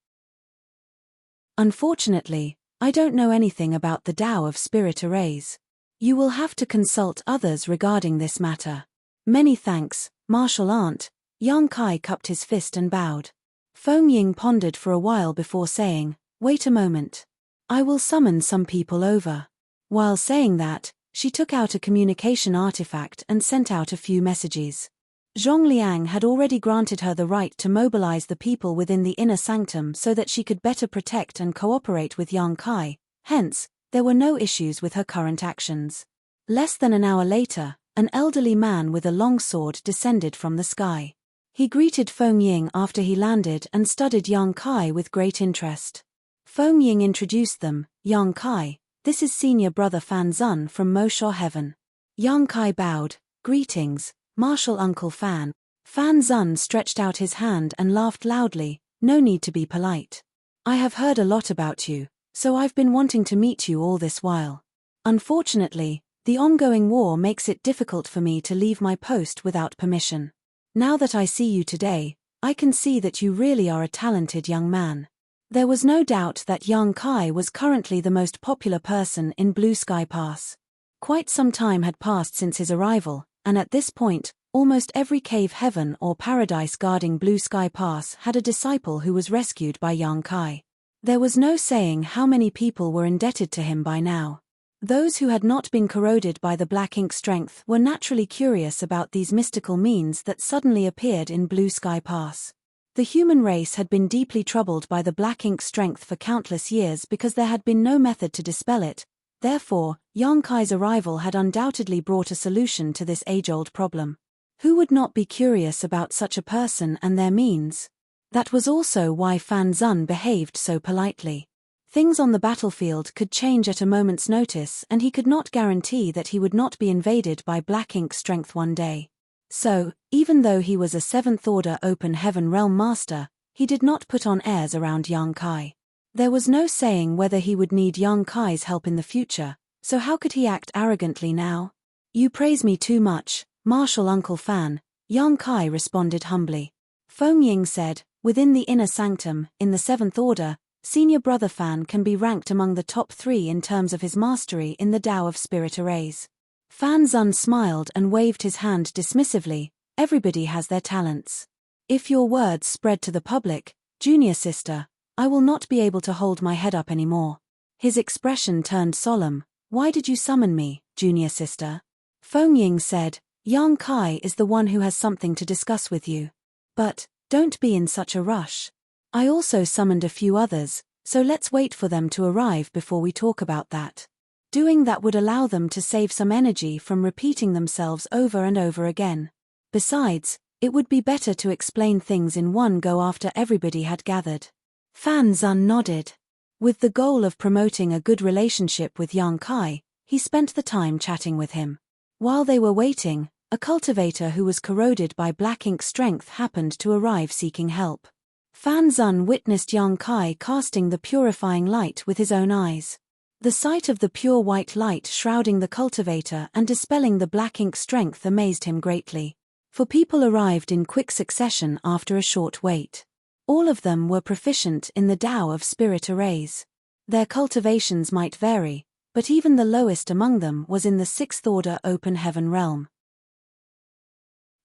Unfortunately, I don't know anything about the Tao of spirit arrays. You will have to consult others regarding this matter. Many thanks, martial aunt. Yang Kai cupped his fist and bowed. Feng Ying pondered for a while before saying, wait a moment. I will summon some people over. While saying that, she took out a communication artifact and sent out a few messages. Zhongliang had already granted her the right to mobilize the people within the inner sanctum so that she could better protect and cooperate with Yang Kai, hence, there were no issues with her current actions. Less than an hour later, an elderly man with a long sword descended from the sky. He greeted Feng Ying after he landed and studied Yang Kai with great interest. Feng Ying introduced them, Yang Kai, this is senior brother Fan Zun from Mo Sha Heaven. Yang Kai bowed, greetings, martial uncle Fan. Fan Zun stretched out his hand and laughed loudly, no need to be polite. I have heard a lot about you, so I've been wanting to meet you all this while. Unfortunately, the ongoing war makes it difficult for me to leave my post without permission. Now that I see you today, I can see that you really are a talented young man. There was no doubt that Yang Kai was currently the most popular person in Blue Sky Pass. Quite some time had passed since his arrival, and at this point, almost every cave heaven or paradise guarding Blue Sky Pass had a disciple who was rescued by Yang Kai. There was no saying how many people were indebted to him by now. Those who had not been corroded by the black ink strength were naturally curious about these mystical means that suddenly appeared in Blue Sky Pass. The human race had been deeply troubled by the black ink strength for countless years because there had been no method to dispel it. Therefore, Yang Kai's arrival had undoubtedly brought a solution to this age-old problem. Who would not be curious about such a person and their means? That was also why Fan Zun behaved so politely. Things on the battlefield could change at a moment's notice and he could not guarantee that he would not be invaded by black ink strength one day. So, even though he was a 7th Order Open Heaven Realm Master, he did not put on airs around Yang Kai. There was no saying whether he would need Yang Kai's help in the future, so how could he act arrogantly now? You praise me too much, martial uncle Fan, Yang Kai responded humbly. Feng Ying said, within the inner sanctum, in the 7th Order, senior brother Fan can be ranked among the top 3 in terms of his mastery in the Tao of Spirit Arrays. Fan Zun smiled and waved his hand dismissively, everybody has their talents. If your words spread to the public, junior sister, I will not be able to hold my head up anymore. His expression turned solemn. Why did you summon me, junior sister? Feng Ying said, Yang Kai is the one who has something to discuss with you. But, don't be in such a rush. I also summoned a few others, so let's wait for them to arrive before we talk about that. Doing that would allow them to save some energy from repeating themselves over and over again. Besides, It would be better to explain things in one go after everybody had gathered. Fan Zun nodded. With the goal of promoting a good relationship with Yang Kai, he spent the time chatting with him. While they were waiting, a cultivator who was corroded by black ink strength happened to arrive seeking help. Fan Zun witnessed Yang Kai casting the purifying light with his own eyes. The sight of the pure white light shrouding the cultivator and dispelling the black ink strength amazed him greatly. For people arrived in quick succession after a short wait. All of them were proficient in the Tao of spirit arrays. Their cultivations might vary, but even the lowest among them was in the sixth order open heaven realm.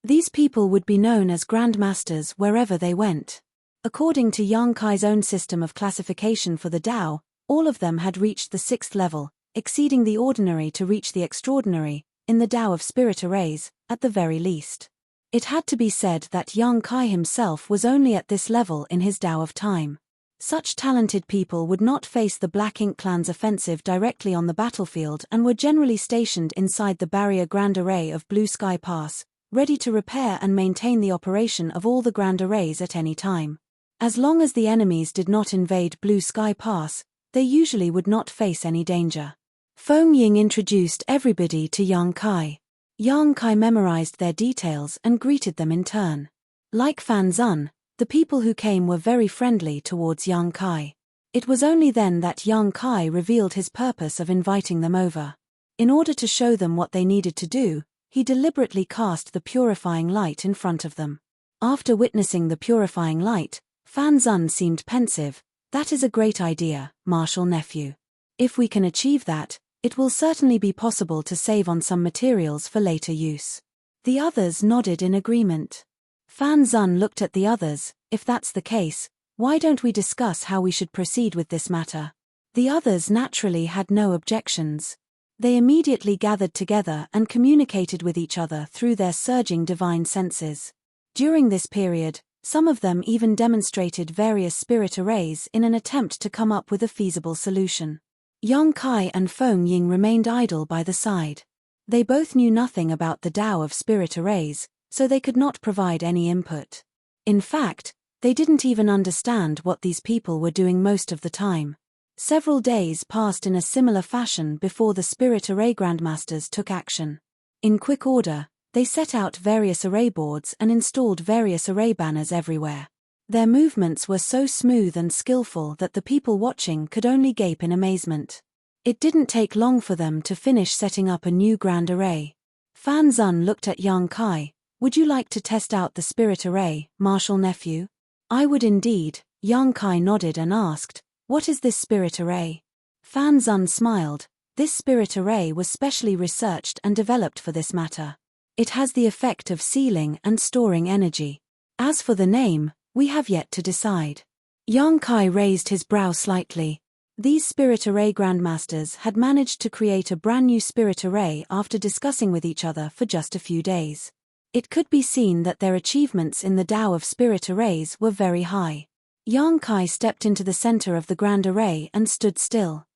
These people would be known as grandmasters wherever they went. According to Yang Kai's own system of classification for the Tao, all of them had reached the sixth level, exceeding the ordinary to reach the extraordinary, in the Tao of spirit arrays, at the very least. It had to be said that Yang Kai himself was only at this level in his Tao of time. Such talented people would not face the Black Ink clan's offensive directly on the battlefield and were generally stationed inside the barrier Grand Array of Blue Sky Pass, ready to repair and maintain the operation of all the Grand Arrays at any time. As long as the enemies did not invade Blue Sky Pass, they usually would not face any danger. Feng Ying introduced everybody to Yang Kai. Yang Kai memorized their details and greeted them in turn. Like Fan Zun, the people who came were very friendly towards Yang Kai. It was only then that Yang Kai revealed his purpose of inviting them over. In order to show them what they needed to do, he deliberately cast the purifying light in front of them. After witnessing the purifying light, Fan Zun seemed pensive. "That is a great idea, Marshal Nephew. If we can achieve that, it will certainly be possible to save on some materials for later use." The others nodded in agreement. Fan Zun looked at the others. "If that's the case, why don't we discuss how we should proceed with this matter?" The others naturally had no objections. They immediately gathered together and communicated with each other through their surging divine senses. During this period, some of them even demonstrated various spirit arrays in an attempt to come up with a feasible solution. Yang Kai and Feng Ying remained idle by the side. They both knew nothing about the Tao of spirit arrays, so they could not provide any input. In fact, they didn't even understand what these people were doing most of the time. Several days passed in a similar fashion before the spirit array grandmasters took action. In quick order, they set out various array boards and installed various array banners everywhere. Their movements were so smooth and skillful that the people watching could only gape in amazement. It didn't take long for them to finish setting up a new grand array. Fan Zun looked at Yang Kai. "Would you like to test out the spirit array, Marshal Nephew?" "I would indeed." Yang Kai nodded and asked, "What is this spirit array?" Fan Zun smiled. "This spirit array was specially researched and developed for this matter. It has the effect of sealing and storing energy. As for the name, we have yet to decide." Yang Kai raised his brow slightly. These spirit array grandmasters had managed to create a brand new spirit array after discussing with each other for just a few days. It could be seen that their achievements in the Tao of spirit arrays were very high. Yang Kai stepped into the center of the grand array and stood still.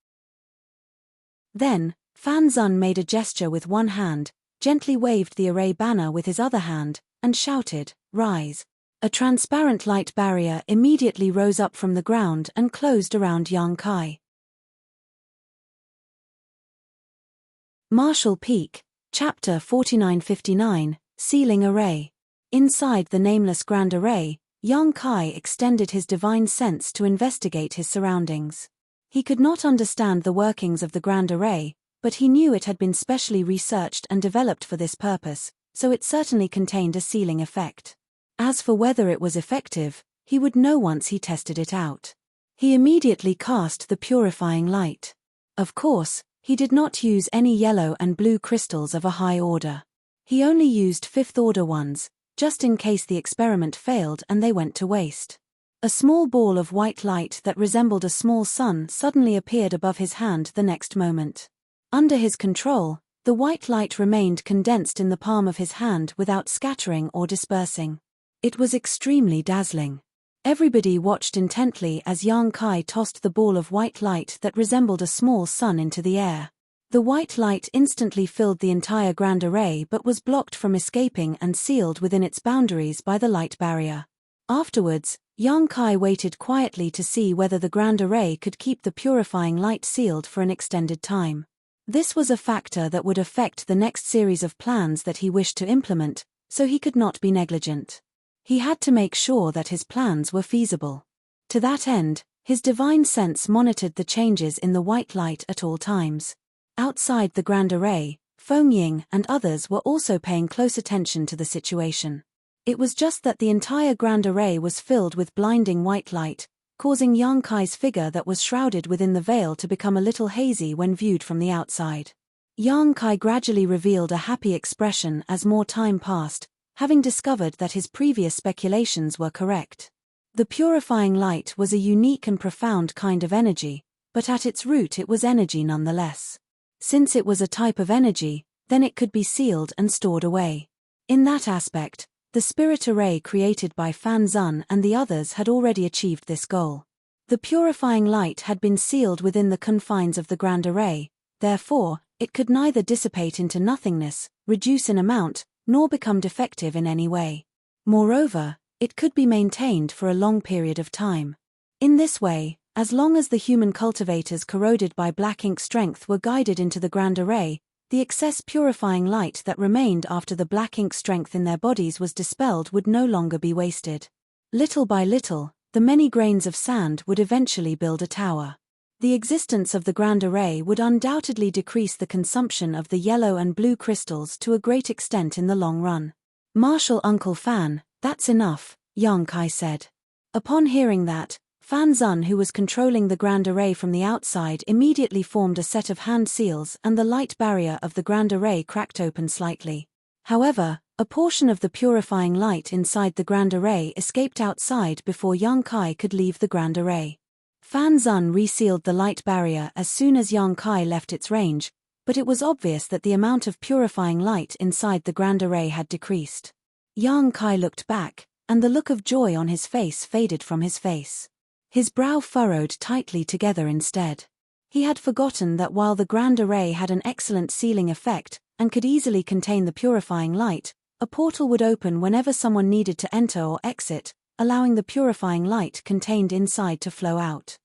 Then, Fan Zun made a gesture with one hand, gently waved the array banner with his other hand, and shouted, "Rise." A transparent light barrier immediately rose up from the ground and closed around Yang Kai. Marshall Peak, Chapter 4959, Sealing Array. Inside the nameless Grand Array, Yang Kai extended his divine sense to investigate his surroundings. He could not understand the workings of the Grand Array, but he knew it had been specially researched and developed for this purpose, so it certainly contained a sealing effect. As for whether it was effective, he would know once he tested it out. He immediately cast the purifying light. Of course, he did not use any yellow and blue crystals of a high order. He only used fifth-order ones, just in case the experiment failed and they went to waste. A small ball of white light that resembled a small sun suddenly appeared above his hand the next moment. Under his control, the white light remained condensed in the palm of his hand without scattering or dispersing. It was extremely dazzling. Everybody watched intently as Yang Kai tossed the ball of white light that resembled a small sun into the air. The white light instantly filled the entire grand array but was blocked from escaping and sealed within its boundaries by the light barrier. Afterwards, Yang Kai waited quietly to see whether the grand array could keep the purifying light sealed for an extended time. This was a factor that would affect the next series of plans that he wished to implement, so he could not be negligent. He had to make sure that his plans were feasible. To that end, his divine sense monitored the changes in the white light at all times. Outside the grand array, Feng Ying and others were also paying close attention to the situation. It was just that the entire grand array was filled with blinding white light, causing Yang Kai's figure that was shrouded within the veil to become a little hazy when viewed from the outside. Yang Kai gradually revealed a happy expression as more time passed, having discovered that his previous speculations were correct. The purifying light was a unique and profound kind of energy, but at its root it was energy nonetheless. Since it was a type of energy, then it could be sealed and stored away. In that aspect, the spirit array created by Fan Zun and the others had already achieved this goal. The purifying light had been sealed within the confines of the grand array, therefore, it could neither dissipate into nothingness, reduce in amount, nor become defective in any way. Moreover, it could be maintained for a long period of time. In this way, as long as the human cultivators corroded by black ink strength were guided into the grand array, the excess purifying light that remained after the black ink strength in their bodies was dispelled would no longer be wasted. Little by little, the many grains of sand would eventually build a tower. The existence of the grand array would undoubtedly decrease the consumption of the yellow and blue crystals to a great extent in the long run. Marshal Uncle Fan, that's enough, Yang Kai said. Upon hearing that, Fan Zun, who was controlling the grand array from the outside, immediately formed a set of hand seals and the light barrier of the grand array cracked open slightly. However, a portion of the purifying light inside the grand array escaped outside before Yang Kai could leave the grand array. Fan Zun resealed the light barrier as soon as Yang Kai left its range, but it was obvious that the amount of purifying light inside the grand array had decreased. Yang Kai looked back, and the look of joy on his face faded from his face. His brow furrowed tightly together instead. He had forgotten that while the grand array had an excellent sealing effect and could easily contain the purifying light, a portal would open whenever someone needed to enter or exit, allowing the purifying light contained inside to flow out.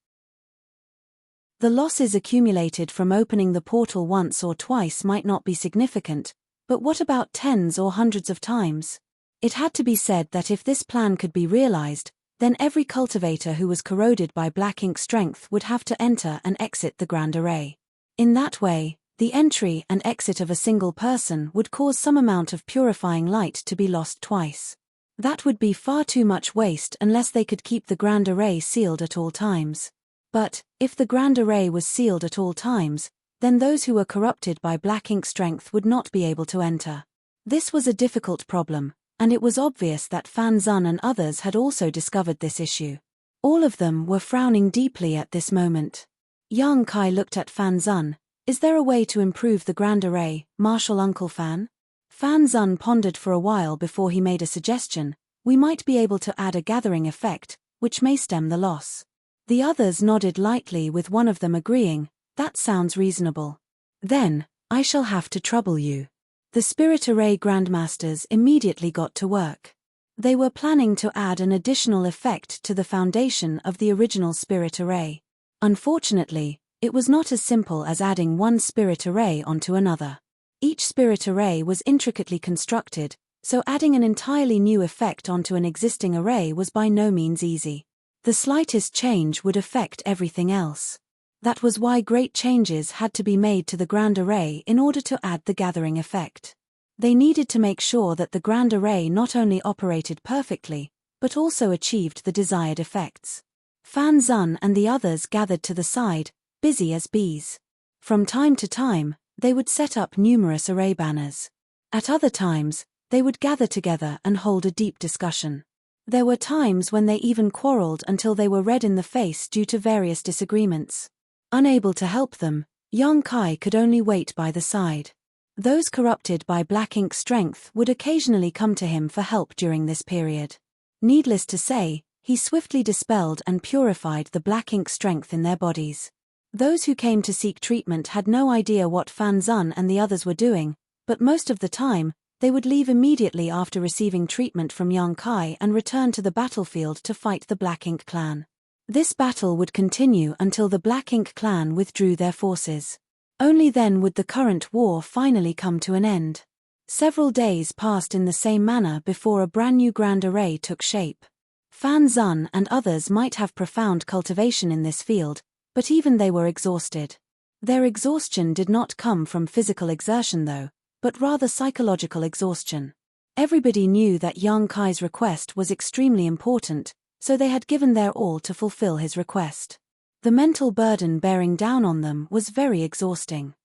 The losses accumulated from opening the portal once or twice might not be significant, but what about tens or hundreds of times? It had to be said that if this plan could be realized, then every cultivator who was corroded by black ink strength would have to enter and exit the grand array. In that way, the entry and exit of a single person would cause some amount of purifying light to be lost twice. That would be far too much waste unless they could keep the grand array sealed at all times. But, if the grand array was sealed at all times, then those who were corrupted by black ink strength would not be able to enter. This was a difficult problem, and it was obvious that Fan Zun and others had also discovered this issue. All of them were frowning deeply at this moment. Yang Kai looked at Fan Zun. Is there a way to improve the grand array, Marshal Uncle Fan? Fan Zun pondered for a while before he made a suggestion. We might be able to add a gathering effect, which may stem the loss. The others nodded lightly, with one of them agreeing, that sounds reasonable. Then, I shall have to trouble you. The Spirit Array Grandmasters immediately got to work. They were planning to add an additional effect to the foundation of the original Spirit Array. Unfortunately, it was not as simple as adding one Spirit Array onto another. Each Spirit Array was intricately constructed, so adding an entirely new effect onto an existing array was by no means easy. The slightest change would affect everything else. That was why great changes had to be made to the grand array in order to add the gathering effect. They needed to make sure that the grand array not only operated perfectly, but also achieved the desired effects. Fan Zun and the others gathered to the side, busy as bees. From time to time, they would set up numerous array banners. At other times, they would gather together and hold a deep discussion. There were times when they even quarreled until they were red in the face due to various disagreements. Unable to help them, Yang Kai could only wait by the side. Those corrupted by black ink strength would occasionally come to him for help during this period. Needless to say, he swiftly dispelled and purified the black ink strength in their bodies. Those who came to seek treatment had no idea what Fan Zun and the others were doing, but most of the time, they would leave immediately after receiving treatment from Yang Kai and return to the battlefield to fight the Black Ink clan. This battle would continue until the Black Ink clan withdrew their forces. Only then would the current war finally come to an end. Several days passed in the same manner before a brand new grand array took shape. Fan Zun and others might have profound cultivation in this field, but even they were exhausted. Their exhaustion did not come from physical exertion though, but rather psychological exhaustion. Everybody knew that Yang Kai's request was extremely important, so they had given their all to fulfill his request. The mental burden bearing down on them was very exhausting.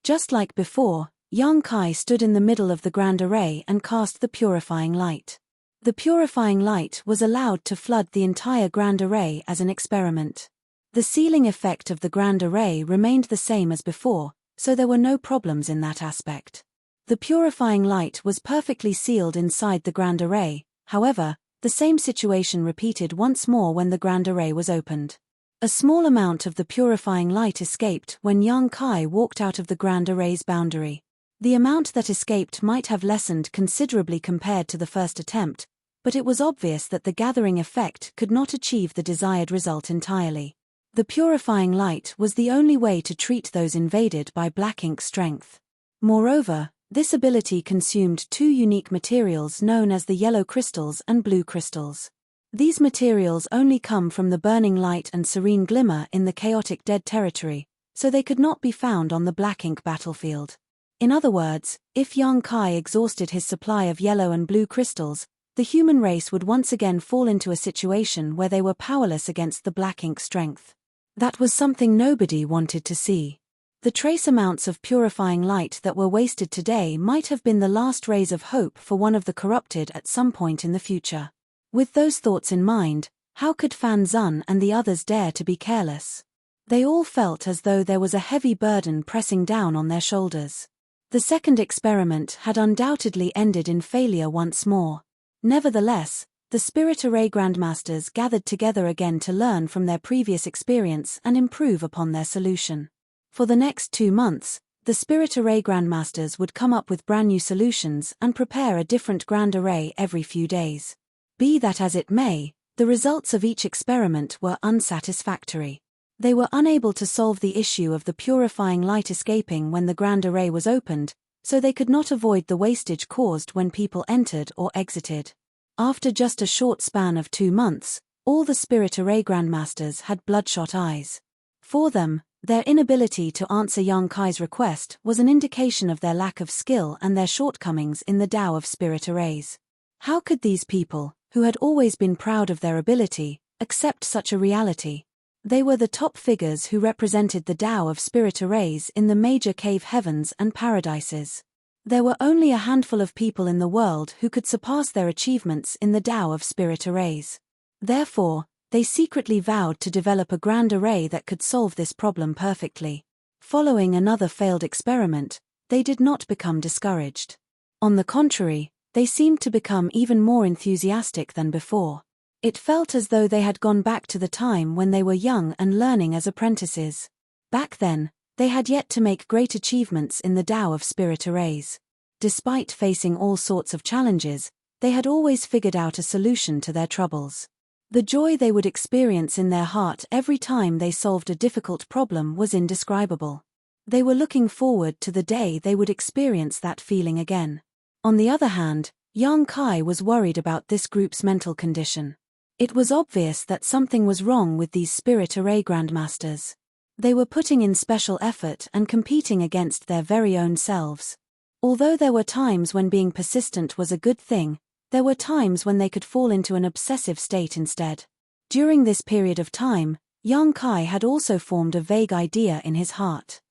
Just like before, Yang Kai stood in the middle of the grand array and cast the purifying light. The purifying light was allowed to flood the entire grand array as an experiment. The sealing effect of the grand array remained the same as before, so there were no problems in that aspect. The purifying light was perfectly sealed inside the grand array, however, the same situation repeated once more when the grand array was opened. A small amount of the purifying light escaped when Yang Kai walked out of the grand array's boundary. The amount that escaped might have lessened considerably compared to the first attempt, but it was obvious that the gathering effect could not achieve the desired result entirely. The purifying light was the only way to treat those invaded by Black Ink strength. Moreover, this ability consumed two unique materials known as the yellow crystals and blue crystals. These materials only come from the burning light and serene glimmer in the chaotic dead territory, so they could not be found on the Black Ink battlefield. In other words, if Yang Kai exhausted his supply of yellow and blue crystals, the human race would once again fall into a situation where they were powerless against the Black Ink strength. That was something nobody wanted to see. The trace amounts of purifying light that were wasted today might have been the last rays of hope for one of the corrupted at some point in the future. With those thoughts in mind, how could Fan Zun and the others dare to be careless? They all felt as though there was a heavy burden pressing down on their shoulders. The second experiment had undoubtedly ended in failure once more. Nevertheless, the Spirit Array Grandmasters gathered together again to learn from their previous experience and improve upon their solution. For the next 2 months, the Spirit Array Grandmasters would come up with brand new solutions and prepare a different grand array every few days. Be that as it may, the results of each experiment were unsatisfactory. They were unable to solve the issue of the purifying light escaping when the grand array was opened, so they could not avoid the wastage caused when people entered or exited. After just a short span of 2 months, all the Spirit Array Grandmasters had bloodshot eyes. For them, their inability to answer Yang Kai's request was an indication of their lack of skill and their shortcomings in the Tao of Spirit Arrays. How could these people, who had always been proud of their ability, accept such a reality? They were the top figures who represented the Tao of Spirit Arrays in the major cave heavens and paradises. There were only a handful of people in the world who could surpass their achievements in the Tao of Spirit Arrays. Therefore, they secretly vowed to develop a grand array that could solve this problem perfectly. Following another failed experiment, they did not become discouraged. On the contrary, they seemed to become even more enthusiastic than before. It felt as though they had gone back to the time when they were young and learning as apprentices. Back then, they had yet to make great achievements in the Tao of Spirit Arrays. Despite facing all sorts of challenges, they had always figured out a solution to their troubles. The joy they would experience in their heart every time they solved a difficult problem was indescribable. They were looking forward to the day they would experience that feeling again. On the other hand, Yang Kai was worried about this group's mental condition. It was obvious that something was wrong with these Spirit Array Grandmasters. They were putting in special effort and competing against their very own selves. Although there were times when being persistent was a good thing, there were times when they could fall into an obsessive state instead. During this period of time, Yang Kai had also formed a vague idea in his heart.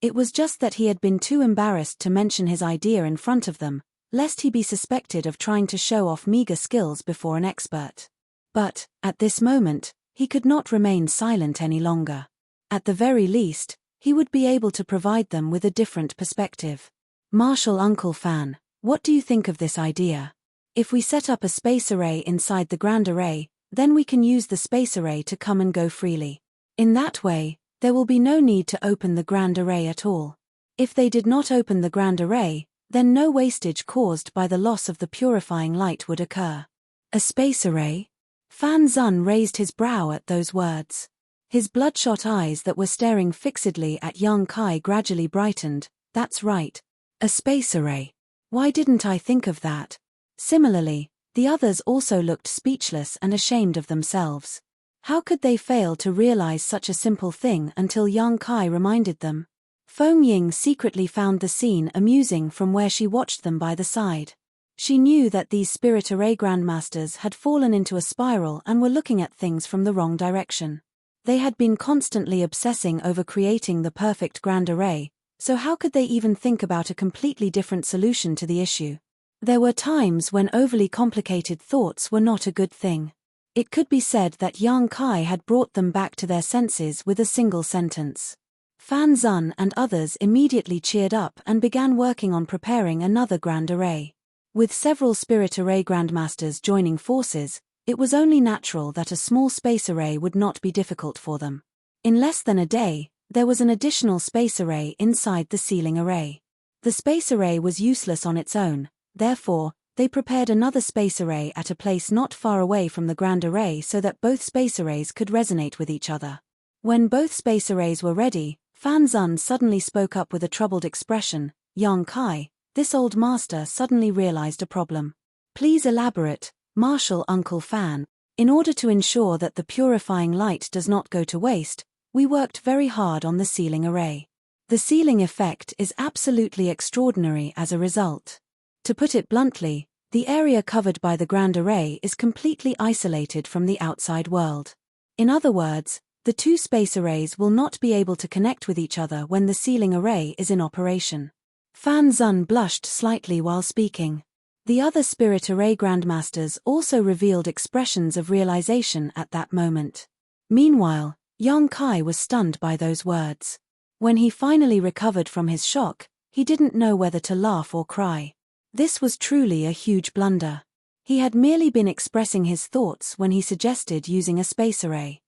It was just that he had been too embarrassed to mention his idea in front of them, lest he be suspected of trying to show off meager skills before an expert. But, at this moment, he could not remain silent any longer. At the very least, he would be able to provide them with a different perspective. Marshal Uncle Fan, what do you think of this idea? If we set up a space array inside the grand array, Then we can use the space array to come and go freely. In that way, there will be no need to open the grand array at all. If they did not open the grand array, then no wastage caused by the loss of the purifying light would occur. A space array? Fan Zun raised his brow at those words. His bloodshot eyes that were staring fixedly at young Kai gradually brightened. That's right. A space array. Why didn't I think of that? Similarly, the others also looked speechless and ashamed of themselves. How could they fail to realize such a simple thing until young Kai reminded them? Feng Ying secretly found the scene amusing from where she watched them by the side. She knew that these spirit array grandmasters had fallen into a spiral and were looking at things from the wrong direction. They had been constantly obsessing over creating the perfect grand array, so how could they even think about a completely different solution to the issue? There were times when overly complicated thoughts were not a good thing. It could be said that young Kai had brought them back to their senses with a single sentence. Fan Zun and others immediately cheered up and began working on preparing another grand array. With several spirit array grandmasters joining forces, it was only natural that a small space array would not be difficult for them. In less than a day, there was an additional space array inside the ceiling array. The space array was useless on its own, therefore, they prepared another space array at a place not far away from the grand array so that both space arrays could resonate with each other. When both space arrays were ready, Fan Zun suddenly spoke up with a troubled expression. Young Kai, this old master suddenly realized a problem. Please elaborate, Marshal Uncle Fan. In order to ensure that the purifying light does not go to waste, we worked very hard on the ceiling array. The ceiling effect is absolutely extraordinary as a result. To put it bluntly, the area covered by the grand array is completely isolated from the outside world. In other words, the two space arrays will not be able to connect with each other when the ceiling array is in operation. Fan Zun blushed slightly while speaking. The other spirit array grandmasters also revealed expressions of realization at that moment. Meanwhile, young Kai was stunned by those words. When he finally recovered from his shock, he didn't know whether to laugh or cry. This was truly a huge blunder. He had merely been expressing his thoughts when he suggested using a space array.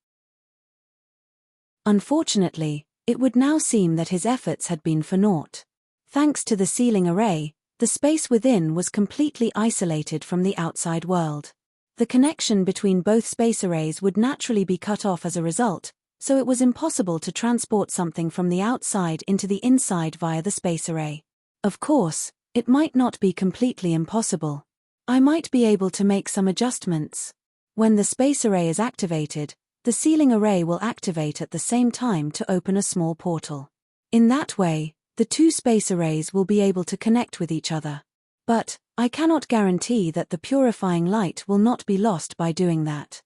Unfortunately, it would now seem that his efforts had been for naught. Thanks to the ceiling array, the space within was completely isolated from the outside world. The connection between both space arrays would naturally be cut off as a result, so it was impossible to transport something from the outside into the inside via the space array. Of course, it might not be completely impossible. I might be able to make some adjustments. When the space array is activated, the ceiling array will activate at the same time to open a small portal. In that way, the two space arrays will be able to connect with each other. But, I cannot guarantee that the purifying light will not be lost by doing that.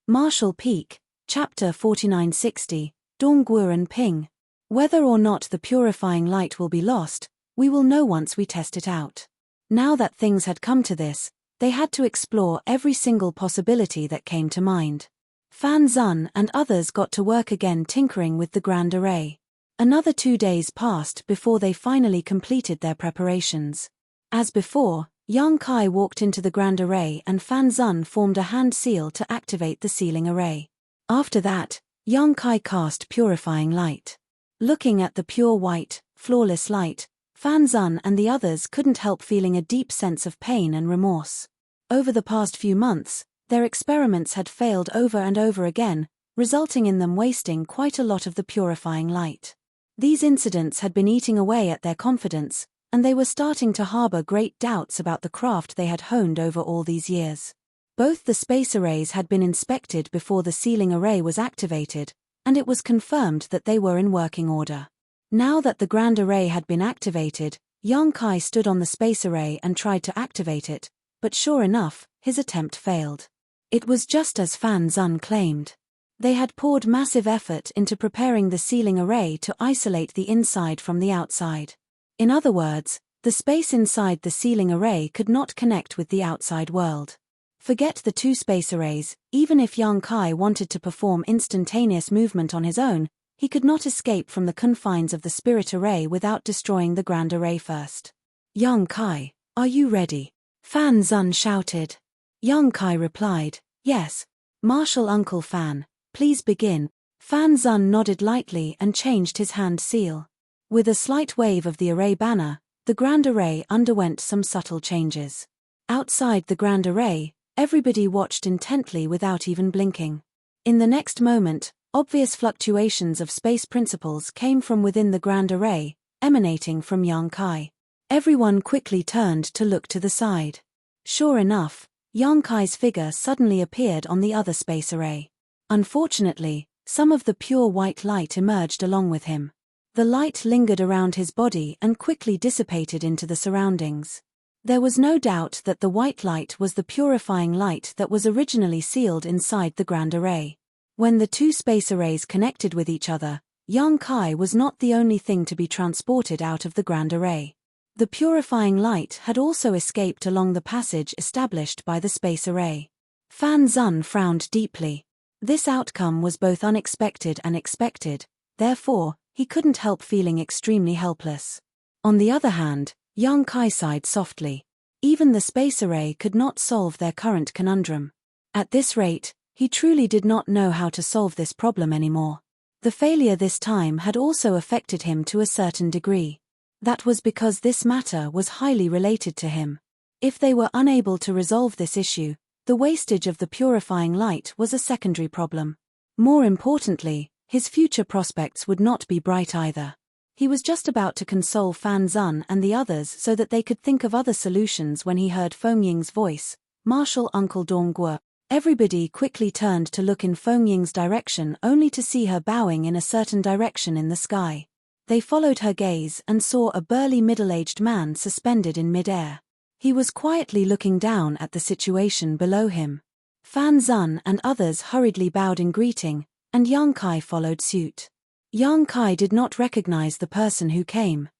Marshall Peak, Chapter 4960, Dongguoren Ping. Whether or not the purifying light will be lost, we will know once we test it out. Now that things had come to this, they had to explore every single possibility that came to mind. Fan Zun and others got to work again tinkering with the grand array. Another 2 days passed before they finally completed their preparations. As before, young Kai walked into the grand array and Fan Zun formed a hand seal to activate the ceiling array. After that, young Kai cast purifying light. Looking at the pure white, flawless light, Fan Zun and the others couldn't help feeling a deep sense of pain and remorse. Over the past few months, their experiments had failed over and over again, resulting in them wasting quite a lot of the purifying light. These incidents had been eating away at their confidence, and they were starting to harbor great doubts about the craft they had honed over all these years. Both the space arrays had been inspected before the ceiling array was activated, and it was confirmed that they were in working order. Now that the grand array had been activated, young Kai stood on the space array and tried to activate it, but sure enough, his attempt failed. It was just as Fan Zun claimed. They had poured massive effort into preparing the ceiling array to isolate the inside from the outside. In other words, the space inside the ceiling array could not connect with the outside world. Forget the two space arrays, even if young Kai wanted to perform instantaneous movement on his own, he could not escape from the confines of the spirit array without destroying the grand array first. Young Kai, are you ready? Fan Zun shouted. Yang Kai replied, yes. Martial Uncle Fan, please begin. Fan Zun nodded lightly and changed his hand seal. With a slight wave of the array banner, the Grand Array underwent some subtle changes. Outside the Grand Array, everybody watched intently without even blinking. In the next moment, obvious fluctuations of space principles came from within the Grand Array, emanating from Yang Kai. Everyone quickly turned to look to the side. Sure enough, Yang Kai's figure suddenly appeared on the other space array. Unfortunately, some of the pure white light emerged along with him. The light lingered around his body and quickly dissipated into the surroundings. There was no doubt that the white light was the purifying light that was originally sealed inside the Grand Array. When the two space arrays connected with each other, Yang Kai was not the only thing to be transported out of the Grand Array. The purifying light had also escaped along the passage established by the space array. Fan Zun frowned deeply. This outcome was both unexpected and expected, therefore, he couldn't help feeling extremely helpless. On the other hand, Yang Kai sighed softly. Even the space array could not solve their current conundrum. At this rate, he truly did not know how to solve this problem anymore. The failure this time had also affected him to a certain degree. That was because this matter was highly related to him. If they were unable to resolve this issue, the wastage of the purifying light was a secondary problem. More importantly, his future prospects would not be bright either. He was just about to console Fan Zun and the others so that they could think of other solutions when he heard Feng Ying's voice, Martial Uncle Dongguo. Everybody quickly turned to look in Feng Ying's direction only to see her bowing in a certain direction in the sky. They followed her gaze and saw a burly middle-aged man suspended in mid-air. He was quietly looking down at the situation below him. Fan Zun and others hurriedly bowed in greeting, and Yang Kai followed suit. Yang Kai did not recognize the person who came.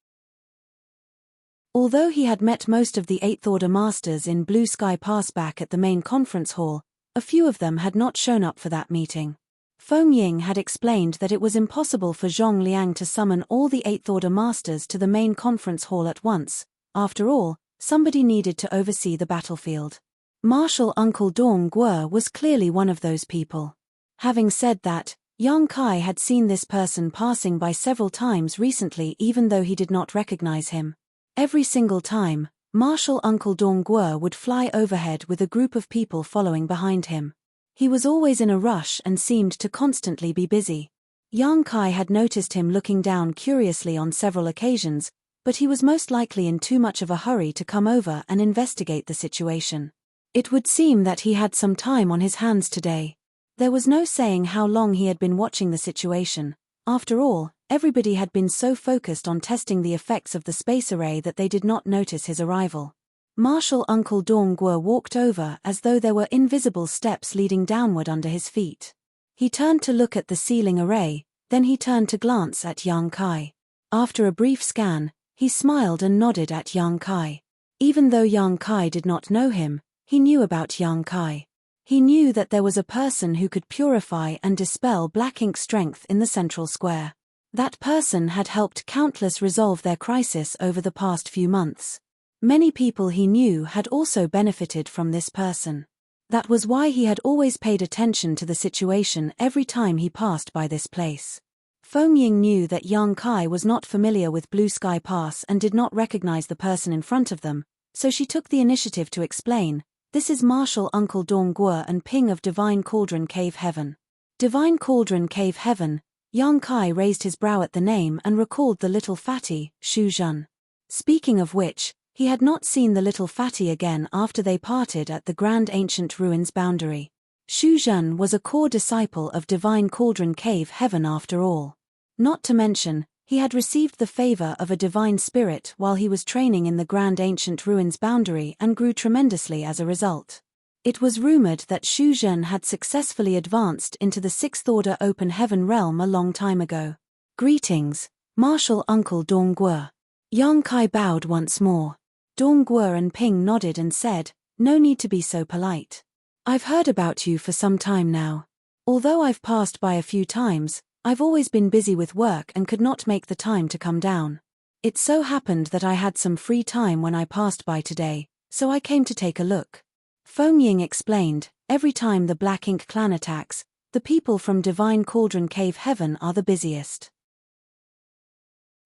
Although he had met most of the Eighth Order Masters in Blue Sky Pass back at the main conference hall, a few of them had not shown up for that meeting. Feng Ying had explained that it was impossible for Zhong Liang to summon all the Eighth Order Masters to the main conference hall at once. After all, somebody needed to oversee the battlefield. Martial Uncle Dong Guo was clearly one of those people. Having said that, Yang Kai had seen this person passing by several times recently even though he did not recognize him. Every single time, Martial Uncle Dong Guo would fly overhead with a group of people following behind him. He was always in a rush and seemed to constantly be busy. Yang Kai had noticed him looking down curiously on several occasions, but he was most likely in too much of a hurry to come over and investigate the situation. It would seem that he had some time on his hands today. There was no saying how long he had been watching the situation. After all, everybody had been so focused on testing the effects of the space array that they did not notice his arrival. Martial Uncle Dong Guo walked over as though there were invisible steps leading downward under his feet. He turned to look at the ceiling array, then he turned to glance at Yang Kai. After a brief scan, he smiled and nodded at Yang Kai. Even though Yang Kai did not know him, he knew about Yang Kai. He knew that there was a person who could purify and dispel black ink strength in the central square. That person had helped countless resolve their crisis over the past few months. Many people he knew had also benefited from this person. That was why he had always paid attention to the situation every time he passed by this place. Feng Ying knew that Yang Kai was not familiar with Blue Sky Pass and did not recognize the person in front of them, so she took the initiative to explain, "This is Martial Uncle Dong Guo and Ping of Divine Cauldron Cave Heaven." Divine Cauldron Cave Heaven. Yang Kai raised his brow at the name and recalled the little fatty, Shu Zhen. Speaking of which, he had not seen the little fatty again after they parted at the Grand Ancient Ruins boundary. Shu Zhen was a core disciple of Divine Cauldron Cave Heaven after all. Not to mention, he had received the favor of a divine spirit while he was training in the Grand Ancient Ruins boundary and grew tremendously as a result. It was rumored that Shu Zhen had successfully advanced into the Sixth Order Open Heaven realm a long time ago. "Greetings, Martial Uncle Dong Guo." Yang Kai bowed once more. Dong Guo and Ping nodded and said, "No need to be so polite. I've heard about you for some time now. Although I've passed by a few times, I've always been busy with work and could not make the time to come down. It so happened that I had some free time when I passed by today, so I came to take a look. Feng Ying explained, every time the Black Ink clan attacks, the people from Divine Cauldron Cave Heaven are the busiest.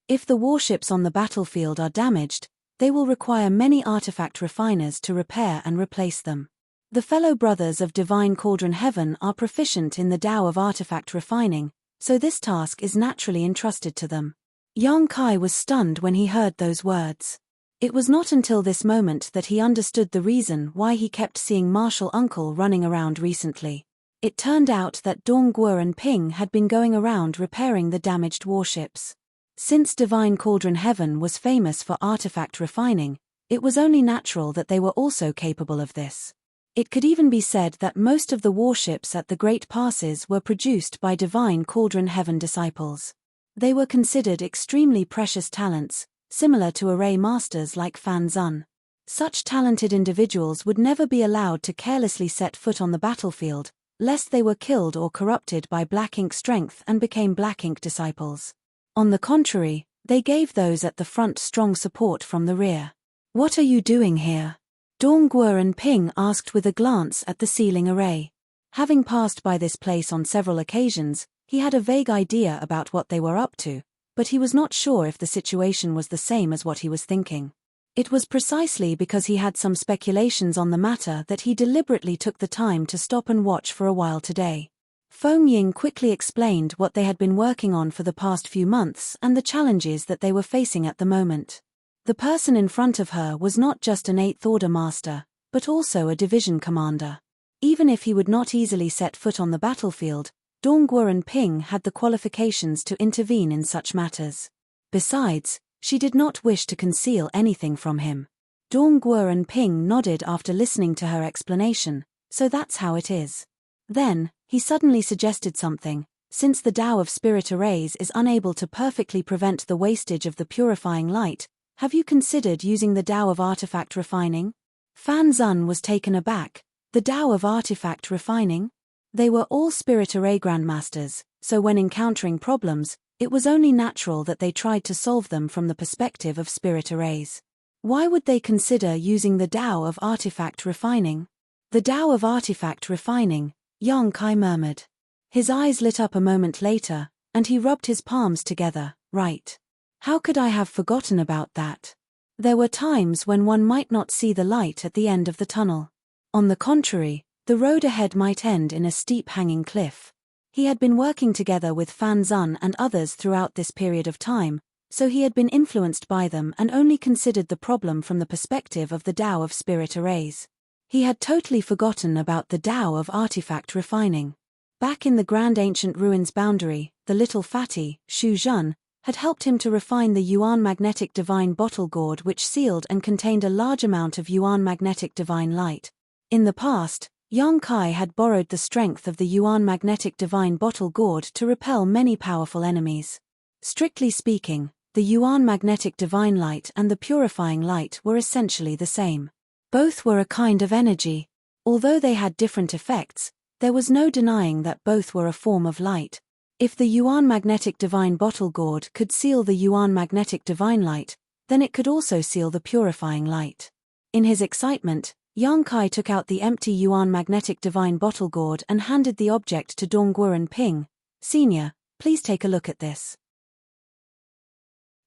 If the warships on the battlefield are damaged, they will require many artifact refiners to repair and replace them. The fellow brothers of Divine Cauldron Heaven are proficient in the Tao of artifact refining, so this task is naturally entrusted to them. Yang Kai was stunned when he heard those words. It was not until this moment that he understood the reason why he kept seeing Martial Uncle running around recently. It turned out that Dong Guo and Ping had been going around repairing the damaged warships. Since Divine Cauldron Heaven was famous for artifact refining, it was only natural that they were also capable of this. It could even be said that most of the warships at the Great Passes were produced by Divine Cauldron Heaven disciples. They were considered extremely precious talents, similar to array masters like Fan Zun. Such talented individuals would never be allowed to carelessly set foot on the battlefield, lest they were killed or corrupted by Black Ink strength and became Black Ink disciples. On the contrary, they gave those at the front strong support from the rear. "What are you doing here?" Dong Guo and Ping asked with a glance at the ceiling array. Having passed by this place on several occasions, he had a vague idea about what they were up to, but he was not sure if the situation was the same as what he was thinking. It was precisely because he had some speculations on the matter that he deliberately took the time to stop and watch for a while today. Feng Ying quickly explained what they had been working on for the past few months and the challenges that they were facing at the moment. The person in front of her was not just an 8th Order master, but also a division commander. Even if he would not easily set foot on the battlefield, Dong Guo and Ping had the qualifications to intervene in such matters. Besides, she did not wish to conceal anything from him. Dong Guo and Ping nodded after listening to her explanation, so that's how it is. Then, he suddenly suggested something. Since the Tao of Spirit Arrays is unable to perfectly prevent the wastage of the purifying light, have you considered using the Tao of artifact refining? Fan Zun was taken aback. The Tao of artifact refining? They were all Spirit Array Grandmasters, so when encountering problems, it was only natural that they tried to solve them from the perspective of Spirit Arrays. Why would they consider using the Tao of artifact refining? The Tao of artifact refining, Yang Kai murmured. His eyes lit up a moment later, and he rubbed his palms together. Right. How could I have forgotten about that? There were times when one might not see the light at the end of the tunnel. On the contrary, the road ahead might end in a steep hanging cliff. He had been working together with Fan Zun and others throughout this period of time, so he had been influenced by them and only considered the problem from the perspective of the Tao of Spirit Arrays. He had totally forgotten about the Tao of artifact refining. Back in the Grand Ancient Ruins boundary, the little fatty, Shu Zhen, had helped him to refine the Yuan Magnetic Divine Bottle Gourd, which sealed and contained a large amount of Yuan Magnetic Divine Light. In the past, Yang Kai had borrowed the strength of the Yuan Magnetic Divine Bottle Gourd to repel many powerful enemies. Strictly speaking, the Yuan Magnetic Divine Light and the Purifying Light were essentially the same. Both were a kind of energy. Although they had different effects, there was no denying that both were a form of light. If the Yuan Magnetic Divine Bottle Gourd could seal the Yuan Magnetic Divine Light, then it could also seal the Purifying Light. In his excitement, Yang Kai took out the empty Yuan Magnetic Divine Bottle Gourd and handed the object to Dong Guo and Ping. "Senior, please take a look at this."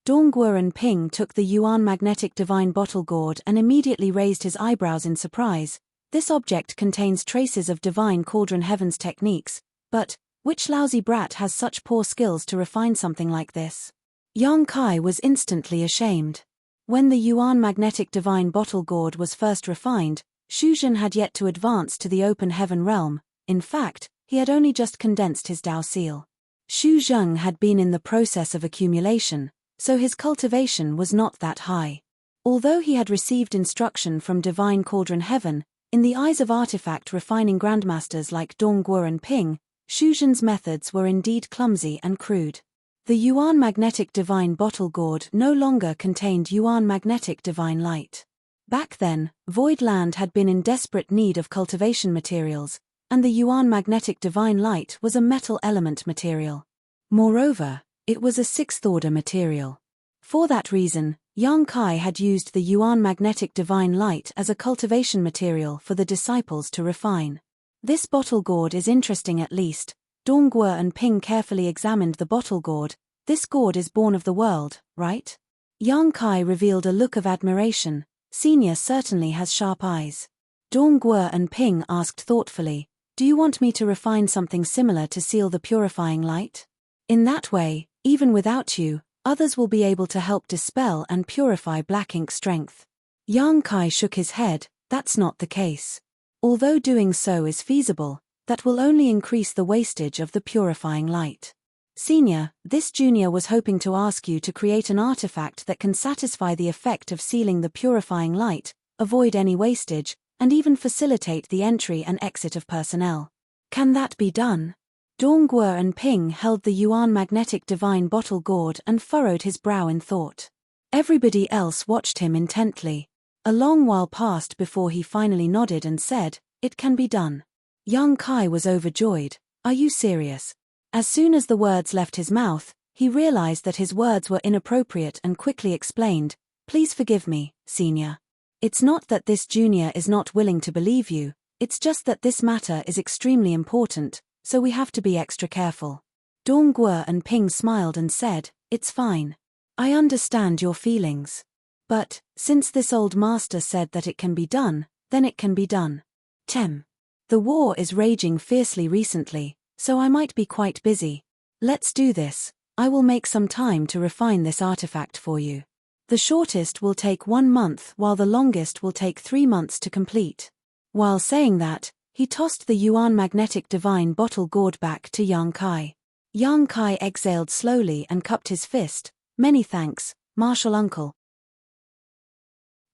Dong Guo and Ping took the Yuan Magnetic Divine Bottle Gourd and immediately raised his eyebrows in surprise. This object contains traces of Divine Cauldron Heaven's techniques, but which lousy brat has such poor skills to refine something like this? Yang Kai was instantly ashamed. When the Yuan Magnetic Divine Bottle Gourd was first refined, Shu Zhen had yet to advance to the open heaven realm. In fact, he had only just condensed his Tao seal. Shu Zhen had been in the process of accumulation, so his cultivation was not that high. Although he had received instruction from Divine Cauldron Heaven, in the eyes of artifact refining grandmasters like Dong Guo and Ping, Shu Zhen's methods were indeed clumsy and crude. The Yuan Magnetic Divine Bottle Gourd no longer contained Yuan Magnetic Divine Light. Back then, Void Land had been in desperate need of cultivation materials, and the Yuan Magnetic Divine Light was a metal element material. Moreover, it was a 6th order material. For that reason, Yang Kai had used the Yuan magnetic divine light as a cultivation material for the disciples to refine. This bottle gourd is interesting at least. Dongguo and Ping carefully examined the bottle gourd. This gourd is born of the world, right? Yang Kai revealed a look of admiration. Senior certainly has sharp eyes. Dongguo and Ping asked thoughtfully, do you want me to refine something similar to seal the purifying light? In that way, even without you, others will be able to help dispel and purify black ink strength. Yang Kai shook his head. That's not the case. Although doing so is feasible, that will only increase the wastage of the purifying light. Senior, this junior was hoping to ask you to create an artifact that can satisfy the effect of sealing the purifying light, avoid any wastage, and even facilitate the entry and exit of personnel. Can that be done? Dongguo and Ping held the Yuan magnetic divine bottle gourd and furrowed his brow in thought. Everybody else watched him intently. A long while passed before he finally nodded and said, it can be done. Yang Kai was overjoyed. Are you serious? As soon as the words left his mouth, he realized that his words were inappropriate and quickly explained, please forgive me, senior. It's not that this junior is not willing to believe you, it's just that this matter is extremely important, so we have to be extra careful. Dongguo and Ping smiled and said, it's fine. I understand your feelings. But, since this old master said that it can be done, then it can be done. The war is raging fiercely recently, so I might be quite busy. Let's do this. I will make some time to refine this artifact for you. The shortest will take 1 month while the longest will take 3 months to complete. While saying that, he tossed the Yuan magnetic divine bottle gourd back to Yang Kai. Yang Kai exhaled slowly and cupped his fist. Many thanks, Martial Uncle.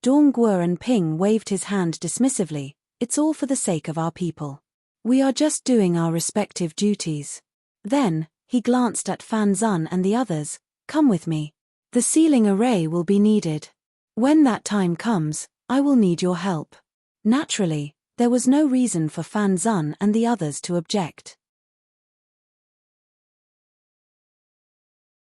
Dongguo and Ping waved his hand dismissively. It's all for the sake of our people. We are just doing our respective duties. Then, he glanced at Fan Zun and the others. Come with me. The sealing array will be needed. When that time comes, I will need your help. Naturally, there was no reason for Fan Zun and the others to object.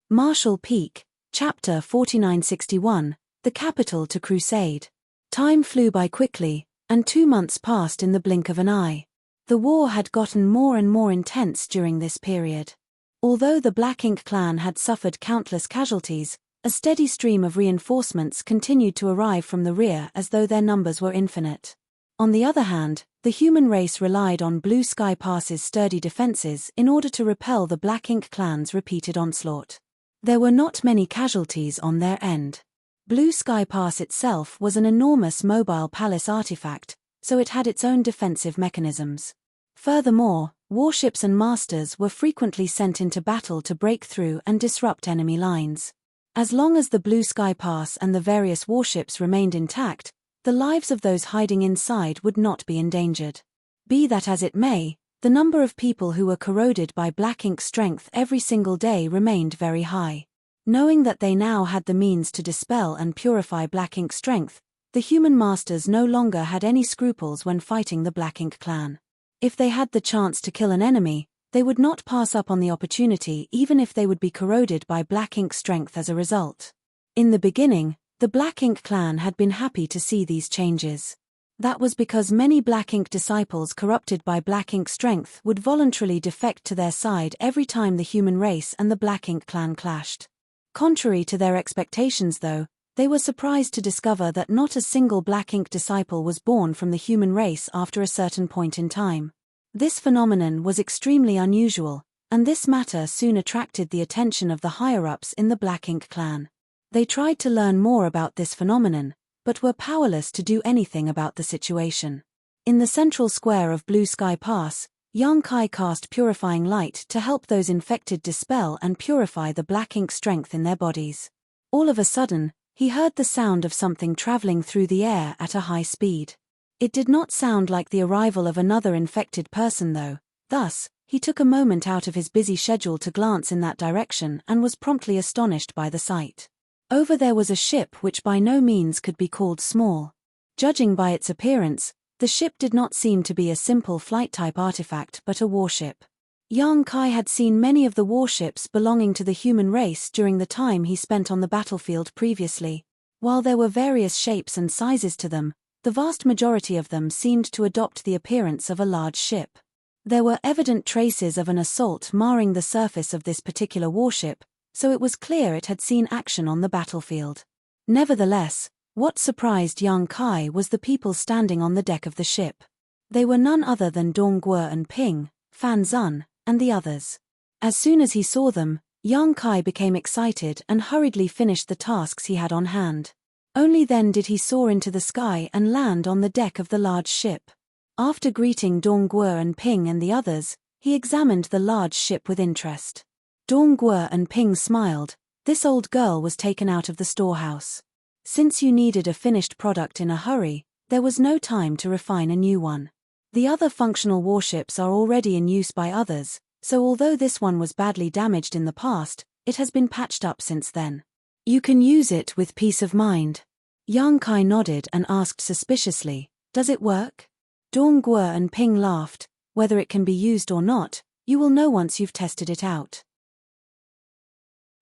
Marshall Peak, Chapter 4961, The Capital to Crusade. Time flew by quickly, and 2 months passed in the blink of an eye. The war had gotten more and more intense during this period. Although the Black Ink clan had suffered countless casualties, a steady stream of reinforcements continued to arrive from the rear as though their numbers were infinite. On the other hand, the human race relied on Blue Sky Pass's sturdy defenses in order to repel the Black Ink clan's repeated onslaught. There were not many casualties on their end. Blue Sky Pass itself was an enormous mobile palace artifact, so it had its own defensive mechanisms. Furthermore, warships and masters were frequently sent into battle to break through and disrupt enemy lines. As long as the Blue Sky Pass and the various warships remained intact, the lives of those hiding inside would not be endangered. Be that as it may, the number of people who were corroded by Black Ink strength every single day remained very high. Knowing that they now had the means to dispel and purify Black Ink strength, the human masters no longer had any scruples when fighting the Black Ink clan. If they had the chance to kill an enemy, they would not pass up on the opportunity even if they would be corroded by Black Ink strength as a result. In the beginning, the Black Ink clan had been happy to see these changes. That was because many Black Ink disciples corrupted by Black Ink strength would voluntarily defect to their side every time the human race and the Black Ink clan clashed. Contrary to their expectations though, they were surprised to discover that not a single Black Ink disciple was born from the human race after a certain point in time. This phenomenon was extremely unusual, and this matter soon attracted the attention of the higher-ups in the Black Ink clan. They tried to learn more about this phenomenon, but were powerless to do anything about the situation. In the central square of Blue Sky Pass, Yang Kai cast purifying light to help those infected dispel and purify the Black Ink strength in their bodies. All of a sudden, he heard the sound of something traveling through the air at a high speed. It did not sound like the arrival of another infected person though, thus, he took a moment out of his busy schedule to glance in that direction and was promptly astonished by the sight. Over there was a ship which by no means could be called small. Judging by its appearance, the ship did not seem to be a simple flight-type artifact but a warship. Yang Kai had seen many of the warships belonging to the human race during the time he spent on the battlefield previously. While there were various shapes and sizes to them, the vast majority of them seemed to adopt the appearance of a large ship. There were evident traces of an assault marring the surface of this particular warship, so it was clear it had seen action on the battlefield. Nevertheless, what surprised Yang Kai was the people standing on the deck of the ship. They were none other than Dongguo and Ping, Fan Zun, and the others. As soon as he saw them, Yang Kai became excited and hurriedly finished the tasks he had on hand. Only then did he soar into the sky and land on the deck of the large ship. After greeting Dongguo and Ping and the others, he examined the large ship with interest. Dongguo and Ping smiled. This old girl was taken out of the storehouse. Since you needed a finished product in a hurry, there was no time to refine a new one. The other functional warships are already in use by others, so although this one was badly damaged in the past, it has been patched up since then. You can use it with peace of mind. Yang Kai nodded and asked suspiciously, "Does it work?" Dongguo and Ping laughed. "Whether it can be used or not, you will know once you've tested it out.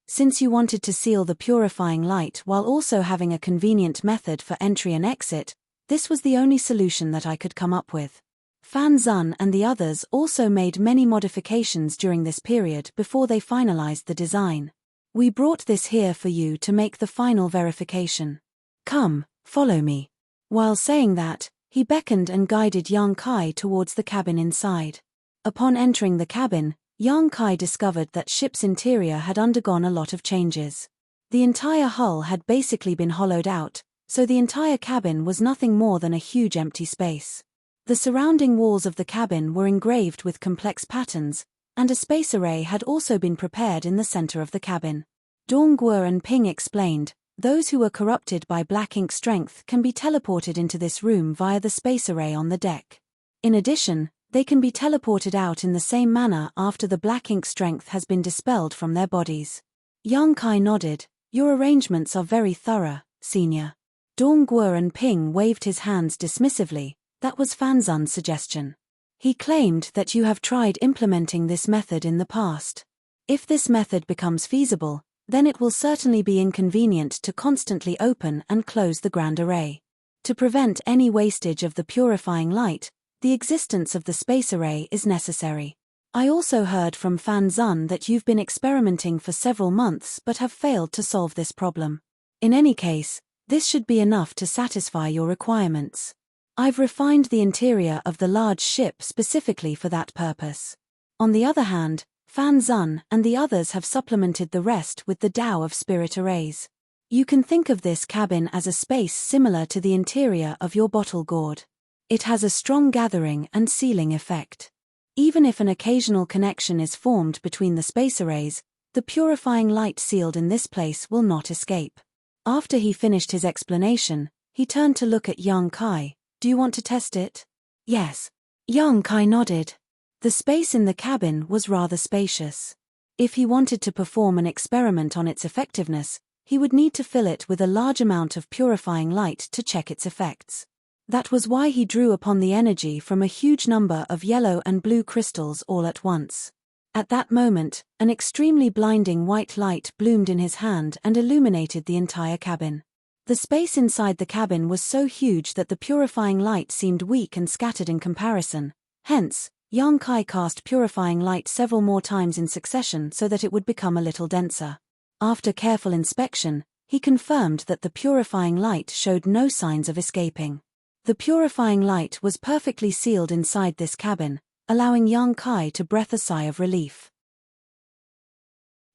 Since you wanted to seal the purifying light while also having a convenient method for entry and exit, this was the only solution that I could come up with." Fan Zun and the others also made many modifications during this period before they finalized the design. "We brought this here for you to make the final verification. Come, follow me." While saying that, he beckoned and guided Yang Kai towards the cabin inside. Upon entering the cabin, Yang Kai discovered that ship's interior had undergone a lot of changes. The entire hull had basically been hollowed out, so the entire cabin was nothing more than a huge empty space. The surrounding walls of the cabin were engraved with complex patterns, and a space array had also been prepared in the center of the cabin. Dongguo and Ping explained, "Those who were corrupted by black ink strength can be teleported into this room via the space array on the deck. In addition, they can be teleported out in the same manner after the black ink strength has been dispelled from their bodies." Yang Kai nodded. "Your arrangements are very thorough, Senior." Dongguo and Ping waved his hands dismissively. That was Fan Zun's suggestion. He claimed that you have tried implementing this method in the past. If this method becomes feasible, then it will certainly be inconvenient to constantly open and close the grand array. To prevent any wastage of the purifying light, the existence of the space array is necessary. I also heard from Fan Zun that you've been experimenting for several months but have failed to solve this problem. In any case, this should be enough to satisfy your requirements. I've refined the interior of the large ship specifically for that purpose. On the other hand, Fan Zun and the others have supplemented the rest with the Tao of Spirit arrays. You can think of this cabin as a space similar to the interior of your bottle gourd. It has a strong gathering and sealing effect. Even if an occasional connection is formed between the space arrays, the purifying light sealed in this place will not escape. After he finished his explanation, he turned to look at Yang Kai. "Do you want to test it?" "Yes." Yang Kai nodded. The space in the cabin was rather spacious. If he wanted to perform an experiment on its effectiveness, he would need to fill it with a large amount of purifying light to check its effects. That was why he drew upon the energy from a huge number of yellow and blue crystals all at once. At that moment, an extremely blinding white light bloomed in his hand and illuminated the entire cabin. The space inside the cabin was so huge that the purifying light seemed weak and scattered in comparison. Hence, Yang Kai cast purifying light several more times in succession so that it would become a little denser. After careful inspection, he confirmed that the purifying light showed no signs of escaping. The purifying light was perfectly sealed inside this cabin, allowing Yang Kai to breathe a sigh of relief.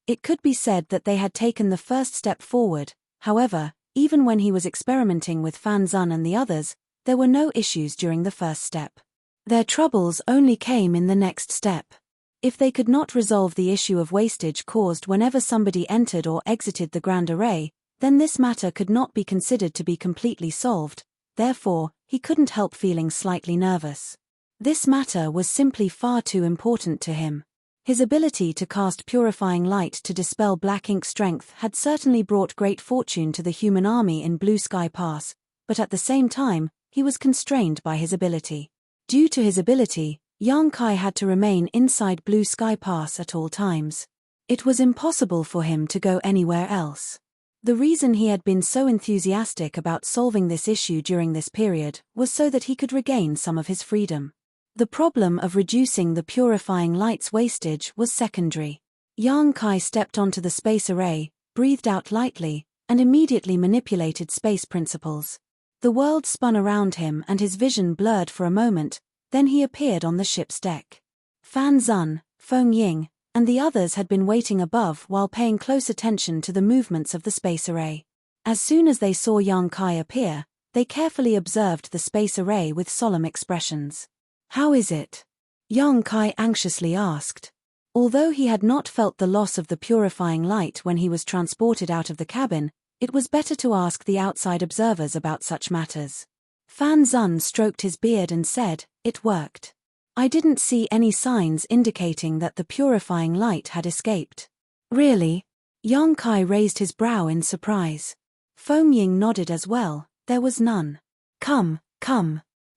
It could be said that they had taken the first step forward. However, even when he was experimenting with Fan Zun and the others, there were no issues during the first step. Their troubles only came in the next step. If they could not resolve the issue of wastage caused whenever somebody entered or exited the grand array, then this matter could not be considered to be completely solved. Therefore, he couldn't help feeling slightly nervous. This matter was simply far too important to him. His ability to cast purifying light to dispel black ink strength had certainly brought great fortune to the human army in Blue Sky Pass, but at the same time, he was constrained by his ability. Due to his ability, Yang Kai had to remain inside Blue Sky Pass at all times. It was impossible for him to go anywhere else. The reason he had been so enthusiastic about solving this issue during this period was so that he could regain some of his freedom. The problem of reducing the purifying light's wastage was secondary. Yang Kai stepped onto the space array, breathed out lightly, and immediately manipulated space principles. The world spun around him and his vision blurred for a moment, then he appeared on the ship's deck. Fan Zun, Feng Ying, and the others had been waiting above while paying close attention to the movements of the space array. As soon as they saw Yang Kai appear, they carefully observed the space array with solemn expressions. "How is it?" Yang Kai anxiously asked. Although he had not felt the loss of the purifying light when he was transported out of the cabin, it was better to ask the outside observers about such matters. Fan Zun stroked his beard and said, "It worked. I didn't see any signs indicating that the purifying light had escaped." "Really?" Yang Kai raised his brow in surprise. Feng Ying nodded as well, there was none. Come.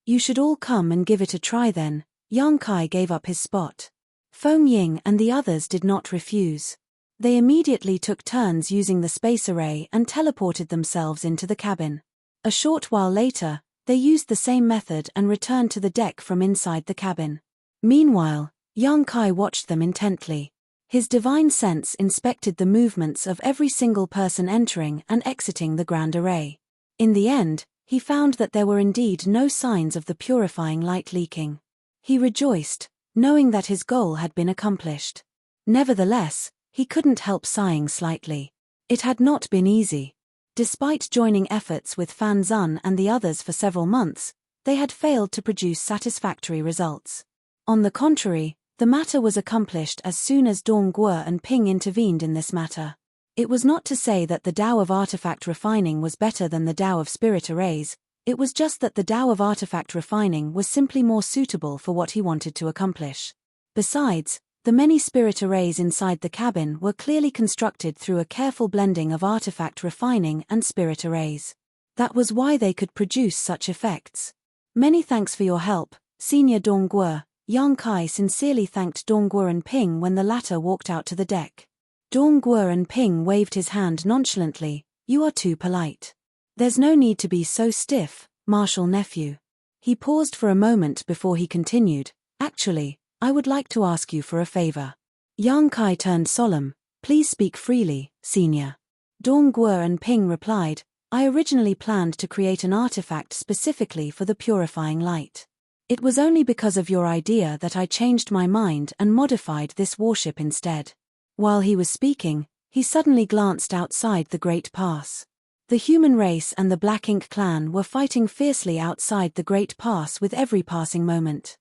You should all come and give it a try then." Yang Kai gave up his spot. Feng Ying and the others did not refuse. They immediately took turns using the space array and teleported themselves into the cabin. A short while later, they used the same method and returned to the deck from inside the cabin. Meanwhile, Yang Kai watched them intently. His divine sense inspected the movements of every single person entering and exiting the grand array. In the end, he found that there were indeed no signs of the purifying light leaking. He rejoiced, knowing that his goal had been accomplished. Nevertheless, he couldn't help sighing slightly. It had not been easy. Despite joining efforts with Fan Zun and the others for several months, they had failed to produce satisfactory results. On the contrary, the matter was accomplished as soon as Dong Guo and Ping intervened in this matter. It was not to say that the Tao of artifact refining was better than the Tao of spirit arrays, it was just that the Tao of artifact refining was simply more suitable for what he wanted to accomplish. Besides, the many spirit arrays inside the cabin were clearly constructed through a careful blending of artifact refining and spirit arrays. That was why they could produce such effects. "Many thanks for your help, Senior Dong Guo." Yang Kai sincerely thanked Dong Guo and Ping when the latter walked out to the deck. Dong Guo and Ping waved his hand nonchalantly. "You are too polite. There's no need to be so stiff, Marshal Nephew." He paused for a moment before he continued, "Actually, I would like to ask you for a favor." Yang Kai turned solemn. "Please speak freely, Senior." Dong Guo and Ping replied, "I originally planned to create an artifact specifically for the purifying light. It was only because of your idea that I changed my mind and modified this warship instead." While he was speaking, he suddenly glanced outside the Great Pass. The human race and the Black Ink clan were fighting fiercely outside the Great Pass with every passing moment.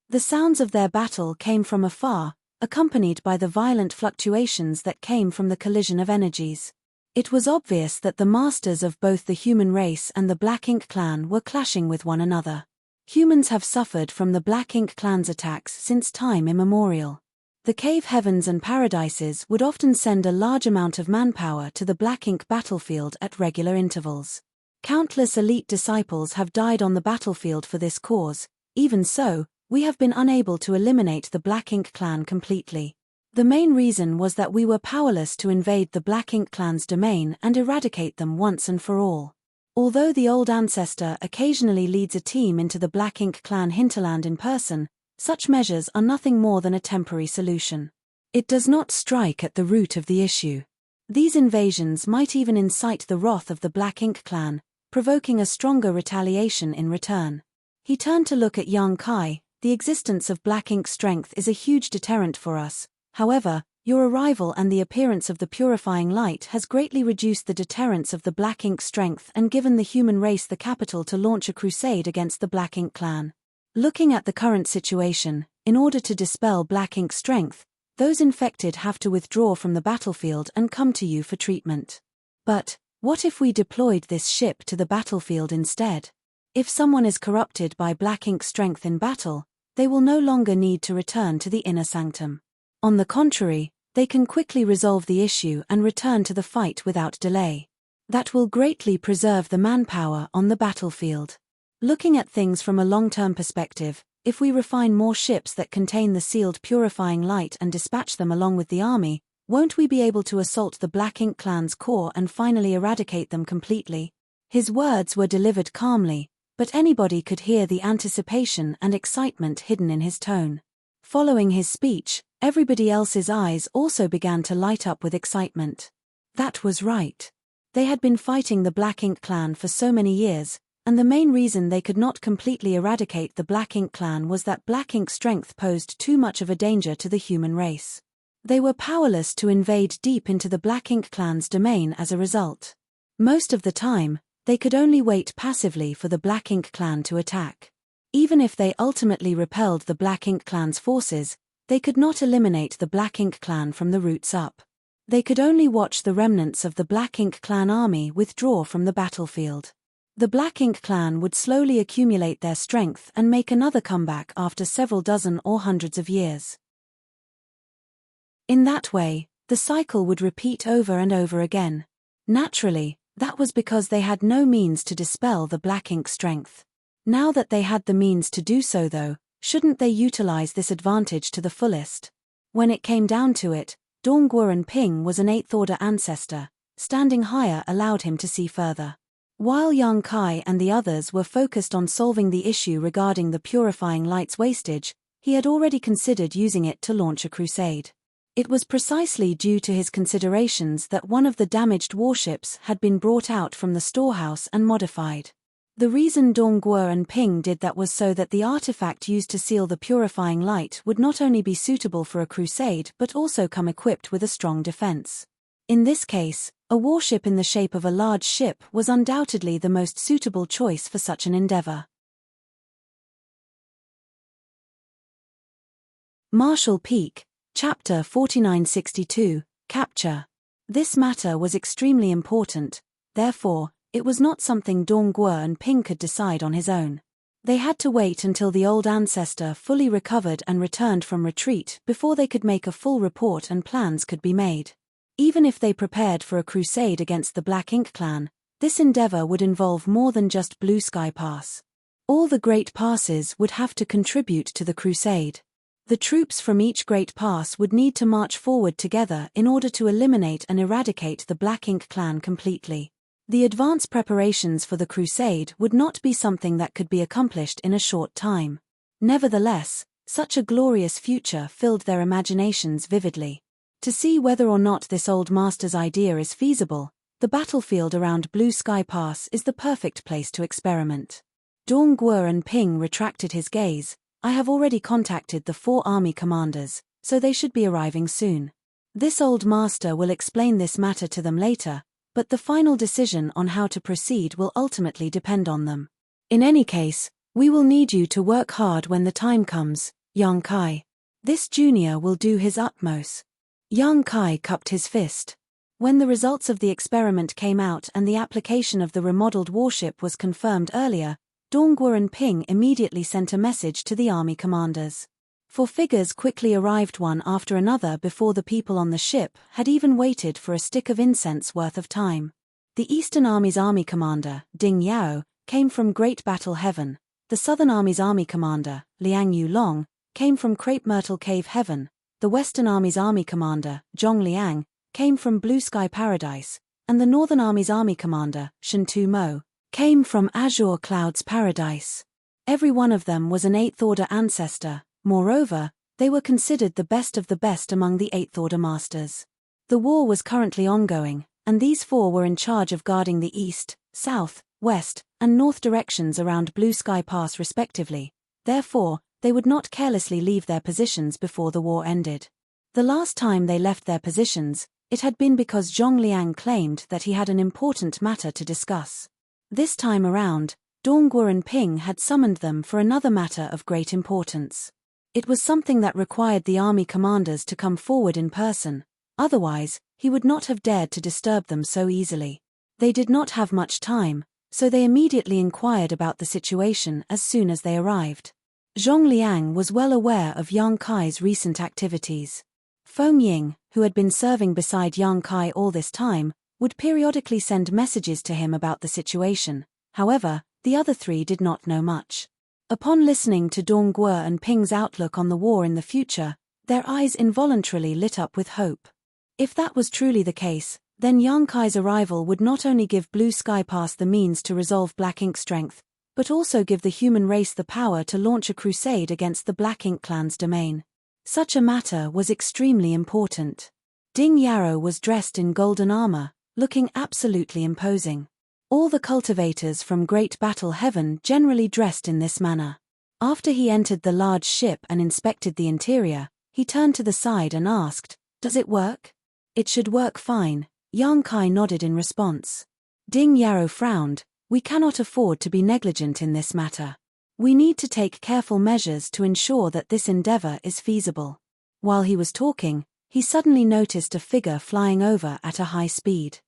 The sounds of their battle came from afar, accompanied by the violent fluctuations that came from the collision of energies. It was obvious that the masters of both the human race and the Black Ink clan were clashing with one another. Humans have suffered from the Black Ink clan's attacks since time immemorial. The cave heavens and paradises would often send a large amount of manpower to the Black Ink battlefield at regular intervals. Countless elite disciples have died on the battlefield for this cause. Even so, we have been unable to eliminate the Black Ink clan completely. The main reason was that we were powerless to invade the Black Ink clan's domain and eradicate them once and for all. Although the old ancestor occasionally leads a team into the Black Ink clan hinterland in person, such measures are nothing more than a temporary solution. It does not strike at the root of the issue. These invasions might even incite the wrath of the Black Ink clan, provoking a stronger retaliation in return. He turned to look at Yang Kai. "The existence of Black Ink strength is a huge deterrent for us. However, your arrival and the appearance of the purifying light has greatly reduced the deterrence of the Black Ink strength and given the human race the capital to launch a crusade against the Black Ink clan. Looking at the current situation, in order to dispel Black Ink strength, those infected have to withdraw from the battlefield and come to you for treatment. But, what if we deployed this ship to the battlefield instead? If someone is corrupted by Black Ink strength in battle, they will no longer need to return to the inner sanctum. On the contrary, they can quickly resolve the issue and return to the fight without delay. That will greatly preserve the manpower on the battlefield. Looking at things from a long-term perspective, if we refine more ships that contain the sealed purifying light and dispatch them along with the army, Won't we be able to assault the Black Ink clan's core and finally eradicate them completely? His words were delivered calmly, but anybody could hear the anticipation and excitement hidden in his tone. Following his speech, everybody else's eyes also began to light up with excitement. That was right. They had been fighting the Black Ink clan for so many years, and the main reason they could not completely eradicate the Black Ink clan was that Black Ink's strength posed too much of a danger to the human race. They were powerless to invade deep into the Black Ink clan's domain as a result. Most of the time, they could only wait passively for the Black Ink clan to attack. Even if they ultimately repelled the Black Ink clan's forces, they could not eliminate the Black Ink clan from the roots up. They could only watch the remnants of the Black Ink clan army withdraw from the battlefield. The Black Ink clan would slowly accumulate their strength and make another comeback after several dozen or hundreds of years. In that way, the cycle would repeat over and over again. Naturally, that was because they had no means to dispel the Black Ink's strength. Now that they had the means to do so though, shouldn't they utilize this advantage to the fullest? When it came down to it, Dongguan Ping was an 8th order ancestor. Standing higher allowed him to see further. While Yang Kai and the others were focused on solving the issue regarding the purifying light's wastage, he had already considered using it to launch a crusade. It was precisely due to his considerations that one of the damaged warships had been brought out from the storehouse and modified. The reason Dongguan Ping did that was so that the artifact used to seal the purifying light would not only be suitable for a crusade but also come equipped with a strong defense. In this case, a warship in the shape of a large ship was undoubtedly the most suitable choice for such an endeavor. Marshall Peak, Chapter 4962, Capture. This matter was extremely important, therefore, it was not something Dongguan Ping could decide on his own. They had to wait until the old ancestor fully recovered and returned from retreat before they could make a full report and plans could be made. Even if they prepared for a crusade against the Black Ink clan, this endeavor would involve more than just Blue Sky Pass. All the Great Passes would have to contribute to the crusade. The troops from each Great Pass would need to march forward together in order to eliminate and eradicate the Black Ink clan completely. The advance preparations for the crusade would not be something that could be accomplished in a short time. Nevertheless, such a glorious future filled their imaginations vividly. To see whether or not this old master's idea is feasible, the battlefield around Blue Sky Pass is the perfect place to experiment. Dongguan Ping retracted his gaze. I have already contacted the 4 army commanders, so they should be arriving soon. This old master will explain this matter to them later, but the final decision on how to proceed will ultimately depend on them. In any case, we will need you to work hard when the time comes, Yang Kai. This junior will do his utmost. Yang Kai cupped his fist. When the results of the experiment came out and the application of the remodeled warship was confirmed earlier, Dongguan Ping immediately sent a message to the army commanders. 4 figures quickly arrived one after another before the people on the ship had even waited for a stick of incense worth of time. The Eastern Army's army commander, Ding Yao, came from Great Battle Heaven. The Southern Army's army commander, Liang Yulong, came from Crepe Myrtle Cave Heaven. The Western Army's army commander, Zhong Liang, came from Blue Sky Paradise, and the Northern Army's army commander, Shen Tu Mo, came from Azure Clouds Paradise. Every one of them was an 8th order ancestor. Moreover, they were considered the best of the best among the 8th order masters. The war was currently ongoing, and these 4 were in charge of guarding the east, south, west, and north directions around Blue Sky Pass respectively. Therefore, they would not carelessly leave their positions before the war ended. The last time they left their positions, it had been because Zhong Liang claimed that he had an important matter to discuss. This time around, Dongguan Ping had summoned them for another matter of great importance. It was something that required the army commanders to come forward in person, otherwise, he would not have dared to disturb them so easily. They did not have much time, so they immediately inquired about the situation as soon as they arrived. Zhong Liang was well aware of Yang Kai's recent activities. Feng Ying, who had been serving beside Yang Kai all this time, would periodically send messages to him about the situation. However, the other 3 did not know much. Upon listening to Dongguan Ping's outlook on the war in the future, their eyes involuntarily lit up with hope. If that was truly the case, then Yang Kai's arrival would not only give Blue Sky Pass the means to resolve black ink strength, but also give the human race the power to launch a crusade against the Black Ink Clan's domain. Such a matter was extremely important. Ding Yarrow was dressed in golden armor, looking absolutely imposing. All the cultivators from Great Battle Heaven generally dressed in this manner. After he entered the large ship and inspected the interior, he turned to the side and asked, "Does it work?" "It should work fine," Yang Kai nodded in response. Ding Yarrow frowned. "We cannot afford to be negligent in this matter. We need to take careful measures to ensure that this endeavor is feasible." While he was talking, he suddenly noticed a figure flying over at a high speed.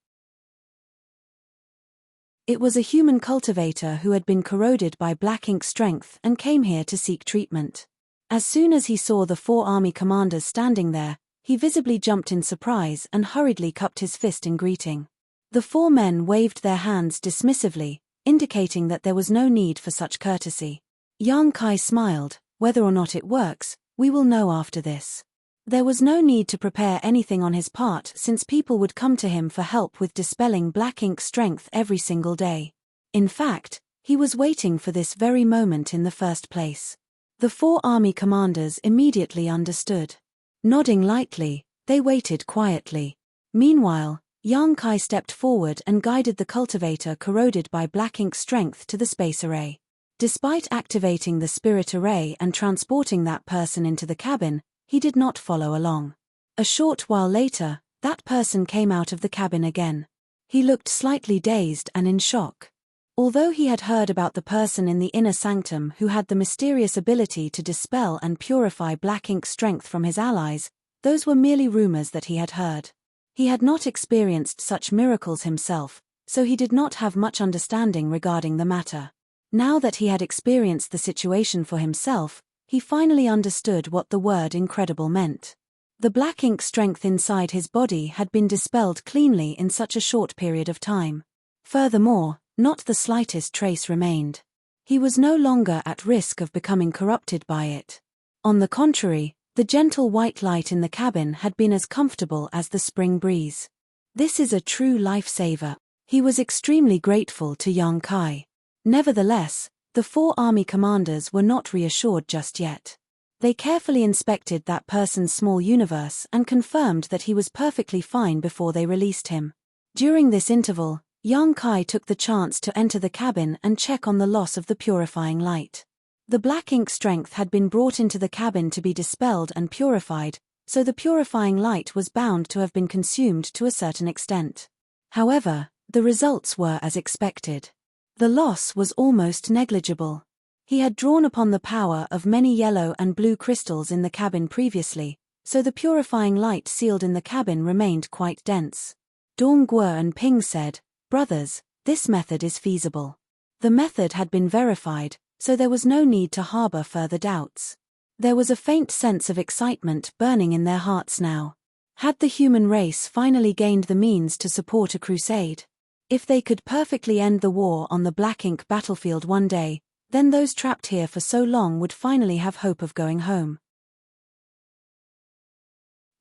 It was a human cultivator who had been corroded by black ink strength and came here to seek treatment. As soon as he saw the 4 army commanders standing there, he visibly jumped in surprise and hurriedly cupped his fist in greeting. The 4 men waved their hands dismissively, indicating that there was no need for such courtesy. Yang Kai smiled. "Whether or not it works, we will know after this." There was no need to prepare anything on his part since people would come to him for help with dispelling black ink strength every single day. In fact, he was waiting for this very moment in the first place. The 4 army commanders immediately understood. Nodding lightly, they waited quietly. Meanwhile, Yang Kai stepped forward and guided the cultivator corroded by black ink strength to the space array. Despite activating the spirit array and transporting that person into the cabin, he did not follow along. A short while later, that person came out of the cabin again. He looked slightly dazed and in shock. Although he had heard about the person in the inner sanctum who had the mysterious ability to dispel and purify black ink strength from his allies, those were merely rumors that he had heard. He had not experienced such miracles himself, so he did not have much understanding regarding the matter. Now that he had experienced the situation for himself, he finally understood what the word incredible meant. The black ink strength inside his body had been dispelled cleanly in such a short period of time. Furthermore, not the slightest trace remained. He was no longer at risk of becoming corrupted by it. On the contrary, the gentle white light in the cabin had been as comfortable as the spring breeze. This is a true lifesaver. He was extremely grateful to Yang Kai. Nevertheless, the 4 army commanders were not reassured just yet. They carefully inspected that person's small universe and confirmed that he was perfectly fine before they released him. During this interval, Yang Kai took the chance to enter the cabin and check on the loss of the purifying light. The black ink strength had been brought into the cabin to be dispelled and purified, so the purifying light was bound to have been consumed to a certain extent. However, the results were as expected. The loss was almost negligible. He had drawn upon the power of many yellow and blue crystals in the cabin previously, so the purifying light sealed in the cabin remained quite dense. Dong Guo and Ping said, "Brothers, this method is feasible." The method had been verified, so there was no need to harbor further doubts. There was a faint sense of excitement burning in their hearts now. Had the human race finally gained the means to support a crusade? If they could perfectly end the war on the Black Ink battlefield one day, then those trapped here for so long would finally have hope of going home.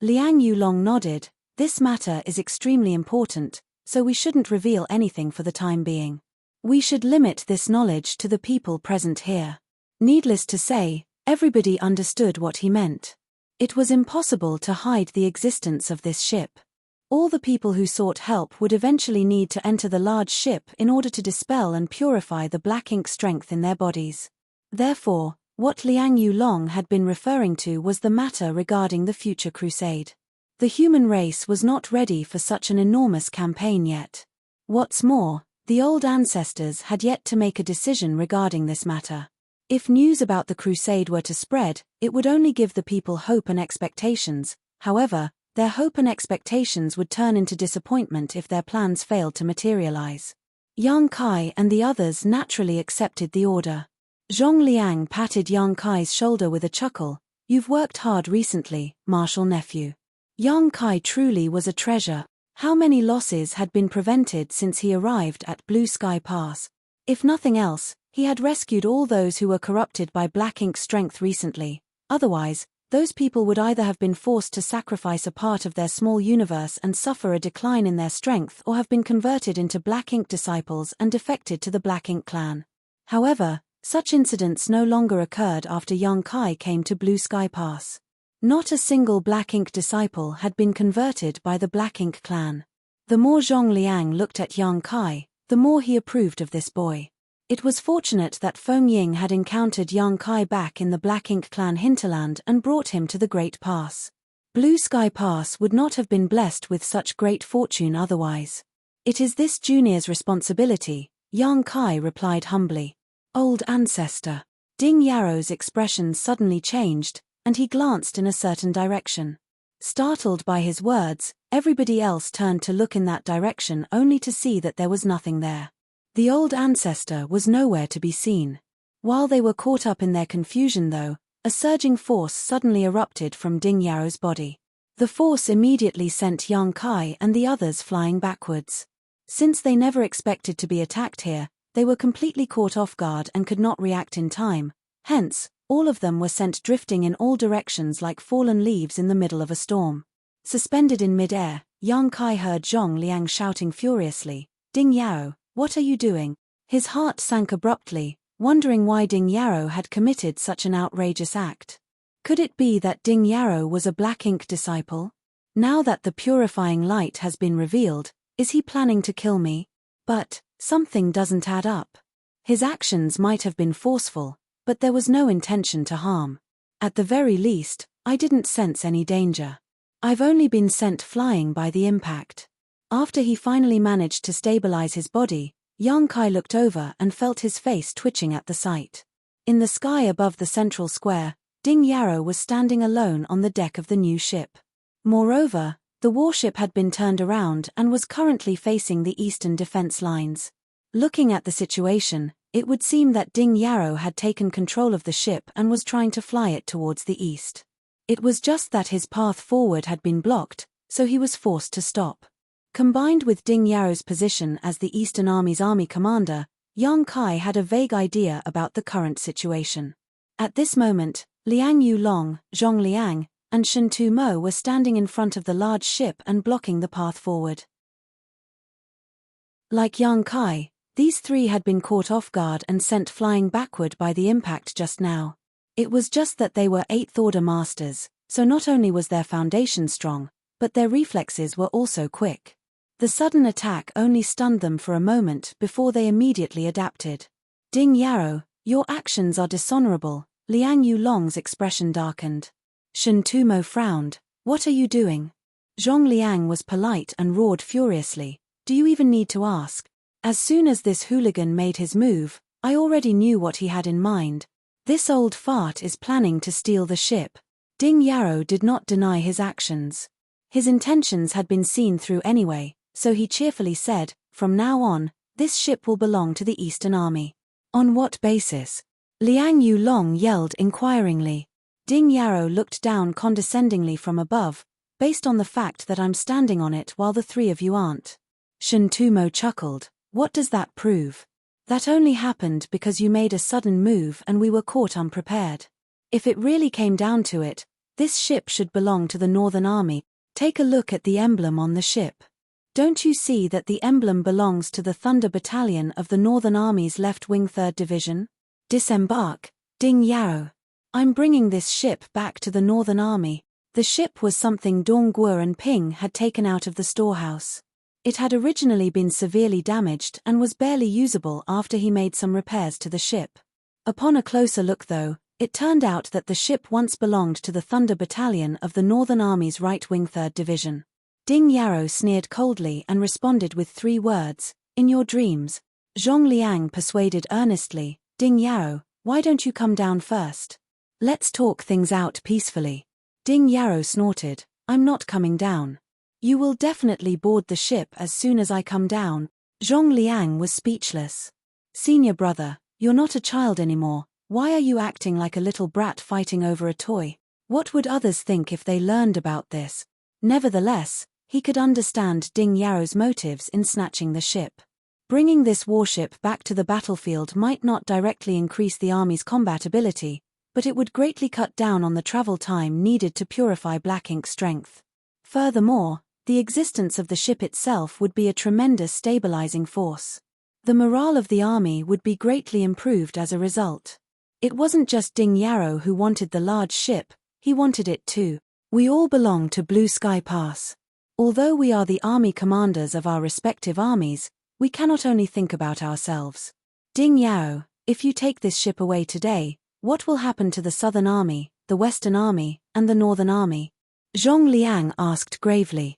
Liang Yulong nodded. "This matter is extremely important, so we shouldn't reveal anything for the time being. We should limit this knowledge to the people present here." Needless to say, everybody understood what he meant. It was impossible to hide the existence of this ship. All the people who sought help would eventually need to enter the large ship in order to dispel and purify the black ink strength in their bodies. Therefore, what Liang Yulong had been referring to was the matter regarding the future crusade. The human race was not ready for such an enormous campaign yet. What's more, the old ancestors had yet to make a decision regarding this matter. If news about the crusade were to spread, it would only give the people hope and expectations. However, their hope and expectations would turn into disappointment if their plans failed to materialize. Yang Kai and the others naturally accepted the order. Zhong Liang patted Yang Kai's shoulder with a chuckle. "You've worked hard recently, martial nephew." Yang Kai truly was a treasure. How many losses had been prevented since he arrived at Blue Sky Pass? If nothing else, he had rescued all those who were corrupted by black ink strength recently. Otherwise, those people would either have been forced to sacrifice a part of their small universe and suffer a decline in their strength, or have been converted into Black Ink disciples and defected to the Black Ink clan. However, such incidents no longer occurred after Yang Kai came to Blue Sky Pass. Not a single Black Ink disciple had been converted by the Black Ink clan. The more Zhong Liang looked at Yang Kai, the more he approved of this boy. It was fortunate that Feng Ying had encountered Yang Kai back in the Black Ink clan hinterland and brought him to the Great Pass. Blue Sky Pass would not have been blessed with such great fortune otherwise. It is this junior's responsibility, Yang Kai replied humbly. Old ancestor. Ding Yarrow's expression suddenly changed, and he glanced in a certain direction. Startled by his words, everybody else turned to look in that direction only to see that there was nothing there. The old ancestor was nowhere to be seen. While they were caught up in their confusion though, a surging force suddenly erupted from Ding Yarrow's body. The force immediately sent Yang Kai and the others flying backwards. Since they never expected to be attacked here, they were completely caught off guard and could not react in time. Hence, all of them were sent drifting in all directions like fallen leaves in the middle of a storm. Suspended in mid-air, Yang Kai heard Zhong Liang shouting furiously, "Ding Yarrow, what are you doing?" His heart sank abruptly, wondering why Ding Yarrow had committed such an outrageous act. Could it be that Ding Yarrow was a Black Ink disciple? Now that the purifying light has been revealed, is he planning to kill me? But something doesn't add up. His actions might have been forceful, but there was no intention to harm. At the very least, I didn't sense any danger. I've only been sent flying by the impact. After he finally managed to stabilize his body, Yang Kai looked over and felt his face twitching at the sight. In the sky above the central square, Ding Yarrow was standing alone on the deck of the new ship. Moreover, the warship had been turned around and was currently facing the eastern defense lines. Looking at the situation, it would seem that Ding Yarrow had taken control of the ship and was trying to fly it towards the east. It was just that his path forward had been blocked, so he was forced to stop. Combined with Ding Yarrow's position as the Eastern Army's army commander, Yang Kai had a vague idea about the current situation. At this moment, Liang Yulong, Zhong Liang, and Shen Tu Mo were standing in front of the large ship and blocking the path forward. Like Yang Kai, these three had been caught off guard and sent flying backward by the impact just now. It was just that they were 8th Order masters, so not only was their foundation strong, but their reflexes were also quick. The sudden attack only stunned them for a moment before they immediately adapted. Ding Yarrow, your actions are dishonorable. Liang Yulong's expression darkened. Shen Tu Mo frowned. What are you doing? Zhong Liang was polite and roared furiously. Do you even need to ask? As soon as this hooligan made his move, I already knew what he had in mind. This old fart is planning to steal the ship. Ding Yarrow did not deny his actions. His intentions had been seen through anyway, so he cheerfully said, from now on, this ship will belong to the Eastern Army. On what basis? Liang Yulong yelled inquiringly. Ding Yarrow looked down condescendingly from above, based on the fact that I'm standing on it while the three of you aren't. Shen Tu Mo chuckled. What does that prove? That only happened because you made a sudden move and we were caught unprepared. If it really came down to it, this ship should belong to the Northern Army. Take a look at the emblem on the ship. Don't you see that the emblem belongs to the Thunder Battalion of the Northern Army's Left Wing 3rd Division? Disembark, Ding Yarrow. I'm bringing this ship back to the Northern Army. The ship was something Dong Guo and Ping had taken out of the storehouse. It had originally been severely damaged and was barely usable after he made some repairs to the ship. Upon a closer look though, it turned out that the ship once belonged to the Thunder Battalion of the Northern Army's Right Wing 3rd Division. Ding Yarrow sneered coldly and responded with 3 words, in your dreams. Zhong Liang persuaded earnestly, Ding Yarrow, why don't you come down first? Let's talk things out peacefully. Ding Yarrow snorted, I'm not coming down. You will definitely board the ship as soon as I come down. Zhong Liang was speechless. Senior brother, you're not a child anymore. Why are you acting like a little brat fighting over a toy? What would others think if they learned about this? Nevertheless, he could understand Ding Yarrow's motives in snatching the ship. Bringing this warship back to the battlefield might not directly increase the army's combat ability, but it would greatly cut down on the travel time needed to purify black ink strength. Furthermore, the existence of the ship itself would be a tremendous stabilizing force. The morale of the army would be greatly improved as a result. It wasn't just Ding Yarrow who wanted the large ship, he wanted it too. We all belong to Blue Sky Pass. Although we are the army commanders of our respective armies, we cannot only think about ourselves. Ding Yarrow, if you take this ship away today, what will happen to the Southern Army, the Western Army, and the Northern Army? Zhong Liang asked gravely.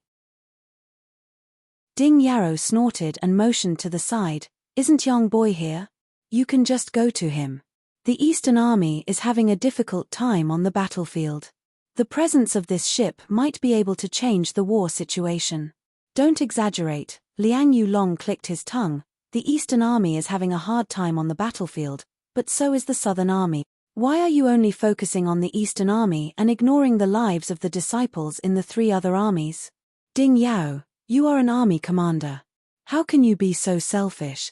Ding Yarrow snorted and motioned to the side. Isn't young boy here? You can just go to him. The Eastern Army is having a difficult time on the battlefield. The presence of this ship might be able to change the war situation. Don't exaggerate, Liang Yulong clicked his tongue. The Eastern Army is having a hard time on the battlefield, but so is the Southern Army. Why are you only focusing on the Eastern Army and ignoring the lives of the disciples in the 3 other armies? Ding Yao, you are an army commander. How can you be so selfish?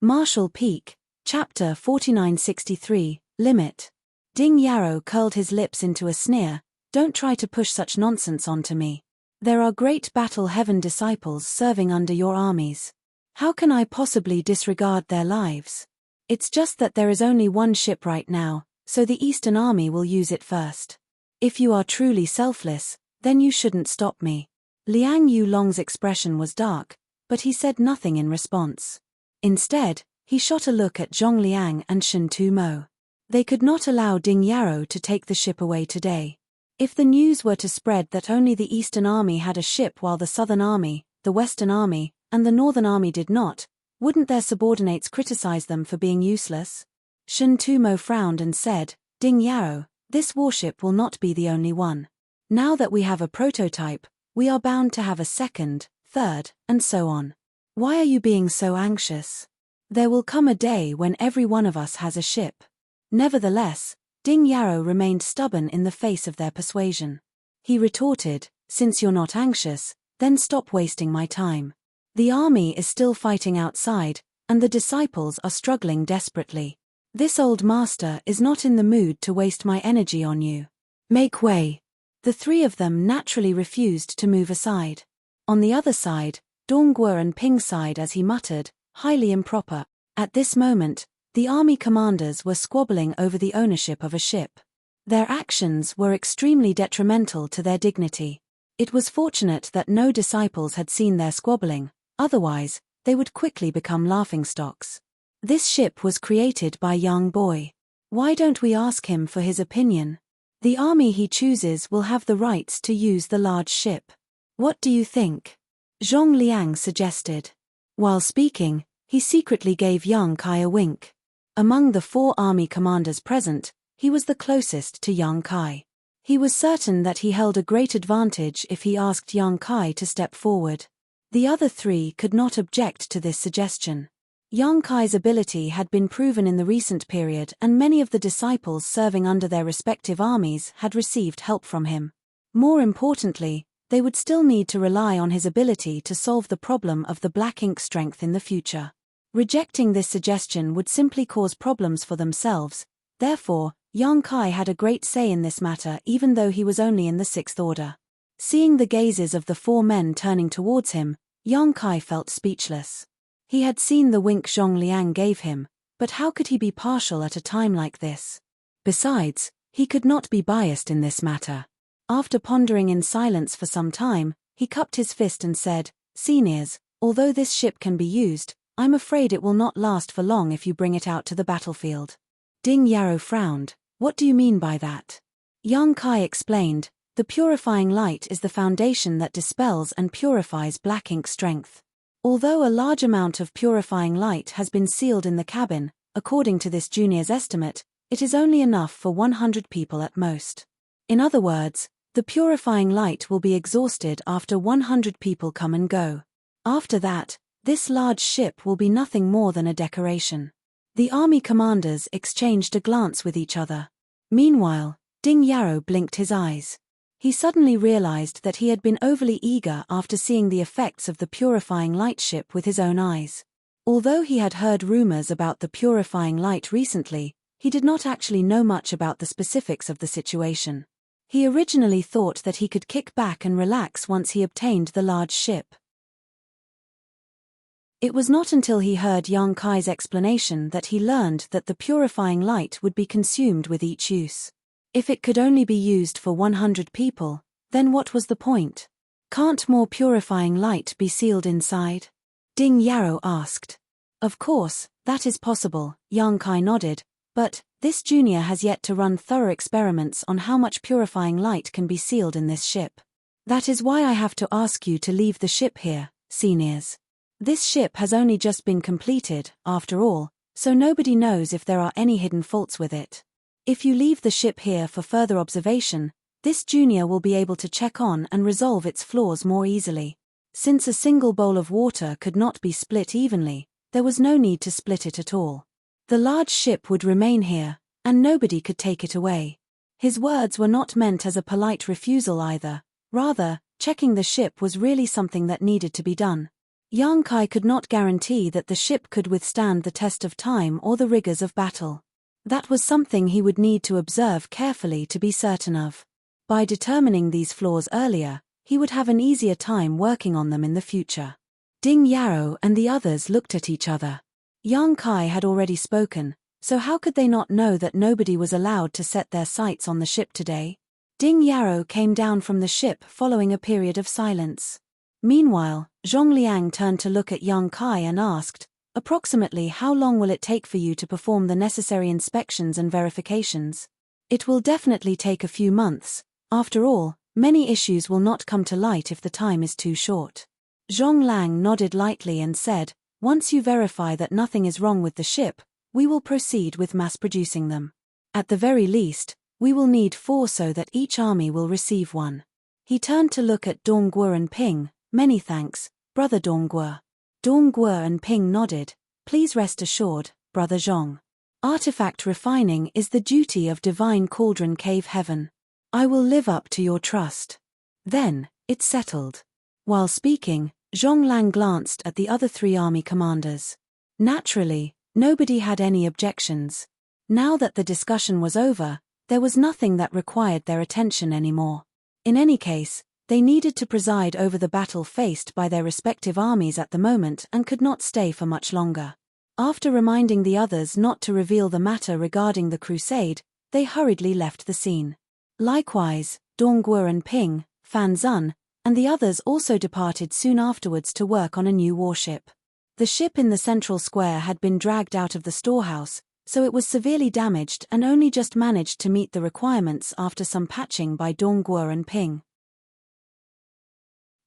Marshall Peak, Chapter 4963, Limit. Ding Yarrow curled his lips into a sneer. Don't try to push such nonsense onto me. There are great Battle Heaven disciples serving under your armies. How can I possibly disregard their lives? It's just that there is only one ship right now, so the Eastern Army will use it first. If you are truly selfless, then you shouldn't stop me. Liang Yulong's expression was dark, but he said nothing in response. Instead, he shot a look at Zhong Liang and Shen Tu Mo. They could not allow Ding Yarrow to take the ship away today. If the news were to spread that only the Eastern Army had a ship while the Southern Army, the Western Army, and the Northern Army did not, wouldn't their subordinates criticize them for being useless? Shen Tu Mo frowned and said, Ding Yarrow, this warship will not be the only one. Now that we have a prototype, we are bound to have a second, third, and so on. Why are you being so anxious? There will come a day when every one of us has a ship. Nevertheless, Ding Yarrow remained stubborn in the face of their persuasion. He retorted, since you're not anxious, then stop wasting my time. The army is still fighting outside, and the disciples are struggling desperately. This old master is not in the mood to waste my energy on you. Make way. The 3 of them naturally refused to move aside. On the other side, Dongguo and Ping sighed as he muttered, highly improper. At this moment, the army commanders were squabbling over the ownership of a ship. Their actions were extremely detrimental to their dignity. It was fortunate that no disciples had seen their squabbling, otherwise, they would quickly become laughingstocks. This ship was created by young boy. Why don't we ask him for his opinion? The army he chooses will have the rights to use the large ship. What do you think? Zhong Liang suggested. While speaking, he secretly gave Yang Kai a wink. Among the 4 army commanders present, he was the closest to Yang Kai. He was certain that he held a great advantage if he asked Yang Kai to step forward. The other 3 could not object to this suggestion. Yang Kai's ability had been proven in the recent period, and many of the disciples serving under their respective armies had received help from him. More importantly, they would still need to rely on his ability to solve the problem of the black ink strength in the future. Rejecting this suggestion would simply cause problems for themselves, therefore, Yang Kai had a great say in this matter even though he was only in the 6th order. Seeing the gazes of the 4 men turning towards him, Yang Kai felt speechless. He had seen the wink Zhong Liang gave him, but how could he be partial at a time like this? Besides, he could not be biased in this matter. After pondering in silence for some time, he cupped his fist and said, Seniors, although this ship can be used, I'm afraid it will not last for long if you bring it out to the battlefield. Ding Yarrow frowned. What do you mean by that? Yang Kai explained, the purifying light is the foundation that dispels and purifies black ink strength. Although a large amount of purifying light has been sealed in the cabin, according to this junior's estimate, it is only enough for 100 people at most. In other words, the purifying light will be exhausted after 100 people come and go. After that, this large ship will be nothing more than a decoration. The army commanders exchanged a glance with each other. Meanwhile, Ding Yarrow blinked his eyes. He suddenly realized that he had been overly eager after seeing the effects of the purifying light ship with his own eyes. Although he had heard rumors about the purifying light recently, he did not actually know much about the specifics of the situation. He originally thought that he could kick back and relax once he obtained the large ship. It was not until he heard Yang Kai's explanation that he learned that the purifying light would be consumed with each use. If it could only be used for 100 people, then what was the point? Can't more purifying light be sealed inside? Ding Yarrow asked. Of course, that is possible, Yang Kai nodded, but this junior has yet to run thorough experiments on how much purifying light can be sealed in this ship. That is why I have to ask you to leave the ship here, seniors. This ship has only just been completed, after all, so nobody knows if there are any hidden faults with it. If you leave the ship here for further observation, this junior will be able to check on and resolve its flaws more easily. Since a single bowl of water could not be split evenly, there was no need to split it at all. The large ship would remain here, and nobody could take it away. His words were not meant as a polite refusal either, rather, checking the ship was really something that needed to be done. Yang Kai could not guarantee that the ship could withstand the test of time or the rigors of battle. That was something he would need to observe carefully to be certain of. By determining these flaws earlier, he would have an easier time working on them in the future. Ding Yarrow and the others looked at each other. Yang Kai had already spoken, so how could they not know that nobody was allowed to set their sights on the ship today? Ding Yarrow came down from the ship following a period of silence. Meanwhile, Zhongliang turned to look at Yang Kai and asked, approximately how long will it take for you to perform the necessary inspections and verifications? It will definitely take a few months. After all, many issues will not come to light if the time is too short. Zhonglang nodded lightly and said, once you verify that nothing is wrong with the ship, we will proceed with mass-producing them. At the very least, we will need 4 so that each army will receive 1. He turned to look at Dongguo and Ping. Many thanks, Brother Dongguo. Dongguo and Ping nodded. Please rest assured, Brother Zhong. Artifact refining is the duty of Divine Cauldron Cave Heaven. I will live up to your trust. Then, it's settled. While speaking, Zhonglang glanced at the other 3 army commanders. Naturally, nobody had any objections. Now that the discussion was over, there was nothing that required their attention anymore. In any case, they needed to preside over the battle faced by their respective armies at the moment and could not stay for much longer. After reminding the others not to reveal the matter regarding the crusade, they hurriedly left the scene. Likewise, Dongguo and Ping, Fan Zun, and the others also departed soon afterwards to work on a new warship. The ship in the central square had been dragged out of the storehouse, so it was severely damaged and only just managed to meet the requirements after some patching by Dongguo and Ping.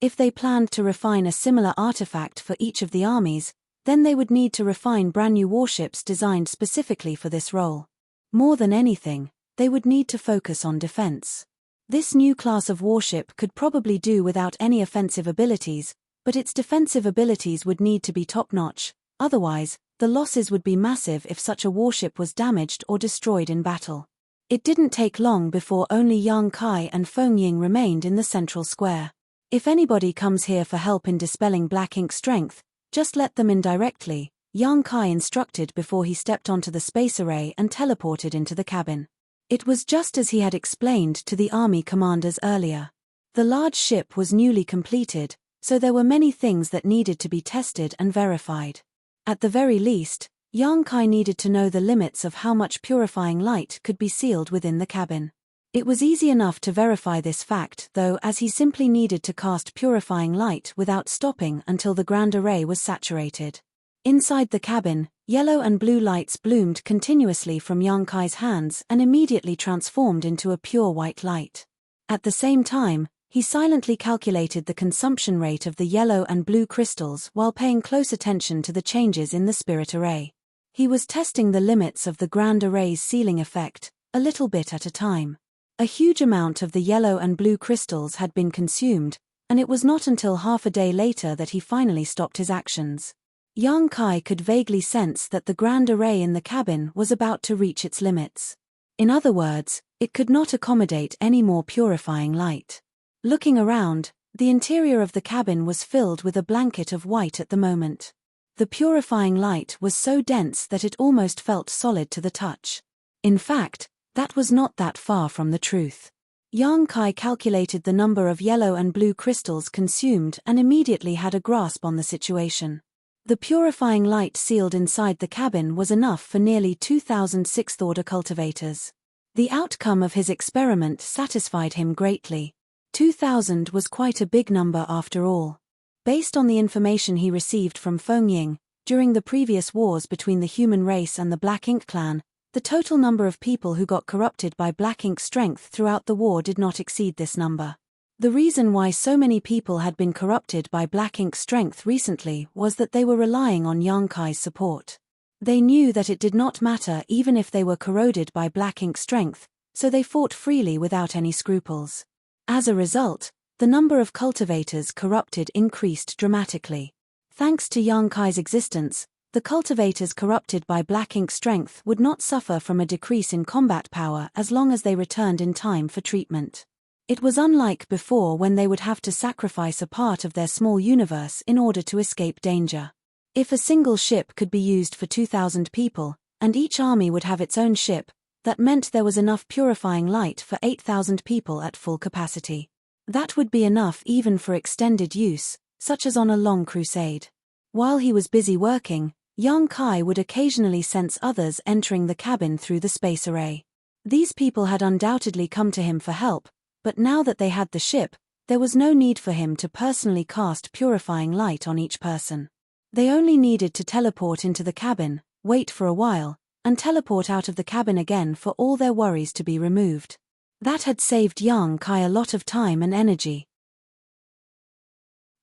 If they planned to refine a similar artifact for each of the armies, then they would need to refine brand new warships designed specifically for this role. More than anything, they would need to focus on defense. This new class of warship could probably do without any offensive abilities, but its defensive abilities would need to be top-notch, otherwise, the losses would be massive if such a warship was damaged or destroyed in battle. It didn't take long before only Yang Kai and Feng Ying remained in the central square. If anybody comes here for help in dispelling black ink strength, just let them in directly, Yang Kai instructed before he stepped onto the space array and teleported into the cabin. It was just as he had explained to the army commanders earlier. The large ship was newly completed, so there were many things that needed to be tested and verified. At the very least, Yang Kai needed to know the limits of how much purifying light could be sealed within the cabin. It was easy enough to verify this fact though, as he simply needed to cast purifying light without stopping until the grand array was saturated. Inside the cabin, yellow and blue lights bloomed continuously from Yang Kai's hands and immediately transformed into a pure white light. At the same time, he silently calculated the consumption rate of the yellow and blue crystals while paying close attention to the changes in the spirit array. He was testing the limits of the grand array's sealing effect, a little bit at a time. A huge amount of the yellow and blue crystals had been consumed, and it was not until half a day later that he finally stopped his actions. Yang Kai could vaguely sense that the grand array in the cabin was about to reach its limits. In other words, it could not accommodate any more purifying light. Looking around, the interior of the cabin was filled with a blanket of white at the moment. The purifying light was so dense that it almost felt solid to the touch. In fact, that was not that far from the truth. Yang Kai calculated the number of yellow and blue crystals consumed and immediately had a grasp on the situation. The purifying light sealed inside the cabin was enough for nearly 2,000 sixth-order cultivators. The outcome of his experiment satisfied him greatly. 2,000 was quite a big number after all. Based on the information he received from Feng Ying, during the previous wars between the human race and the Black Ink clan, the total number of people who got corrupted by Black Ink strength throughout the war did not exceed this number. The reason why so many people had been corrupted by Black Ink strength recently was that they were relying on Yang Kai's support. They knew that it did not matter even if they were corroded by Black Ink strength, so they fought freely without any scruples. As a result, the number of cultivators corrupted increased dramatically. Thanks to Yang Kai's existence, the cultivators corrupted by Black Ink strength would not suffer from a decrease in combat power as long as they returned in time for treatment. It was unlike before when they would have to sacrifice a part of their small universe in order to escape danger. If a single ship could be used for 2,000 people, and each army would have its own ship, that meant there was enough purifying light for 8,000 people at full capacity. That would be enough even for extended use, such as on a long crusade. While he was busy working, Yang Kai would occasionally sense others entering the cabin through the space array. These people had undoubtedly come to him for help, but now that they had the ship, there was no need for him to personally cast purifying light on each person. They only needed to teleport into the cabin, wait for a while, and teleport out of the cabin again for all their worries to be removed. That had saved Yang Kai a lot of time and energy.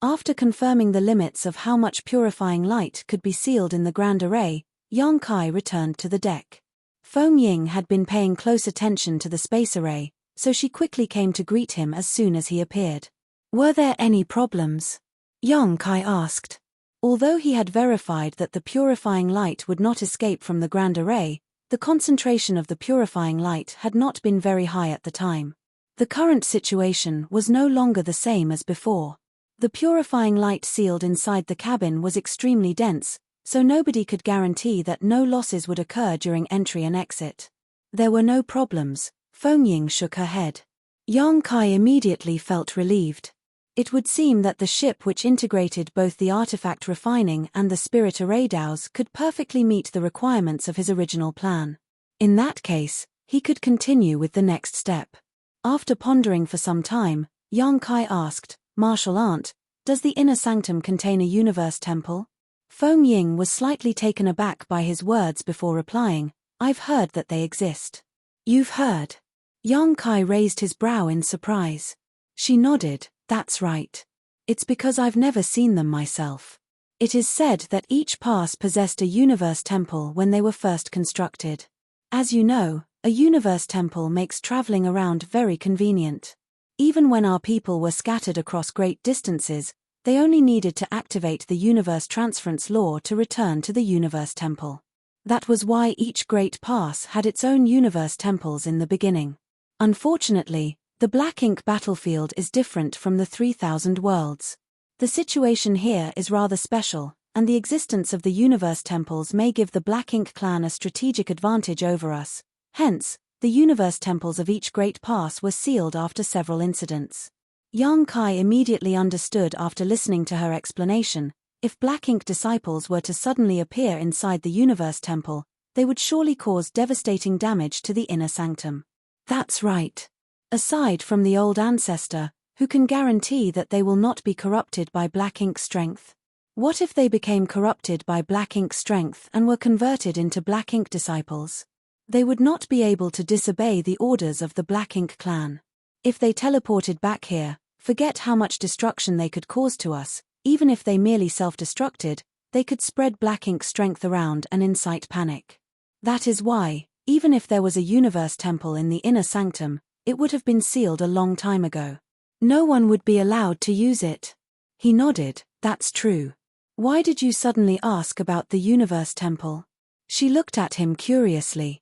After confirming the limits of how much purifying light could be sealed in the Grand Array, Yang Kai returned to the deck. Feng Ying had been paying close attention to the space array, so she quickly came to greet him as soon as he appeared. "Were there any problems?" Yang Kai asked. Although he had verified that the purifying light would not escape from the Grand Array, the concentration of the purifying light had not been very high at the time. The current situation was no longer the same as before. The purifying light sealed inside the cabin was extremely dense, so nobody could guarantee that no losses would occur during entry and exit. There were no problems. Feng Ying shook her head. Yang Kai immediately felt relieved. It would seem that the ship which integrated both the artifact refining and the spirit array dowels could perfectly meet the requirements of his original plan. In that case, he could continue with the next step. After pondering for some time, Yang Kai asked, "Martial Aunt, does the inner sanctum contain a universe temple?" Feng Ying was slightly taken aback by his words before replying, "I've heard that they exist." "You've heard?" Yang Kai raised his brow in surprise. She nodded. "That's right. It's because I've never seen them myself. It is said that each pass possessed a universe temple when they were first constructed. As you know, a universe temple makes traveling around very convenient. Even when our people were scattered across great distances, they only needed to activate the universe transference law to return to the universe temple. That was why each great pass had its own universe temples in the beginning. Unfortunately, the Black Ink battlefield is different from the 3,000 worlds. The situation here is rather special, and the existence of the universe temples may give the Black Ink clan a strategic advantage over us. Hence, the universe temples of each great pass were sealed after several incidents." Yang Kai immediately understood after listening to her explanation. If Black Ink disciples were to suddenly appear inside the universe temple, they would surely cause devastating damage to the inner sanctum. "That's right. Aside from the old ancestor, who can guarantee that they will not be corrupted by Black Ink strength? What if they became corrupted by Black Ink strength and were converted into Black Ink disciples? They would not be able to disobey the orders of the Black Ink clan. If they teleported back here, forget how much destruction they could cause to us. Even if they merely self-destructed, they could spread Black Ink strength around and incite panic. That is why, even if there was a universe temple in the inner sanctum, it would have been sealed a long time ago. No one would be allowed to use it." He nodded. "That's true. Why did you suddenly ask about the universe temple?" She looked at him curiously.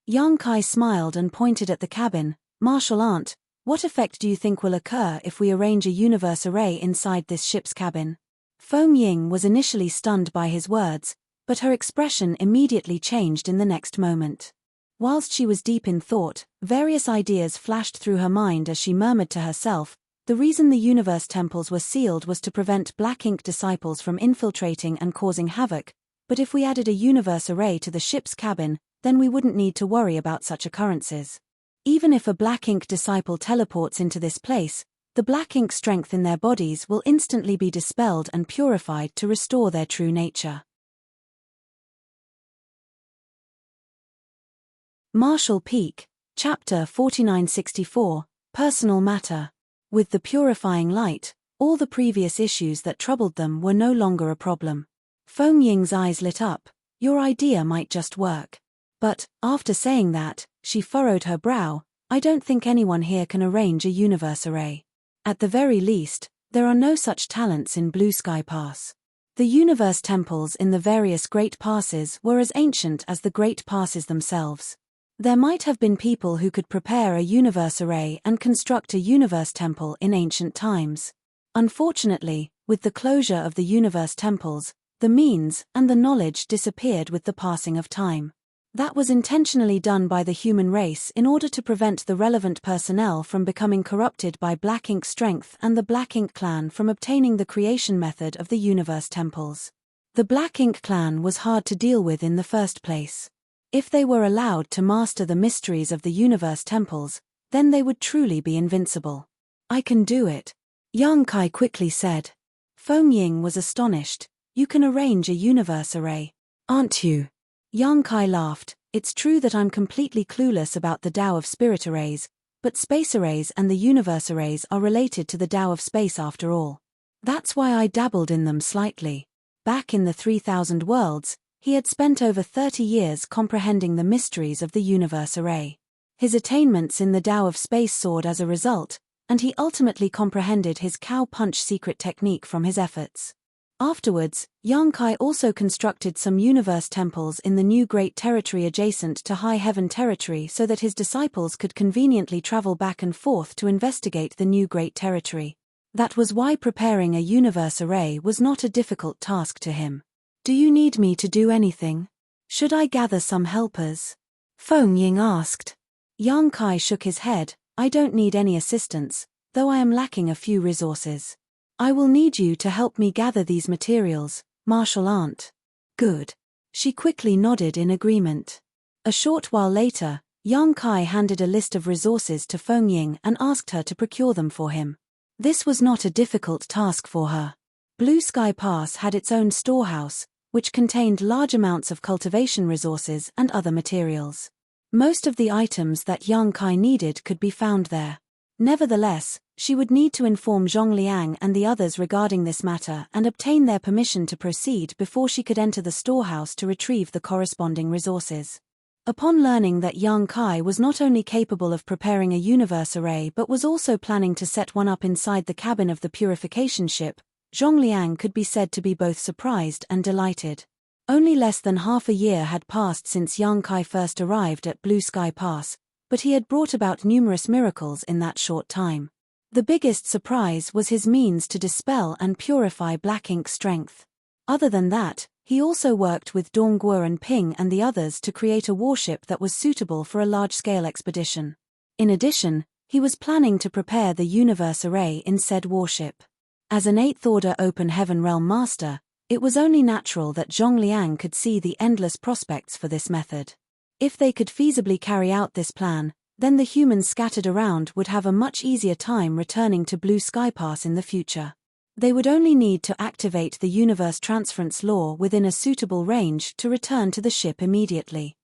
Yang Kai smiled and pointed at the cabin. "Martial Aunt, what effect do you think will occur if we arrange a universe array inside this ship's cabin?" Feng Ying was initially stunned by his words, but her expression immediately changed in the next moment. Whilst she was deep in thought, various ideas flashed through her mind as she murmured to herself, the reason the universe temples were sealed was to prevent black ink disciples from infiltrating and causing havoc, but if we added a universe array to the ship's cabin, then we wouldn't need to worry about such occurrences. Even if a black ink disciple teleports into this place, the black ink strength in their bodies will instantly be dispelled and purified to restore their true nature. Marshall Peak, Chapter 4964, Personal Matter. With the purifying light, all the previous issues that troubled them were no longer a problem. Feng Ying's eyes lit up. Your idea might just work. But, after saying that, she furrowed her brow, I don't think anyone here can arrange a universe array. At the very least, there are no such talents in Blue Sky Pass. The universe temples in the various great passes were as ancient as the great passes themselves. There might have been people who could prepare a universe array and construct a universe temple in ancient times. Unfortunately, with the closure of the universe temples, the means and the knowledge disappeared with the passing of time. That was intentionally done by the human race in order to prevent the relevant personnel from becoming corrupted by Black Ink strength and the Black Ink clan from obtaining the creation method of the universe temples. The Black Ink clan was hard to deal with in the first place. If they were allowed to master the mysteries of the universe temples, then they would truly be invincible. I can do it, Yang Kai quickly said. Feng Ying was astonished. You can arrange a universe array, aren't you? Yang Kai laughed. It's true that I'm completely clueless about the Tao of Spirit arrays, but space arrays and the universe arrays are related to the Tao of space after all. That's why I dabbled in them slightly. Back in the 3000 worlds, he had spent over 30 years comprehending the mysteries of the universe array. His attainments in the Tao of space soared as a result, and he ultimately comprehended his cow punch secret technique from his efforts. Afterwards, Yang Kai also constructed some universe temples in the new Great Territory adjacent to High Heaven Territory so that his disciples could conveniently travel back and forth to investigate the new Great Territory. That was why preparing a universe array was not a difficult task to him. Do you need me to do anything? Should I gather some helpers? Feng Ying asked. Yang Kai shook his head. I don't need any assistance, though I am lacking a few resources. I will need you to help me gather these materials, Martial Aunt. Good. She quickly nodded in agreement. A short while later, Yang Kai handed a list of resources to Feng Ying and asked her to procure them for him. This was not a difficult task for her. Blue Sky Pass had its own storehouse, which contained large amounts of cultivation resources and other materials. Most of the items that Yang Kai needed could be found there. Nevertheless, she would need to inform Zhongliang and the others regarding this matter and obtain their permission to proceed before she could enter the storehouse to retrieve the corresponding resources. Upon learning that Yang Kai was not only capable of preparing a universe array but was also planning to set one up inside the cabin of the purification ship, Zhongliang could be said to be both surprised and delighted. Only less than half a year had passed since Yang Kai first arrived at Blue Sky Pass, but he had brought about numerous miracles in that short time. The biggest surprise was his means to dispel and purify Black Ink strength. Other than that, he also worked with Dongguo and Ping and the others to create a warship that was suitable for a large-scale expedition. In addition, he was planning to prepare the universe array in said warship. As an 8th-order Open Heaven Realm Master, it was only natural that Zhongliang could see the endless prospects for this method. If they could feasibly carry out this plan, then the humans scattered around would have a much easier time returning to Blue Sky Pass in the future. They would only need to activate the universe transference law within a suitable range to return to the ship immediately.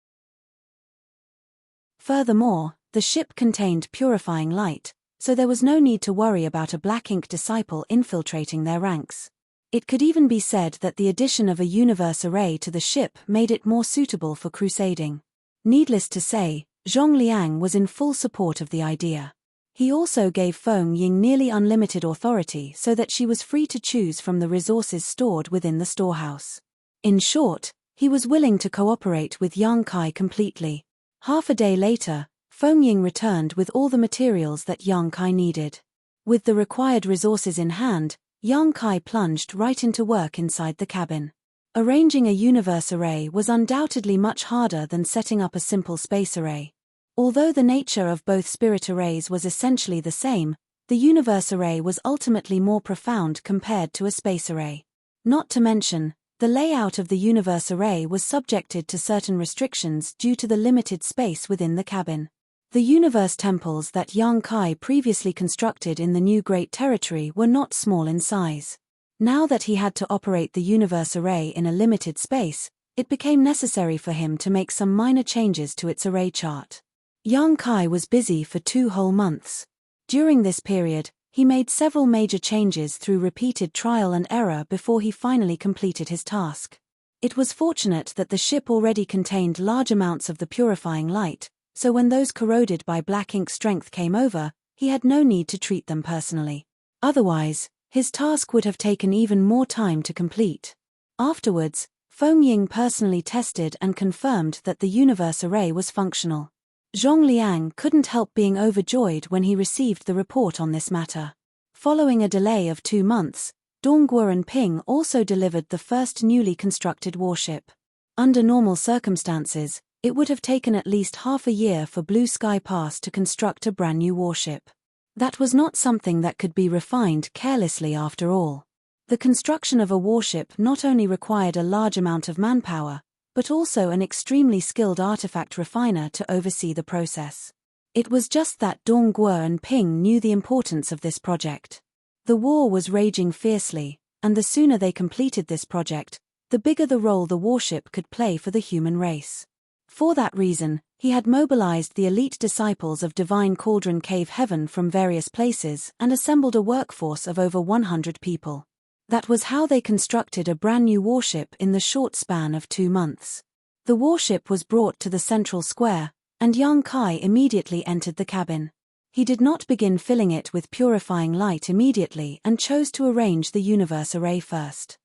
Furthermore, the ship contained purifying light, so there was no need to worry about a Black Ink disciple infiltrating their ranks. It could even be said that the addition of a universe array to the ship made it more suitable for crusading. Needless to say, Zhongliang was in full support of the idea. He also gave Feng Ying nearly unlimited authority so that she was free to choose from the resources stored within the storehouse. In short, he was willing to cooperate with Yang Kai completely. Half a day later, Feng Ying returned with all the materials that Yang Kai needed. With the required resources in hand, Yang Kai plunged right into work inside the cabin. Arranging a universe array was undoubtedly much harder than setting up a simple space array. Although the nature of both spirit arrays was essentially the same, the universe array was ultimately more profound compared to a space array. Not to mention, the layout of the universe array was subjected to certain restrictions due to the limited space within the cabin. The universe temples that Yang Kai previously constructed in the new Great Territory were not small in size. Now that he had to operate the universe array in a limited space, it became necessary for him to make some minor changes to its array chart. Yang Kai was busy for 2 whole months. During this period, he made several major changes through repeated trial and error before he finally completed his task. It was fortunate that the ship already contained large amounts of the purifying light, so when those corroded by black ink strength came over, he had no need to treat them personally. Otherwise, his task would have taken even more time to complete. Afterwards, Feng Ying personally tested and confirmed that the universe array was functional. Zhongliang couldn't help being overjoyed when he received the report on this matter. Following a delay of 2 months, Dongguo and Ping also delivered the first newly constructed warship. Under normal circumstances, it would have taken at least half a year for Blue Sky Pass to construct a brand new warship. That was not something that could be refined carelessly after all. The construction of a warship not only required a large amount of manpower, but also an extremely skilled artifact refiner to oversee the process. It was just that Dongguo and Ping knew the importance of this project. The war was raging fiercely, and the sooner they completed this project, the bigger the role the warship could play for the human race. For that reason, he had mobilized the elite disciples of Divine Cauldron Cave Heaven from various places and assembled a workforce of over 100 people. That was how they constructed a brand new warship in the short span of 2 months. The warship was brought to the central square, and Yang Kai immediately entered the cabin. He did not begin filling it with purifying light immediately and chose to arrange the universe array first.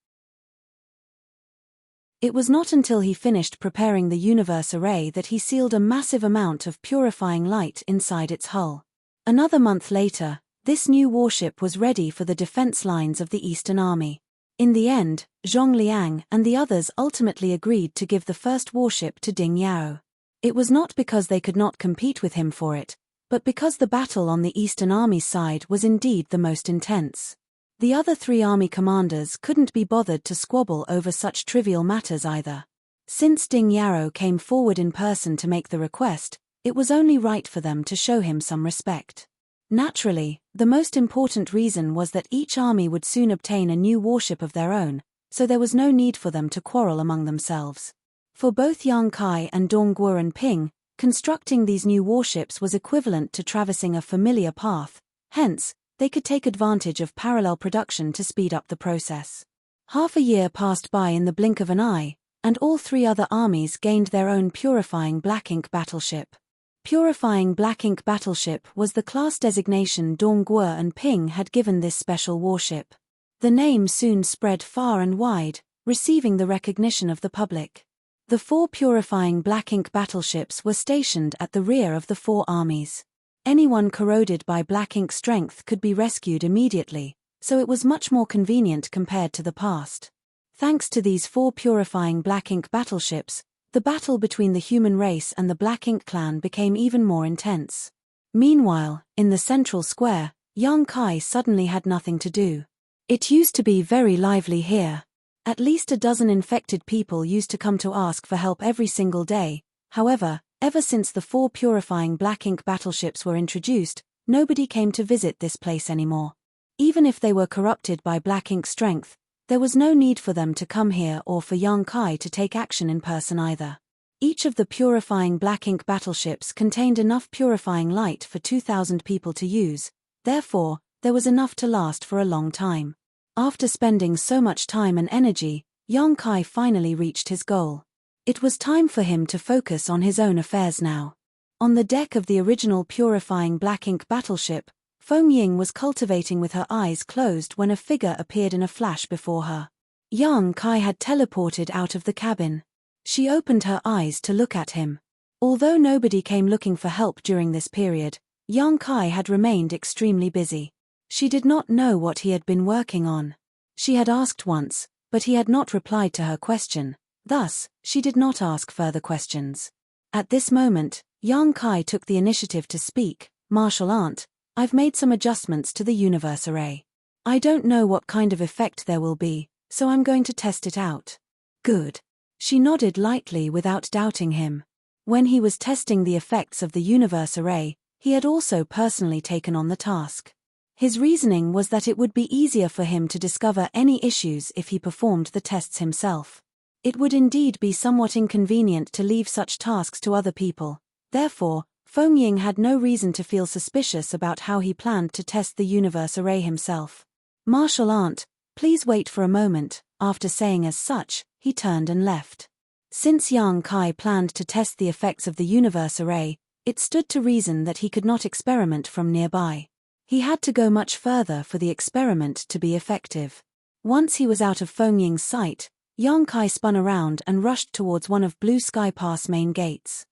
It was not until he finished preparing the universe array that he sealed a massive amount of purifying light inside its hull. Another month later, this new warship was ready for the defense lines of the Eastern Army. In the end, Zhongliang and the others ultimately agreed to give the first warship to Ding Yao. It was not because they could not compete with him for it, but because the battle on the Eastern Army's side was indeed the most intense. The other 3 army commanders couldn't be bothered to squabble over such trivial matters either. Since Ding Yao came forward in person to make the request, it was only right for them to show him some respect. Naturally, the most important reason was that each army would soon obtain a new warship of their own, so there was no need for them to quarrel among themselves. For both Yang Kai and Dongguo and Ping, constructing these new warships was equivalent to traversing a familiar path, hence, they could take advantage of parallel production to speed up the process. Half a year passed by in the blink of an eye, and all 3 other armies gained their own Purifying Black Ink battleship. Purifying Black Ink battleship was the class designation Dongguo and Ping had given this special warship. The name soon spread far and wide, receiving the recognition of the public. The 4 Purifying Black Ink battleships were stationed at the rear of the 4 armies. Anyone corroded by black ink strength could be rescued immediately, so it was much more convenient compared to the past. Thanks to these 4 Purifying Black Ink battleships, the battle between the human race and the Black Ink clan became even more intense. Meanwhile, in the central square, Yang Kai suddenly had nothing to do. It used to be very lively here. At least a dozen infected people used to come to ask for help every single day. However, ever since the 4 Purifying Black Ink battleships were introduced, nobody came to visit this place anymore. Even if they were corrupted by black ink strength, there was no need for them to come here or for Yang Kai to take action in person either. Each of the Purifying Black Ink battleships contained enough purifying light for 2,000 people to use, therefore, there was enough to last for a long time. After spending so much time and energy, Yang Kai finally reached his goal. It was time for him to focus on his own affairs now. On the deck of the original Purifying Black Ink battleship, Feng Ying was cultivating with her eyes closed when a figure appeared in a flash before her. Yang Kai had teleported out of the cabin. She opened her eyes to look at him. Although nobody came looking for help during this period, Yang Kai had remained extremely busy. She did not know what he had been working on. She had asked once, but he had not replied to her question, thus, she did not ask further questions. At this moment, Yang Kai took the initiative to speak. Martial Aunt, I've made some adjustments to the universe array. I don't know what kind of effect there will be, so I'm going to test it out. Good. She nodded lightly without doubting him. When he was testing the effects of the universe array, he had also personally taken on the task. His reasoning was that it would be easier for him to discover any issues if he performed the tests himself. It would indeed be somewhat inconvenient to leave such tasks to other people. Therefore, Feng Ying had no reason to feel suspicious about how he planned to test the universe array himself. Martial Aunt, please wait for a moment. After saying as such, he turned and left. Since Yang Kai planned to test the effects of the universe array, it stood to reason that he could not experiment from nearby. He had to go much further for the experiment to be effective. Once he was out of Feng Ying's sight, Yang Kai spun around and rushed towards one of Blue Sky Pass main gates.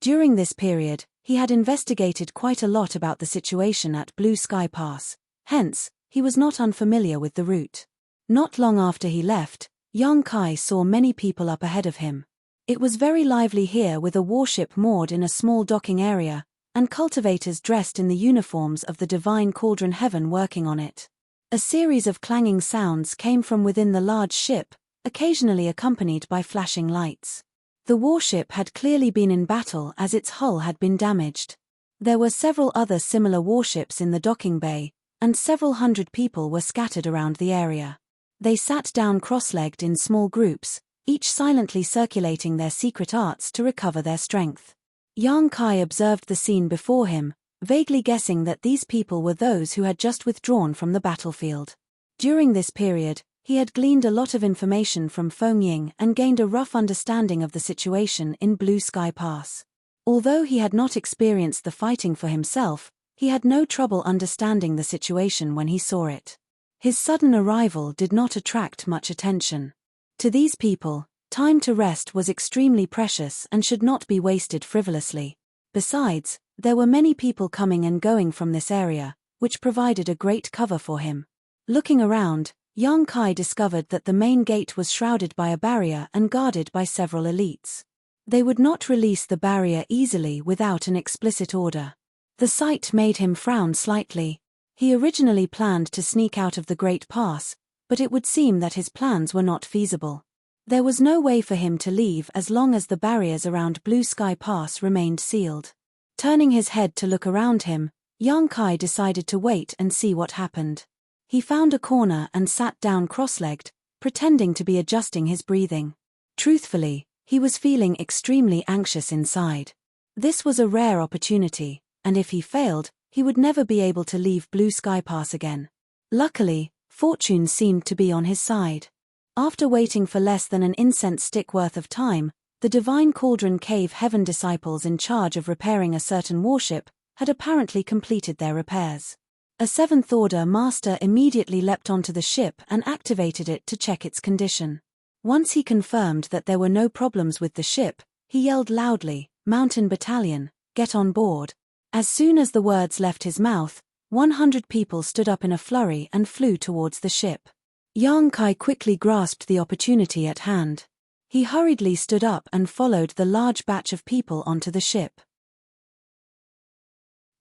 During this period, he had investigated quite a lot about the situation at Blue Sky Pass, hence, he was not unfamiliar with the route. Not long after he left, Yang Kai saw many people up ahead of him. It was very lively here with a warship moored in a small docking area, and cultivators dressed in the uniforms of the divine cauldron heaven working on it. A series of clanging sounds came from within the large ship, occasionally accompanied by flashing lights. The warship had clearly been in battle as its hull had been damaged. There were several other similar warships in the docking bay, and several hundred people were scattered around the area. They sat down cross-legged in small groups, each silently circulating their secret arts to recover their strength. Yang Kai observed the scene before him, vaguely guessing that these people were those who had just withdrawn from the battlefield. During this period, he had gleaned a lot of information from Feng Ying and gained a rough understanding of the situation in Blue Sky Pass. Although he had not experienced the fighting for himself, he had no trouble understanding the situation when he saw it. His sudden arrival did not attract much attention. To these people, time to rest was extremely precious and should not be wasted frivolously. Besides, there were many people coming and going from this area, which provided a great cover for him. Looking around, Yang Kai discovered that the main gate was shrouded by a barrier and guarded by several elites. They would not release the barrier easily without an explicit order. The sight made him frown slightly. He originally planned to sneak out of the Great Pass, but it would seem that his plans were not feasible. There was no way for him to leave as long as the barriers around Blue Sky Pass remained sealed. Turning his head to look around him, Yang Kai decided to wait and see what happened. He found a corner and sat down cross-legged, pretending to be adjusting his breathing. Truthfully, he was feeling extremely anxious inside. This was a rare opportunity, and if he failed, he would never be able to leave Blue Sky Pass again. Luckily, fortune seemed to be on his side. After waiting for less than an incense stick worth of time, the Divine Cauldron Cave Heaven disciples in charge of repairing a certain warship had apparently completed their repairs. A Seventh Order master immediately leapt onto the ship and activated it to check its condition. Once he confirmed that there were no problems with the ship, he yelled loudly, "Mountain Battalion, get on board." As soon as the words left his mouth, 100 people stood up in a flurry and flew towards the ship. Yang Kai quickly grasped the opportunity at hand. He hurriedly stood up and followed the large batch of people onto the ship.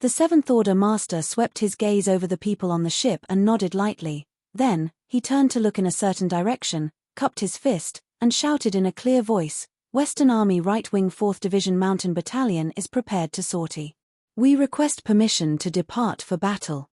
The Seventh Order master swept his gaze over the people on the ship and nodded lightly. Then, he turned to look in a certain direction, cupped his fist, and shouted in a clear voice, "Western Army Right Wing 4th Division Mountain Battalion is prepared to sortie. We request permission to depart for battle."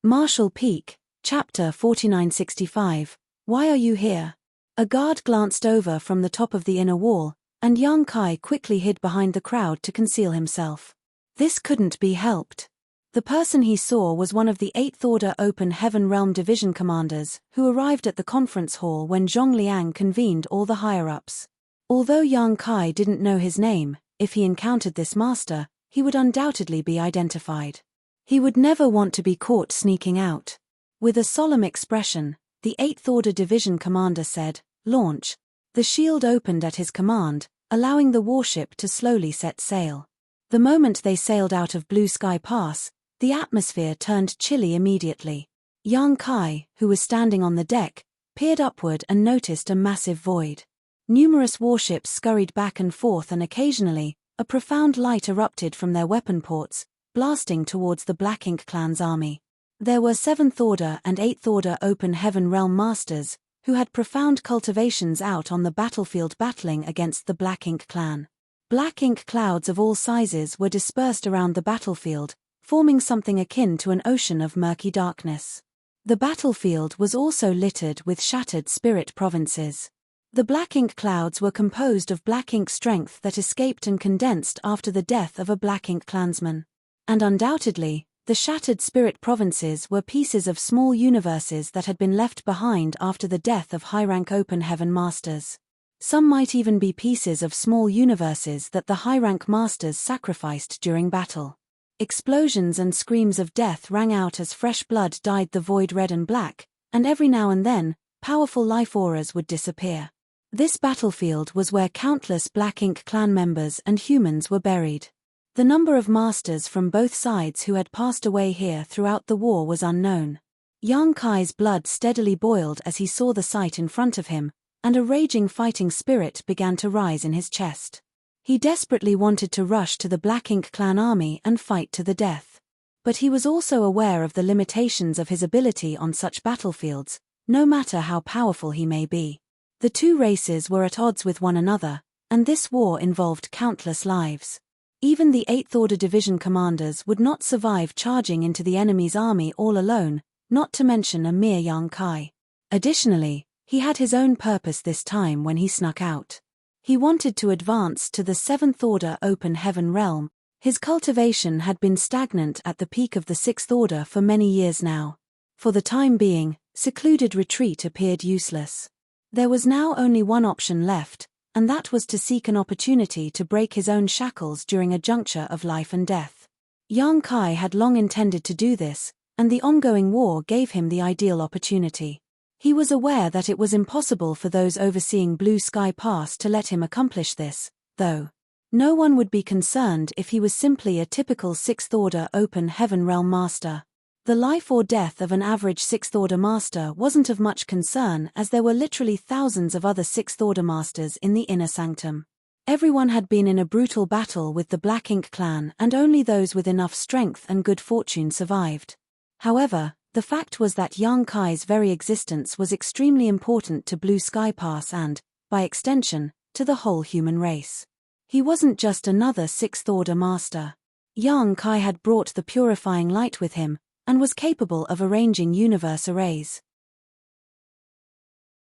Marshall Peak, Chapter 4965, Why Are You Here? A guard glanced over from the top of the inner wall, and Yang Kai quickly hid behind the crowd to conceal himself. This couldn't be helped. The person he saw was one of the 8th Order Open Heaven Realm Division commanders, who arrived at the conference hall when Zhongliang convened all the higher-ups. Although Yang Kai didn't know his name, if he encountered this master, he would undoubtedly be identified. He would never want to be caught sneaking out. With a solemn expression, the 8th Order Division commander said, "Launch." The shield opened at his command, allowing the warship to slowly set sail. The moment they sailed out of Blue Sky Pass, the atmosphere turned chilly immediately. Yang Kai, who was standing on the deck, peered upward and noticed a massive void. Numerous warships scurried back and forth, and occasionally, a profound light erupted from their weapon ports, blasting towards the Black Ink Clan's army. There were 7th Order and 8th Order Open Heaven Realm Masters, who had profound cultivations out on the battlefield battling against the Black Ink Clan. Black ink clouds of all sizes were dispersed around the battlefield, forming something akin to an ocean of murky darkness. The battlefield was also littered with shattered spirit provinces. The black ink clouds were composed of black ink strength that escaped and condensed after the death of a black ink clansman. And undoubtedly, the shattered spirit provinces were pieces of small universes that had been left behind after the death of high-rank Open Heaven Masters. Some might even be pieces of small universes that the high-rank Masters sacrificed during battle. Explosions and screams of death rang out as fresh blood dyed the void red and black, and every now and then, powerful life auras would disappear. This battlefield was where countless Black Ink clan members and humans were buried. The number of masters from both sides who had passed away here throughout the war was unknown. Yang Kai's blood steadily boiled as he saw the sight in front of him, and a raging fighting spirit began to rise in his chest. He desperately wanted to rush to the Black Ink clan army and fight to the death. But he was also aware of the limitations of his ability on such battlefields, no matter how powerful he may be. The two races were at odds with one another, and this war involved countless lives. Even the 8th Order Division commanders would not survive charging into the enemy's army all alone, not to mention a mere Yang Kai. Additionally, he had his own purpose this time when he snuck out. He wanted to advance to the 7th Order Open Heaven realm. His cultivation had been stagnant at the peak of the 6th Order for many years now. For the time being, secluded retreat appeared useless. There was now only one option left, and that was to seek an opportunity to break his own shackles during a juncture of life and death. Yang Kai had long intended to do this, and the ongoing war gave him the ideal opportunity. He was aware that it was impossible for those overseeing Blue Sky Pass to let him accomplish this, though. No one would be concerned if he was simply a typical 6th Order Open Heaven Realm Master. The life or death of an average 6th Order Master wasn't of much concern, as there were literally thousands of other 6th Order Masters in the inner sanctum. Everyone had been in a brutal battle with the Black Ink clan, and only those with enough strength and good fortune survived. However, the fact was that Yang Kai's very existence was extremely important to Blue Sky Pass and, by extension, to the whole human race. He wasn't just another 6th Order Master. Yang Kai had brought the purifying light with him, and was capable of arranging universe arrays.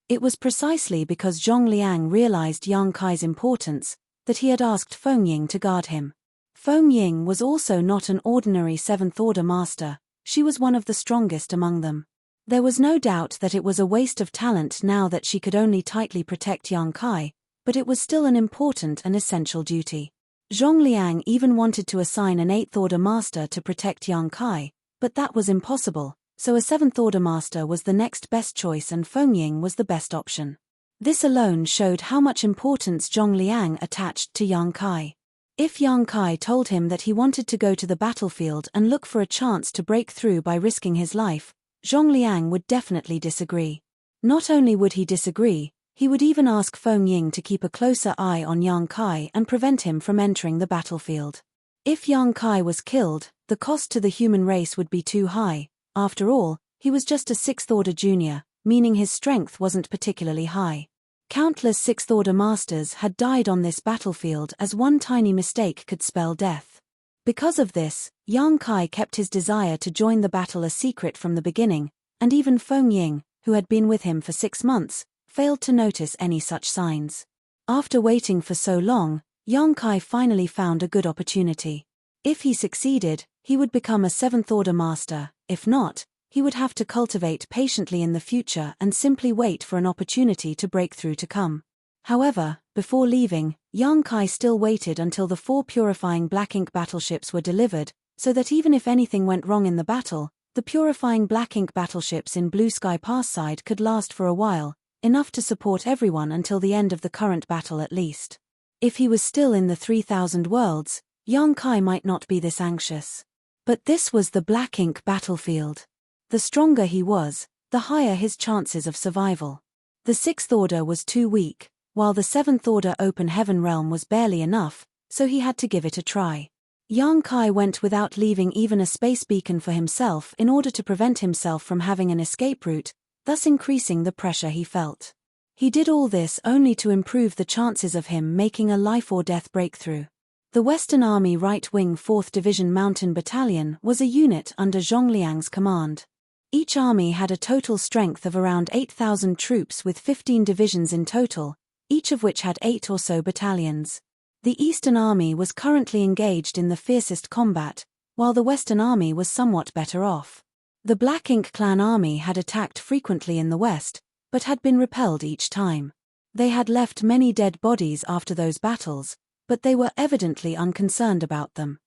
It was precisely because Zhong Liang realized Yang Kai's importance that he had asked Feng Ying to guard him. Feng Ying was also not an ordinary 7th Order Master. She was one of the strongest among them. There was no doubt that it was a waste of talent now that she could only tightly protect Yang Kai, but it was still an important and essential duty. Zhong Liang even wanted to assign an 8th Order Master to protect Yang Kai, but that was impossible, so a 7th Order Master was the next best choice, and Feng Ying was the best option. This alone showed how much importance Zhong Liang attached to Yang Kai. If Yang Kai told him that he wanted to go to the battlefield and look for a chance to break through by risking his life, Zhong Liang would definitely disagree. Not only would he disagree, he would even ask Feng Ying to keep a closer eye on Yang Kai and prevent him from entering the battlefield. If Yang Kai was killed, the cost to the human race would be too high. After all, he was just a 6th Order junior, meaning his strength wasn't particularly high. Countless 6th Order Masters had died on this battlefield, as one tiny mistake could spell death. Because of this, Yang Kai kept his desire to join the battle a secret from the beginning, and even Feng Ying, who had been with him for 6 months, failed to notice any such signs. After waiting for so long, Yang Kai finally found a good opportunity. If he succeeded, he would become a 7th Order Master. If not, he would have to cultivate patiently in the future and simply wait for an opportunity to break through to come. However, before leaving, Yang Kai still waited until the 4 purifying Black Ink battleships were delivered, so that even if anything went wrong in the battle, the purifying Black Ink battleships in Blue Sky Pass side could last for a while, enough to support everyone until the end of the current battle at least. If he was still in the 3000 worlds, Yang Kai might not be this anxious. But this was the black ink battlefield. The stronger he was, the higher his chances of survival. The Sixth Order was too weak, while the Seventh Order open heaven realm was barely enough, so he had to give it a try. Yang Kai went without leaving even a space beacon for himself in order to prevent himself from having an escape route, thus increasing the pressure he felt. He did all this only to improve the chances of him making a life-or-death breakthrough. The Western Army Right Wing 4th Division Mountain Battalion was a unit under Zhongliang's command. Each army had a total strength of around 8,000 troops with 15 divisions in total, each of which had 8 or so battalions. The Eastern Army was currently engaged in the fiercest combat, while the Western Army was somewhat better off. The Black Ink Clan army had attacked frequently in the west, but had been repelled each time. They had left many dead bodies after those battles, but they were evidently unconcerned about them.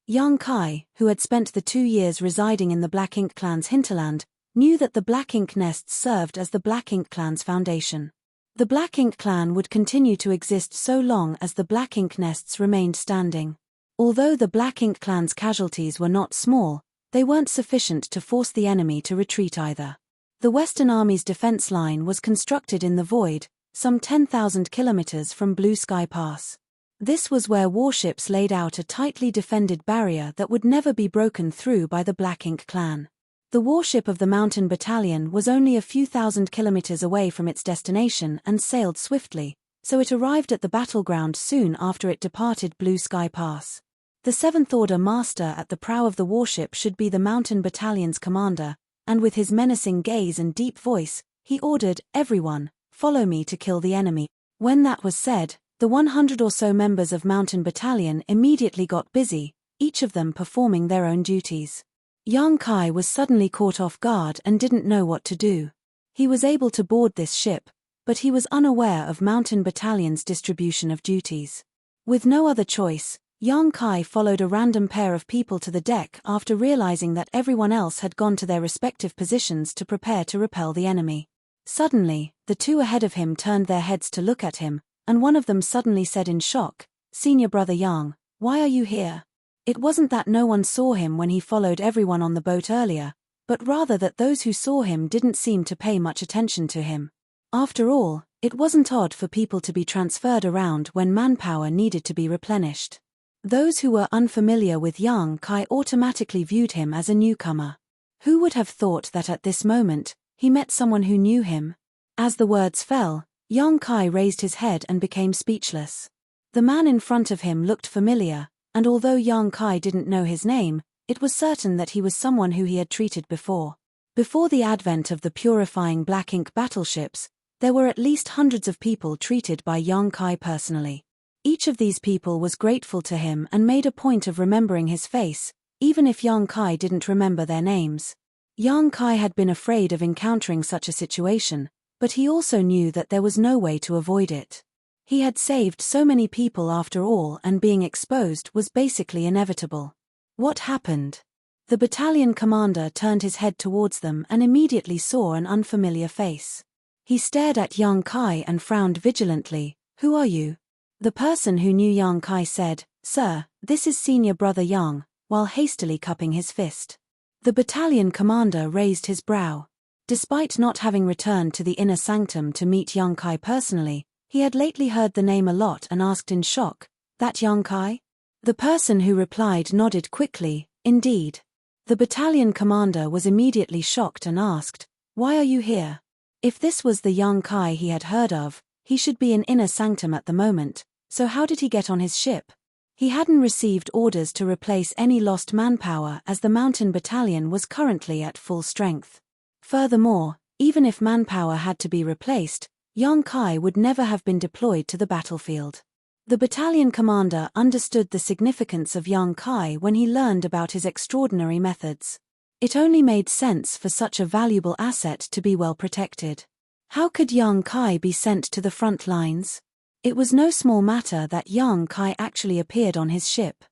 Yang Kai, who had spent the 2 years residing in the Black Ink Clan's hinterland, knew that the Black Ink nests served as the Black Ink Clan's foundation. The Black Ink Clan would continue to exist so long as the Black Ink nests remained standing. Although the Black Ink Clan's casualties were not small, they weren't sufficient to force the enemy to retreat either. The Western Army's defense line was constructed in the void, some 10,000 kilometers from Blue Sky Pass. This was where warships laid out a tightly defended barrier that would never be broken through by the Black Ink Clan. The warship of the Mountain Battalion was only a few thousand kilometers away from its destination and sailed swiftly, so it arrived at the battleground soon after it departed Blue Sky Pass. The Seventh Order Master at the prow of the warship should be the Mountain Battalion's commander, and with his menacing gaze and deep voice, he ordered, "Everyone, follow me to kill the enemy." When that was said, the 100 or so members of Mountain Battalion immediately got busy, each of them performing their own duties. Yang Kai was suddenly caught off guard and didn't know what to do. He was able to board this ship, but he was unaware of Mountain Battalion's distribution of duties. With no other choice, Yang Kai followed a random pair of people to the deck after realizing that everyone else had gone to their respective positions to prepare to repel the enemy. Suddenly, the two ahead of him turned their heads to look at him, and one of them suddenly said in shock, "Senior Brother Yang, why are you here?" It wasn't that no one saw him when he followed everyone on the boat earlier, but rather that those who saw him didn't seem to pay much attention to him. After all, it wasn't odd for people to be transferred around when manpower needed to be replenished. Those who were unfamiliar with Yang Kai automatically viewed him as a newcomer. Who would have thought that at this moment, he met someone who knew him? As the words fell, Yang Kai raised his head and became speechless. The man in front of him looked familiar, and although Yang Kai didn't know his name, it was certain that he was someone who he had treated before. Before the advent of the purifying Black Ink battleships, there were at least hundreds of people treated by Yang Kai personally. Each of these people was grateful to him and made a point of remembering his face, even if Yang Kai didn't remember their names. Yang Kai had been afraid of encountering such a situation, but he also knew that there was no way to avoid it. He had saved so many people after all, and being exposed was basically inevitable. What happened? The battalion commander turned his head towards them and immediately saw an unfamiliar face. He stared at Yang Kai and frowned vigilantly. "Who are you?" The person who knew Yang Kai said, "Sir, this is Senior Brother Yang," while hastily cupping his fist. The battalion commander raised his brow. Despite not having returned to the inner sanctum to meet Yang Kai personally, he had lately heard the name a lot and asked in shock, "That Yang Kai?" The person who replied nodded quickly, "Indeed." The battalion commander was immediately shocked and asked, "Why are you here?" If this was the Yang Kai he had heard of, he should be in inner sanctum at the moment, so how did he get on his ship? He hadn't received orders to replace any lost manpower as the Mountain Battalion was currently at full strength. Furthermore, even if manpower had to be replaced, Yang Kai would never have been deployed to the battlefield. The battalion commander understood the significance of Yang Kai when he learned about his extraordinary methods. It only made sense for such a valuable asset to be well protected. How could Yang Kai be sent to the front lines? It was no small matter that Yang Kai actually appeared on his ship.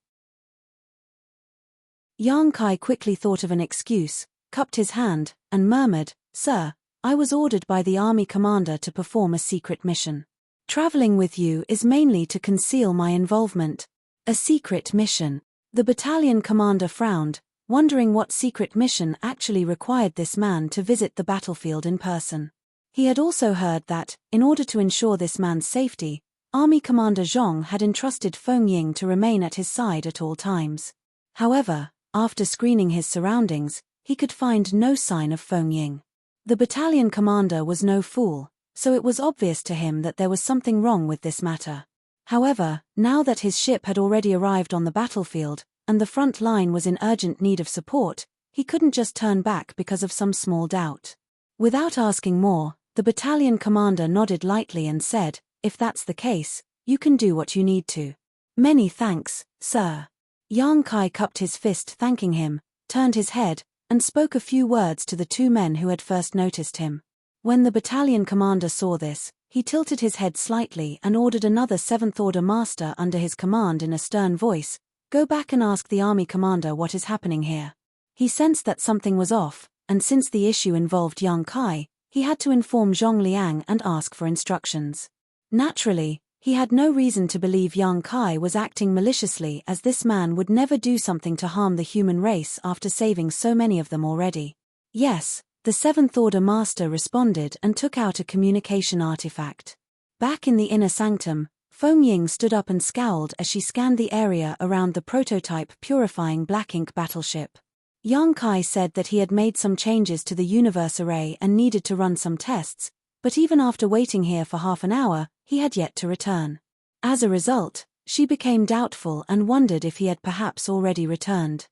Yang Kai quickly thought of an excuse, cupped his hand, and murmured, "Sir, I was ordered by the army commander to perform a secret mission." Traveling with you is mainly to conceal my involvement. A secret mission. The battalion commander frowned, wondering what secret mission actually required this man to visit the battlefield in person. He had also heard that, in order to ensure this man's safety, Army Commander Zhong had entrusted Feng Ying to remain at his side at all times. However, after screening his surroundings, he could find no sign of Feng Ying. The battalion commander was no fool, so it was obvious to him that there was something wrong with this matter. However, now that his ship had already arrived on the battlefield, and the front line was in urgent need of support, he couldn't just turn back because of some small doubt. Without asking more, the battalion commander nodded lightly and said, "If that's the case, you can do what you need to." "Many thanks, sir." Yang Kai cupped his fist thanking him, turned his head, and spoke a few words to the two men who had first noticed him. When the battalion commander saw this, he tilted his head slightly and ordered another 7th Order Master under his command in a stern voice, "Go back and ask the army commander what is happening here." He sensed that something was off, and since the issue involved Yang Kai, he had to inform Zhong Liang and ask for instructions. Naturally, he had no reason to believe Yang Kai was acting maliciously, as this man would never do something to harm the human race after saving so many of them already. "Yes," the 7th Order Master responded and took out a communication artifact. Back in the inner sanctum, Feng Ying stood up and scowled as she scanned the area around the prototype purifying black ink battleship. Yang Kai said that he had made some changes to the universe array and needed to run some tests, but even after waiting here for half an hour, he had yet to return. As a result, she became doubtful and wondered if he had perhaps already returned.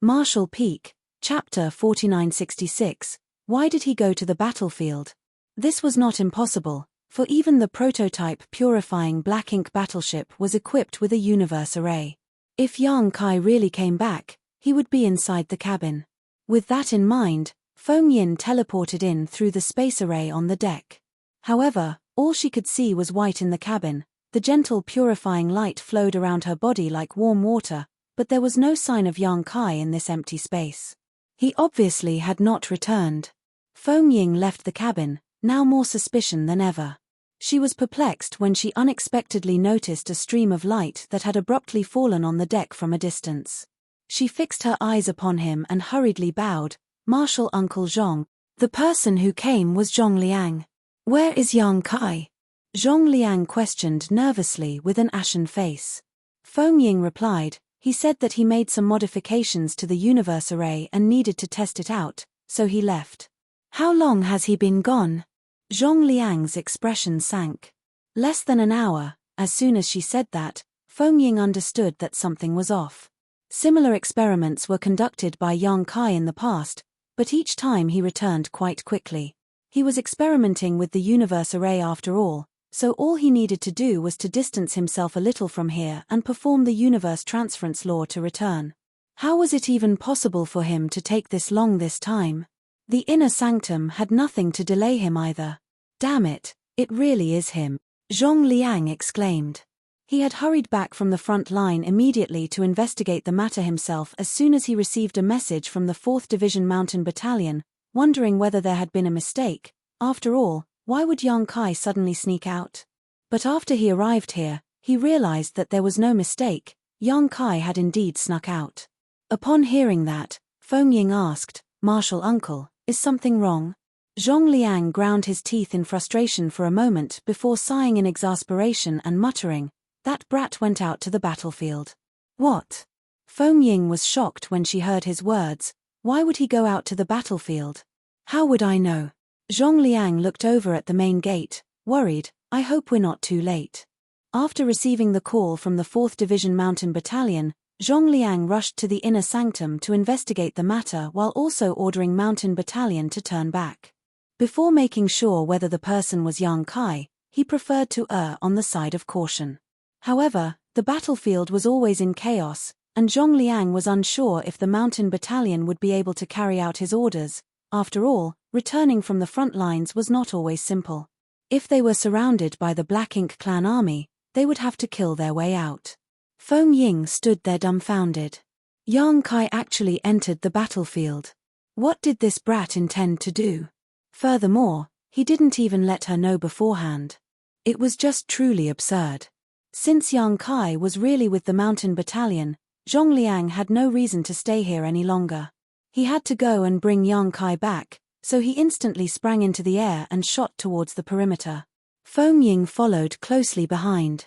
Marshall Peak, Chapter 4966. Why did he go to the battlefield? This was not impossible, for even the prototype purifying black ink battleship was equipped with a universe array. If Yang Kai really came back, he would be inside the cabin. With that in mind, Feng Yin teleported in through the space array on the deck. However, all she could see was white in the cabin. The gentle purifying light flowed around her body like warm water, but there was no sign of Yang Kai in this empty space. He obviously had not returned. Feng Ying left the cabin, now more suspicion than ever. She was perplexed when she unexpectedly noticed a stream of light that had abruptly fallen on the deck from a distance. She fixed her eyes upon him and hurriedly bowed. "Marshal Uncle Zhong." The person who came was Zhong Liang. "Where is Yang Kai?" Zhong Liang questioned nervously with an ashen face. Feng Ying replied, "He said that he made some modifications to the universe array and needed to test it out, so he left." "How long has he been gone?" Zhong Liang's expression sank. "Less than an hour." As soon as she said that, Feng Ying understood that something was off. Similar experiments were conducted by Yang Kai in the past, but each time he returned quite quickly. He was experimenting with the universe array after all, so all he needed to do was to distance himself a little from here and perform the universe transference law to return. How was it even possible for him to take this long this time? The inner sanctum had nothing to delay him either. "Damn it, it really is him," Zhong Liang exclaimed. He had hurried back from the front line immediately to investigate the matter himself as soon as he received a message from the 4th Division Mountain Battalion, wondering whether there had been a mistake. After all, why would Yang Kai suddenly sneak out? But after he arrived here, he realized that there was no mistake. Yang Kai had indeed snuck out. Upon hearing that, Feng Ying asked, "Marshal Uncle, is something wrong?" Zhong Liang ground his teeth in frustration for a moment before sighing in exasperation and muttering, "That brat went out to the battlefield." "What?" Feng Ying was shocked when she heard his words. Why would he go out to the battlefield? "How would I know?" Zhong Liang looked over at the main gate, worried, "I hope we're not too late." After receiving the call from the 4th Division Mountain Battalion, Zhong Liang rushed to the inner sanctum to investigate the matter while also ordering Mountain Battalion to turn back. Before making sure whether the person was Yang Kai, he preferred to err on the side of caution. However, the battlefield was always in chaos, and Zhong Liang was unsure if the Mountain Battalion would be able to carry out his orders. After all, returning from the front lines was not always simple. If they were surrounded by the Black Ink clan army, they would have to kill their way out. Feng Ying stood there dumbfounded. Yang Kai actually entered the battlefield. What did this brat intend to do? Furthermore, he didn't even let her know beforehand. It was just truly absurd. Since Yang Kai was really with the mountain battalion, Zhongliang had no reason to stay here any longer. He had to go and bring Yang Kai back, so he instantly sprang into the air and shot towards the perimeter. Feng Ying followed closely behind.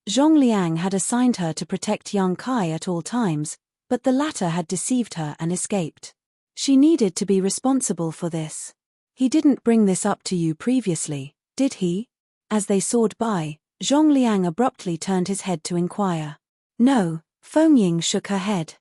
Zhongliang had assigned her to protect Yang Kai at all times, but the latter had deceived her and escaped. She needed to be responsible for this. He didn't bring this up to you previously, did he? As they soared by, Zhongliang abruptly turned his head to inquire. No, Feng Ying shook her head.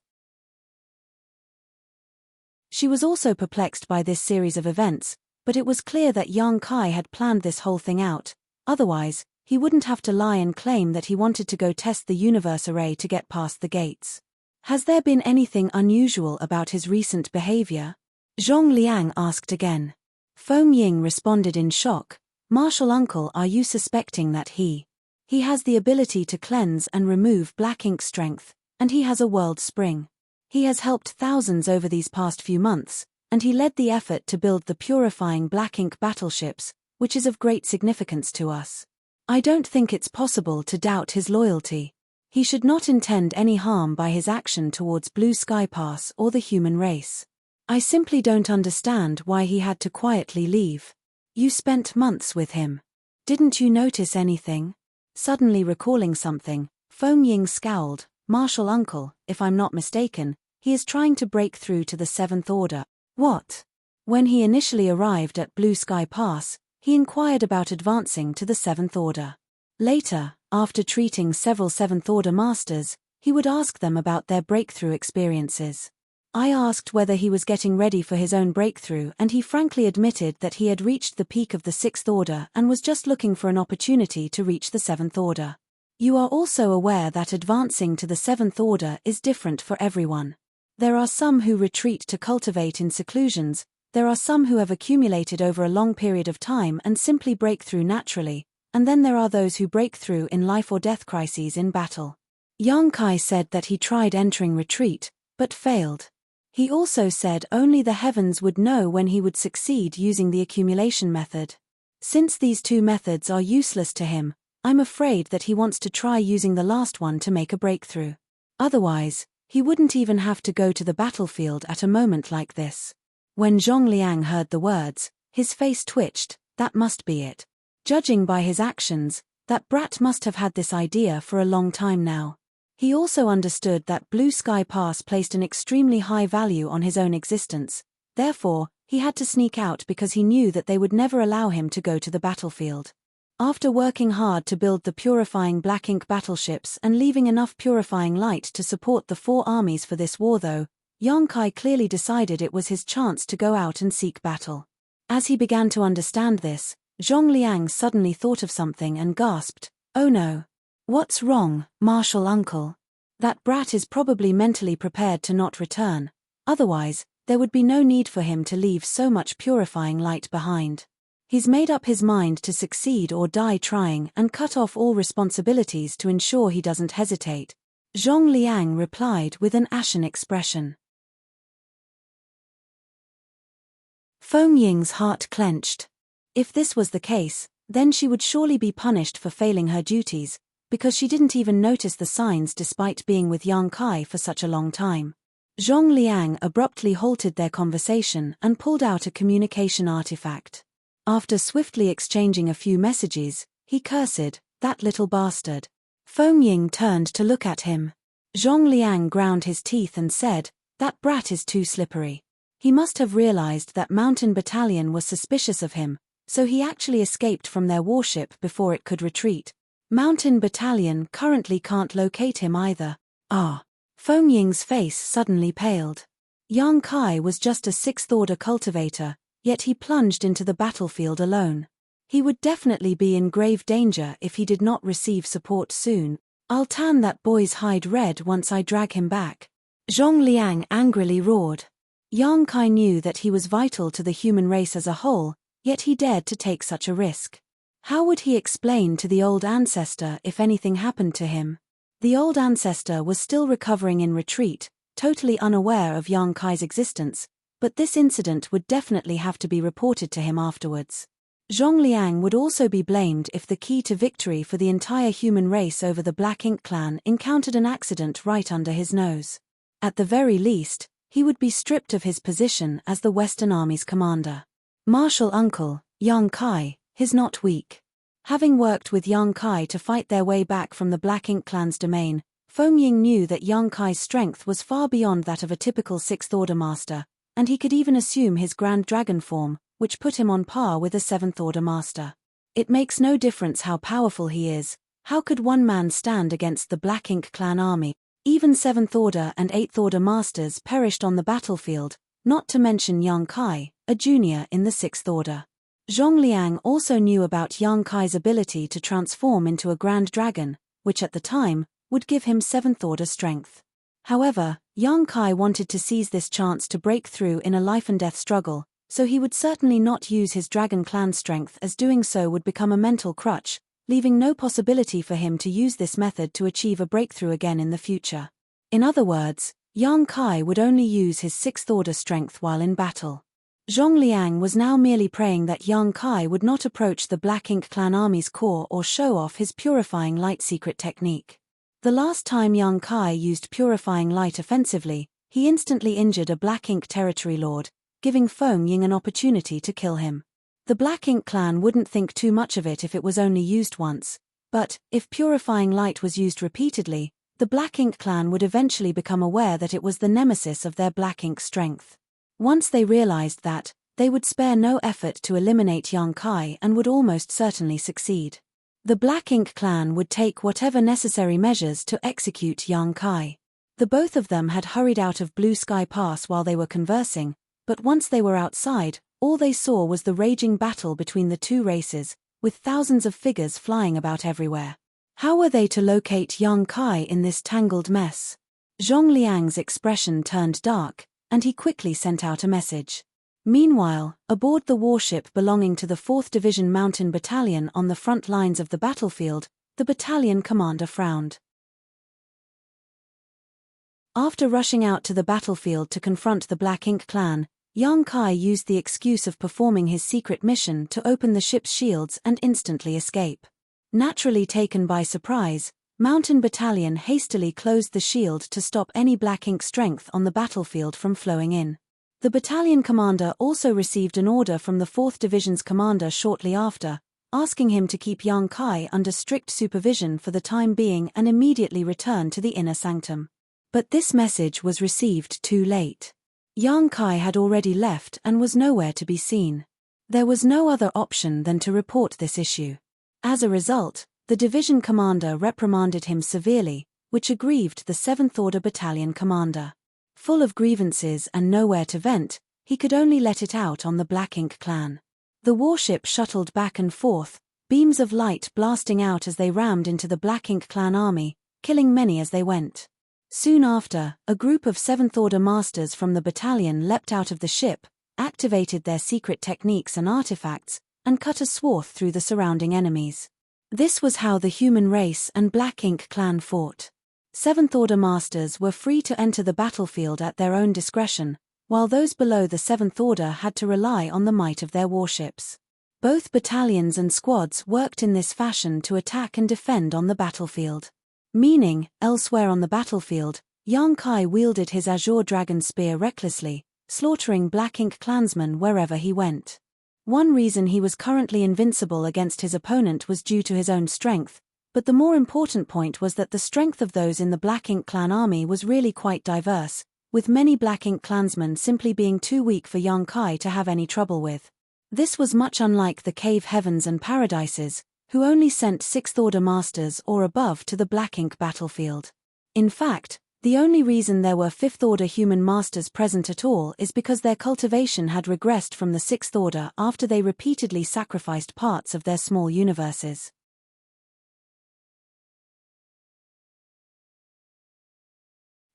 She was also perplexed by this series of events, but it was clear that Yang Kai had planned this whole thing out, otherwise, he wouldn't have to lie and claim that he wanted to go test the universe array to get past the gates. Has there been anything unusual about his recent behavior? Zhongliang asked again. Feng Ying responded in shock. Martial uncle, are you suspecting that he has the ability to cleanse and remove black ink strength, and he has a world spring. He has helped thousands over these past few months, and he led the effort to build the purifying black ink battleships, which is of great significance to us. I don't think it's possible to doubt his loyalty. He should not intend any harm by his action towards Blue Sky Pass or the human race. I simply don't understand why he had to quietly leave. You spent months with him. Didn't you notice anything? Suddenly recalling something, Feng Ying scowled. Martial uncle, if I'm not mistaken, he is trying to break through to the Seventh Order. What? When he initially arrived at Blue Sky Pass, he inquired about advancing to the Seventh Order. Later, after treating several Seventh Order masters, he would ask them about their breakthrough experiences. I asked whether he was getting ready for his own breakthrough, and he frankly admitted that he had reached the peak of the Sixth Order and was just looking for an opportunity to reach the Seventh Order. You are also aware that advancing to the Seventh Order is different for everyone. There are some who retreat to cultivate in seclusions, there are some who have accumulated over a long period of time and simply break through naturally, and then there are those who break through in life or death crises in battle. Yang Kai said that he tried entering retreat, but failed. He also said only the heavens would know when he would succeed using the accumulation method. Since these two methods are useless to him, I'm afraid that he wants to try using the last one to make a breakthrough. Otherwise, he wouldn't even have to go to the battlefield at a moment like this. When Zhongliang heard the words, his face twitched. That must be it. Judging by his actions, that brat must have had this idea for a long time now. He also understood that Blue Sky Pass placed an extremely high value on his own existence, therefore, he had to sneak out because he knew that they would never allow him to go to the battlefield. After working hard to build the purifying black ink battleships and leaving enough purifying light to support the 4 armies for this war though, Yang Kai clearly decided it was his chance to go out and seek battle. As he began to understand this, Zhongliang suddenly thought of something and gasped, "Oh no. What's wrong, Martial Uncle? That brat is probably mentally prepared to not return, otherwise, there would be no need for him to leave so much purifying light behind. He's made up his mind to succeed or die trying and cut off all responsibilities to ensure he doesn't hesitate." Zhongliang replied with an ashen expression. Feng Ying's heart clenched. If this was the case, then she would surely be punished for failing her duties, because she didn't even notice the signs despite being with Yang Kai for such a long time. Zhongliang abruptly halted their conversation and pulled out a communication artifact. After swiftly exchanging a few messages, he cursed, "That little bastard." Feng Ying turned to look at him. Zhongliang ground his teeth and said, "That brat is too slippery." He must have realized that Mountain Battalion was suspicious of him, so he actually escaped from their warship before it could retreat. Mountain Battalion currently can't locate him either. Ah. Feng Ying's face suddenly paled. Yang Kai was just a 6th Order cultivator, yet he plunged into the battlefield alone. He would definitely be in grave danger if he did not receive support soon. "I'll tan that boy's hide red once I drag him back," Zhongliang angrily roared. Yang Kai knew that he was vital to the human race as a whole, yet he dared to take such a risk. How would he explain to the old ancestor if anything happened to him? The old ancestor was still recovering in retreat, totally unaware of Yang Kai's existence, but this incident would definitely have to be reported to him afterwards. Zhong Liang would also be blamed if the key to victory for the entire human race over the Black Ink clan encountered an accident right under his nose. At the very least, he would be stripped of his position as the Western Army's commander. Martial uncle, Yang Kai, is not weak. Having worked with Yang Kai to fight their way back from the Black Ink clan's domain, Feng Ying knew that Yang Kai's strength was far beyond that of a typical Sixth Order master, and he could even assume his Grand Dragon form, which put him on par with a Seventh Order master. It makes no difference how powerful he is. How could one man stand against the Black Ink clan army? Even Seventh Order and Eighth Order masters perished on the battlefield, not to mention Yang Kai, a junior in the Sixth Order. Zhong Liang also knew about Yang Kai's ability to transform into a Grand Dragon, which at the time, would give him Seventh Order strength. However, Yang Kai wanted to seize this chance to break through in a life-and-death struggle, so he would certainly not use his Dragon Clan strength, as doing so would become a mental crutch, leaving no possibility for him to use this method to achieve a breakthrough again in the future. In other words, Yang Kai would only use his Sixth Order strength while in battle. Zhong Liang was now merely praying that Yang Kai would not approach the Black Ink clan army's core or show off his Purifying Light secret technique. The last time Yang Kai used Purifying Light offensively, he instantly injured a Black Ink territory lord, giving Feng Ying an opportunity to kill him. The Black Ink clan wouldn't think too much of it if it was only used once, but, if Purifying Light was used repeatedly, the Black Ink clan would eventually become aware that it was the nemesis of their Black Ink strength. Once they realized that, they would spare no effort to eliminate Yang Kai and would almost certainly succeed. The Black Ink clan would take whatever necessary measures to execute Yang Kai. The both of them had hurried out of Blue Sky Pass while they were conversing, but once they were outside, all they saw was the raging battle between the two races, with thousands of figures flying about everywhere. How were they to locate Yang Kai in this tangled mess? Zhong Liang's expression turned dark, and he quickly sent out a message. Meanwhile, aboard the warship belonging to the 4th Division Mountain Battalion on the front lines of the battlefield, the battalion commander frowned. After rushing out to the battlefield to confront the Black Ink clan, Yang Kai used the excuse of performing his secret mission to open the ship's shields and instantly escape. Naturally taken by surprise, Mountain Battalion hastily closed the shield to stop any Black Ink strength on the battlefield from flowing in. The battalion commander also received an order from the 4th Division's commander shortly after, asking him to keep Yang Kai under strict supervision for the time being and immediately return to the inner sanctum. But this message was received too late. Yang Kai had already left and was nowhere to be seen. There was no other option than to report this issue. As a result, the division commander reprimanded him severely, which aggrieved the 7th Order Battalion commander. Full of grievances and nowhere to vent, he could only let it out on the Black Ink clan. The warship shuttled back and forth, beams of light blasting out as they rammed into the Black Ink clan army, killing many as they went. Soon after, a group of 7th Order masters from the battalion leapt out of the ship, activated their secret techniques and artifacts, and cut a swath through the surrounding enemies. This was how the human race and Black Ink clan fought. 7th Order masters were free to enter the battlefield at their own discretion, while those below the 7th Order had to rely on the might of their warships. Both battalions and squads worked in this fashion to attack and defend on the battlefield. Meaning, elsewhere on the battlefield, Yang Kai wielded his Azure Dragon Spear recklessly, slaughtering Black Ink clansmen wherever he went. One reason he was currently invincible against his opponent was due to his own strength, but the more important point was that the strength of those in the Black Ink clan army was really quite diverse, with many Black Ink clansmen simply being too weak for Yang Kai to have any trouble with. This was much unlike the Cave Heavens and Paradises, who only sent 6th Order masters or above to the Black Ink battlefield. In fact, the only reason there were 5th Order human masters present at all is because their cultivation had regressed from the 6th Order after they repeatedly sacrificed parts of their small universes.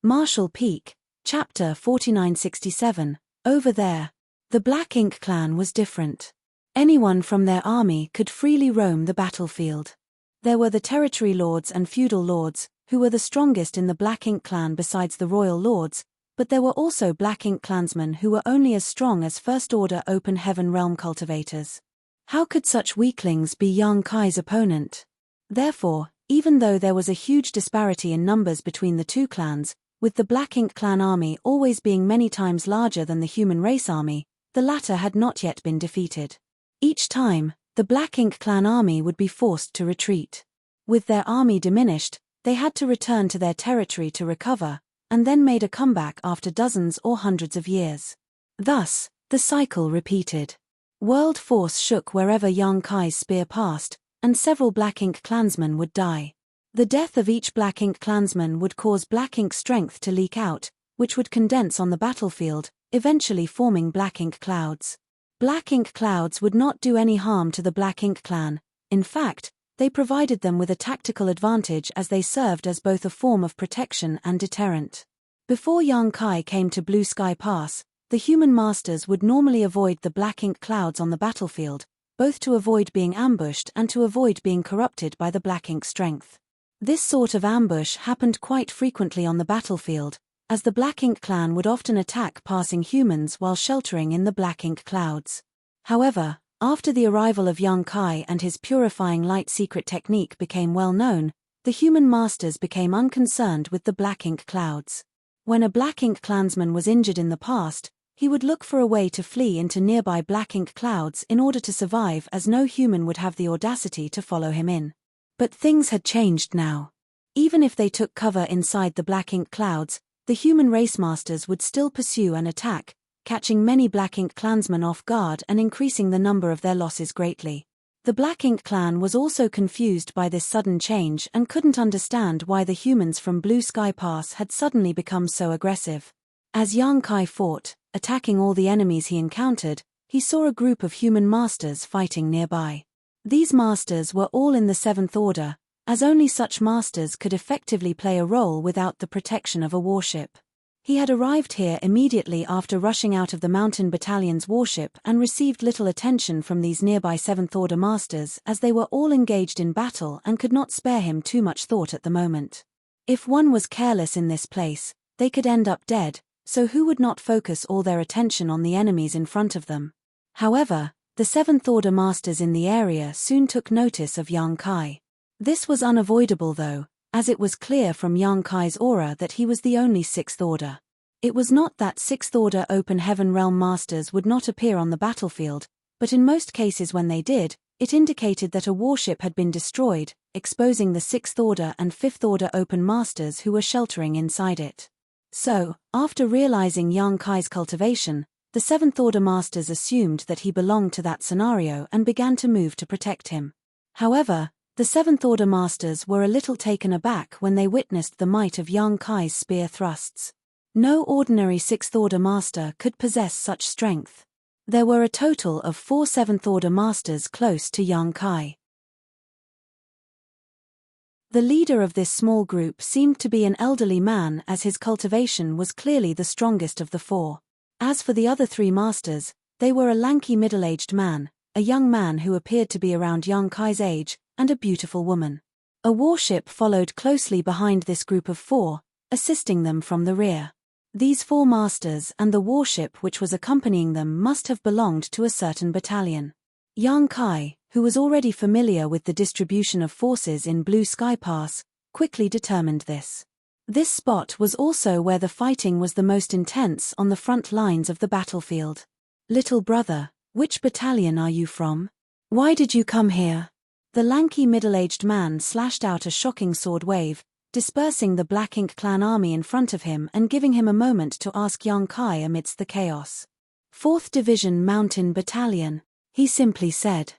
Marshall Peak, Chapter 4967, Over There. The Black Ink clan was different. Anyone from their army could freely roam the battlefield. There were the territory lords and feudal lords, who were the strongest in the Black Ink clan besides the royal lords, but there were also Black Ink clansmen who were only as strong as First-Order Open Heaven Realm cultivators. How could such weaklings be Yang Kai's opponent? Therefore, even though there was a huge disparity in numbers between the two clans, with the Black Ink clan army always being many times larger than the human race army, the latter had not yet been defeated. Each time, the Black Ink clan army would be forced to retreat. With their army diminished, they had to return to their territory to recover, and then made a comeback after dozens or hundreds of years. Thus, the cycle repeated. World force shook wherever Yang Kai's spear passed, and several Black Ink clansmen would die. The death of each Black Ink clansman would cause Black Ink strength to leak out, which would condense on the battlefield, eventually forming Black Ink clouds. Black Ink clouds would not do any harm to the Black Ink clan. In fact, they provided them with a tactical advantage as they served as both a form of protection and deterrent. Before Yang Kai came to Blue Sky Pass, the human masters would normally avoid the Black Ink clouds on the battlefield, both to avoid being ambushed and to avoid being corrupted by the Black Ink strength. This sort of ambush happened quite frequently on the battlefield, as the Black Ink clan would often attack passing humans while sheltering in the Black Ink clouds. However, after the arrival of Yang Kai and his purifying light secret technique became well known, the human masters became unconcerned with the Black Ink clouds. When a Black Ink clansman was injured in the past, he would look for a way to flee into nearby Black Ink clouds in order to survive, as no human would have the audacity to follow him in. But things had changed now. Even if they took cover inside the Black Ink clouds, the human race masters would still pursue and attack, catching many Black Ink clansmen off guard and increasing the number of their losses greatly. The Black Ink clan was also confused by this sudden change and couldn't understand why the humans from Blue Sky Pass had suddenly become so aggressive. As Yang Kai fought, attacking all the enemies he encountered, he saw a group of human masters fighting nearby. These masters were all in the Seventh Order, as only such masters could effectively play a role without the protection of a warship. He had arrived here immediately after rushing out of the Mountain Battalion's warship and received little attention from these nearby Seventh Order masters, as they were all engaged in battle and could not spare him too much thought at the moment. If one was careless in this place, they could end up dead, so who would not focus all their attention on the enemies in front of them? However, the Seventh Order masters in the area soon took notice of Yang Kai. This was unavoidable though, as it was clear from Yang Kai's aura that he was the only Sixth Order. It was not that Sixth Order Open Heaven Realm masters would not appear on the battlefield, but in most cases when they did, it indicated that a warship had been destroyed, exposing the Sixth Order and Fifth Order Open masters who were sheltering inside it. So, after realizing Yang Kai's cultivation, the Seventh Order masters assumed that he belonged to that scenario and began to move to protect him. However, the Seventh Order masters were a little taken aback when they witnessed the might of Yang Kai's spear thrusts. No ordinary Sixth Order master could possess such strength. There were a total of 4 Seventh Order masters close to Yang Kai. The leader of this small group seemed to be an elderly man, as his cultivation was clearly the strongest of the 4. As for the other 3 masters, they were a lanky middle-aged man, a young man who appeared to be around Yang Kai's age, and a beautiful woman. A warship followed closely behind this group of 4, assisting them from the rear. These 4 masters and the warship which was accompanying them must have belonged to a certain battalion. Yang Kai, who was already familiar with the distribution of forces in Blue Sky Pass, quickly determined this. This spot was also where the fighting was the most intense on the front lines of the battlefield. "Little brother, which battalion are you from? Why did you come here?" The lanky middle-aged man slashed out a shocking sword wave, dispersing the Black Ink clan army in front of him and giving him a moment to ask Yang Kai amidst the chaos. "4th Division Mountain Battalion," he simply said.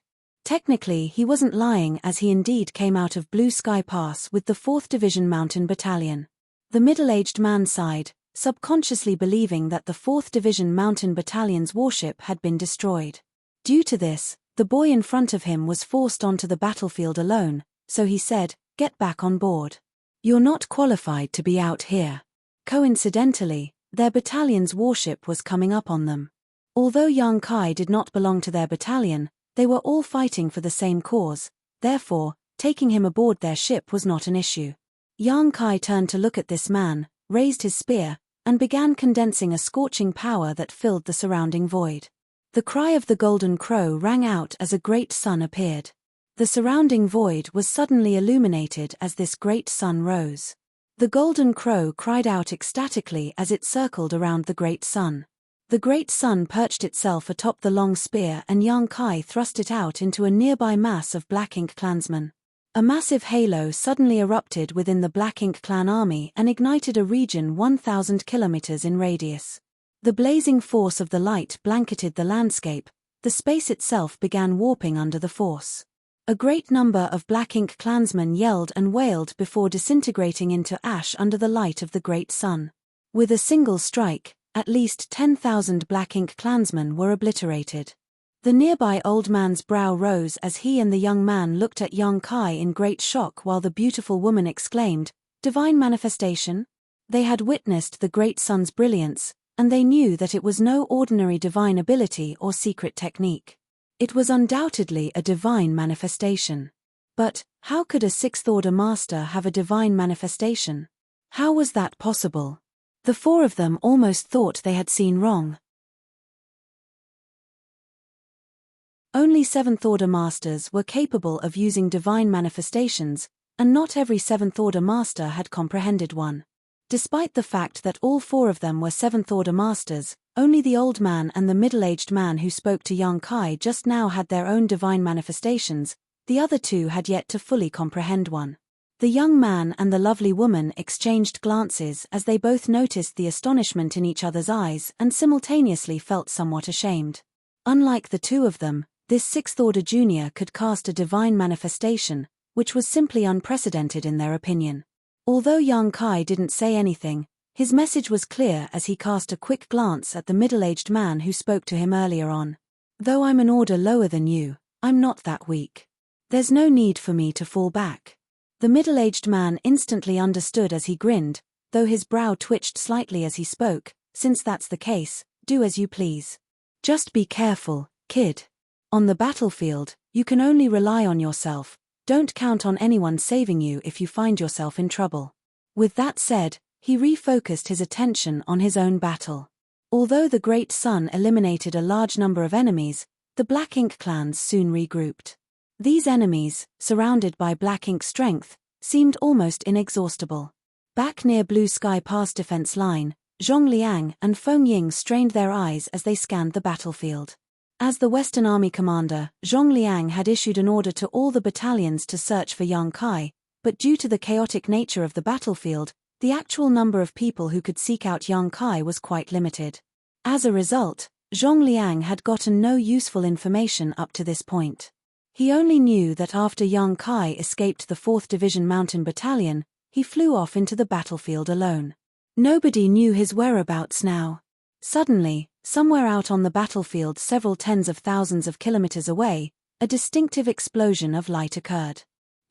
Technically he wasn't lying, as he indeed came out of Blue Sky Pass with the 4th Division Mountain Battalion. The middle-aged man sighed, subconsciously believing that the 4th Division Mountain Battalion's warship had been destroyed. Due to this, the boy in front of him was forced onto the battlefield alone, so he said, "Get back on board. You're not qualified to be out here." Coincidentally, their battalion's warship was coming up on them. Although Yang Kai did not belong to their battalion, they were all fighting for the same cause, therefore, taking him aboard their ship was not an issue. Yang Kai turned to look at this man, raised his spear, and began condensing a scorching power that filled the surrounding void. The cry of the golden crow rang out as a great sun appeared. The surrounding void was suddenly illuminated as this great sun rose. The golden crow cried out ecstatically as it circled around the great sun. The great sun perched itself atop the long spear, and Yang Kai thrust it out into a nearby mass of Black Ink clansmen. A massive halo suddenly erupted within the Black Ink clan army and ignited a region 1,000 kilometers in radius. The blazing force of the light blanketed the landscape. The space itself began warping under the force. A great number of Black Ink clansmen yelled and wailed before disintegrating into ash under the light of the great sun. With a single strike, at least 10,000 Black Ink clansmen were obliterated. The nearby old man's brow rose as he and the young man looked at Yang Kai in great shock, while the beautiful woman exclaimed, "Divine manifestation?" They had witnessed the great sun's brilliance, and they knew that it was no ordinary divine ability or secret technique. It was undoubtedly a divine manifestation. But, how could a sixth-order master have a divine manifestation? How was that possible? The four of them almost thought they had seen wrong. Only seventh-order masters were capable of using divine manifestations, and not every seventh-order master had comprehended one. Despite the fact that all four of them were seventh-order masters, only the old man and the middle-aged man who spoke to Yang Kai just now had their own divine manifestations. The other two had yet to fully comprehend one. The young man and the lovely woman exchanged glances as they both noticed the astonishment in each other's eyes and simultaneously felt somewhat ashamed. Unlike the two of them, this sixth-order junior could cast a divine manifestation, which was simply unprecedented in their opinion. Although Yang Kai didn't say anything, his message was clear as he cast a quick glance at the middle-aged man who spoke to him earlier on. "Though I'm an order lower than you, I'm not that weak. There's no need for me to fall back." The middle-aged man instantly understood as he grinned, though his brow twitched slightly as he spoke. "Since that's the case, do as you please. Just be careful, kid. On the battlefield, you can only rely on yourself. Don't count on anyone saving you if you find yourself in trouble." With that said, he refocused his attention on his own battle. Although the great sun eliminated a large number of enemies, the Black Ink clans soon regrouped. These enemies, surrounded by Black Ink strength, seemed almost inexhaustible. Back near Blue Sky Pass defense line, Zhong Liang and Feng Ying strained their eyes as they scanned the battlefield. As the Western Army commander, Zhong Liang had issued an order to all the battalions to search for Yang Kai, but due to the chaotic nature of the battlefield, the actual number of people who could seek out Yang Kai was quite limited. As a result, Zhong Liang had gotten no useful information up to this point. He only knew that after Yang Kai escaped the 4th Division Mountain Battalion, he flew off into the battlefield alone. Nobody knew his whereabouts now. Suddenly, somewhere out on the battlefield several tens of thousands of kilometers away, a distinctive explosion of light occurred.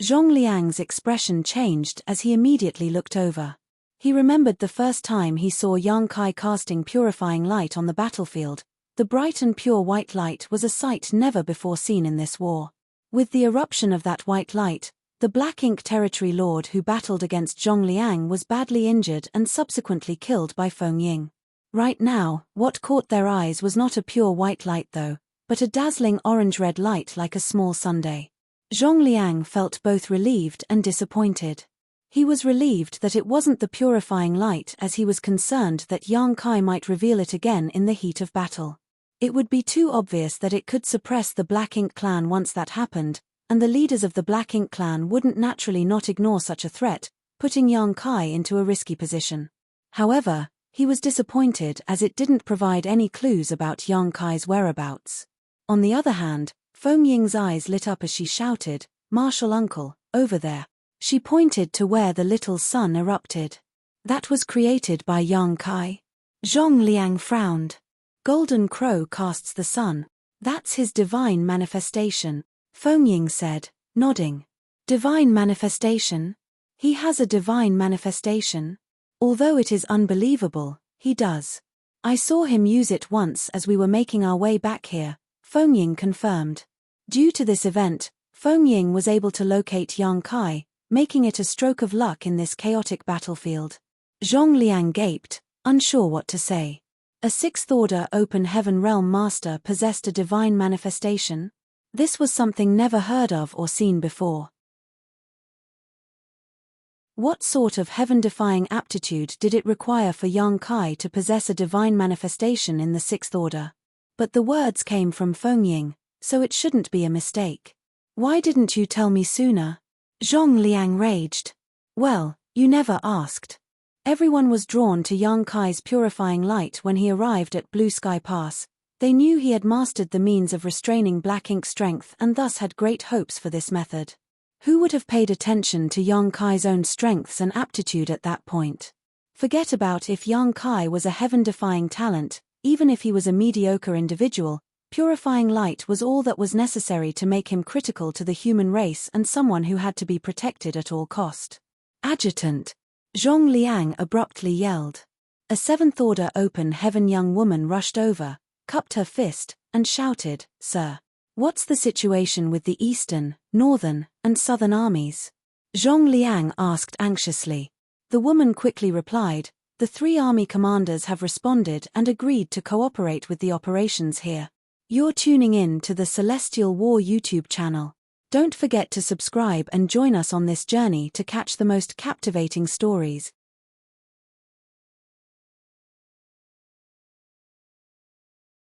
Zhong Liang's expression changed as he immediately looked over. He remembered the first time he saw Yang Kai casting purifying light on the battlefield. The bright and pure white light was a sight never before seen in this war. With the eruption of that white light, the Black Ink territory lord who battled against Zhong Liang was badly injured and subsequently killed by Feng Ying. Right now, what caught their eyes was not a pure white light though, but a dazzling orange-red light like a small sundae. Zhong Liang felt both relieved and disappointed. He was relieved that it wasn't the purifying light, as he was concerned that Yang Kai might reveal it again in the heat of battle. It would be too obvious that it could suppress the Black Ink clan once that happened, and the leaders of the Black Ink clan wouldn't naturally not ignore such a threat, putting Yang Kai into a risky position. However, he was disappointed as it didn't provide any clues about Yang Kai's whereabouts. On the other hand, Feng Ying's eyes lit up as she shouted, "Martial uncle, over there." She pointed to where the little sun erupted. "That was created by Yang Kai." Zhong Liang frowned. "Golden Crow casts the sun. That's his divine manifestation," Feng Ying said, nodding. "Divine manifestation? He has a divine manifestation? Although it is unbelievable, he does. I saw him use it once as we were making our way back here," Feng Ying confirmed. Due to this event, Feng Ying was able to locate Yang Kai, making it a stroke of luck in this chaotic battlefield. Zhong Liang gaped, unsure what to say. A sixth-order open heaven realm master possessed a divine manifestation? This was something never heard of or seen before. What sort of heaven-defying aptitude did it require for Yang Kai to possess a divine manifestation in the sixth order? But the words came from Fengying, so it shouldn't be a mistake. Why didn't you tell me sooner? Zhong Liang raged. Well, you never asked. Everyone was drawn to Yang Kai's purifying light when he arrived at Blue Sky Pass. They knew he had mastered the means of restraining black ink strength and thus had great hopes for this method. Who would have paid attention to Yang Kai's own strengths and aptitude at that point? Forget about if Yang Kai was a heaven-defying talent, even if he was a mediocre individual, purifying light was all that was necessary to make him critical to the human race and someone who had to be protected at all cost. Adjutant! Zhong Liang abruptly yelled. A seventh-order open heaven young woman rushed over, cupped her fist, and shouted, "Sir! What's the situation with the Eastern, Northern, and Southern armies?" Zhong Liang asked anxiously. The woman quickly replied, "The 3 army commanders have responded and agreed to cooperate with the operations here. You're tuning in to the Celestial War YouTube channel. Don't forget to subscribe and join us on this journey to catch the most captivating stories,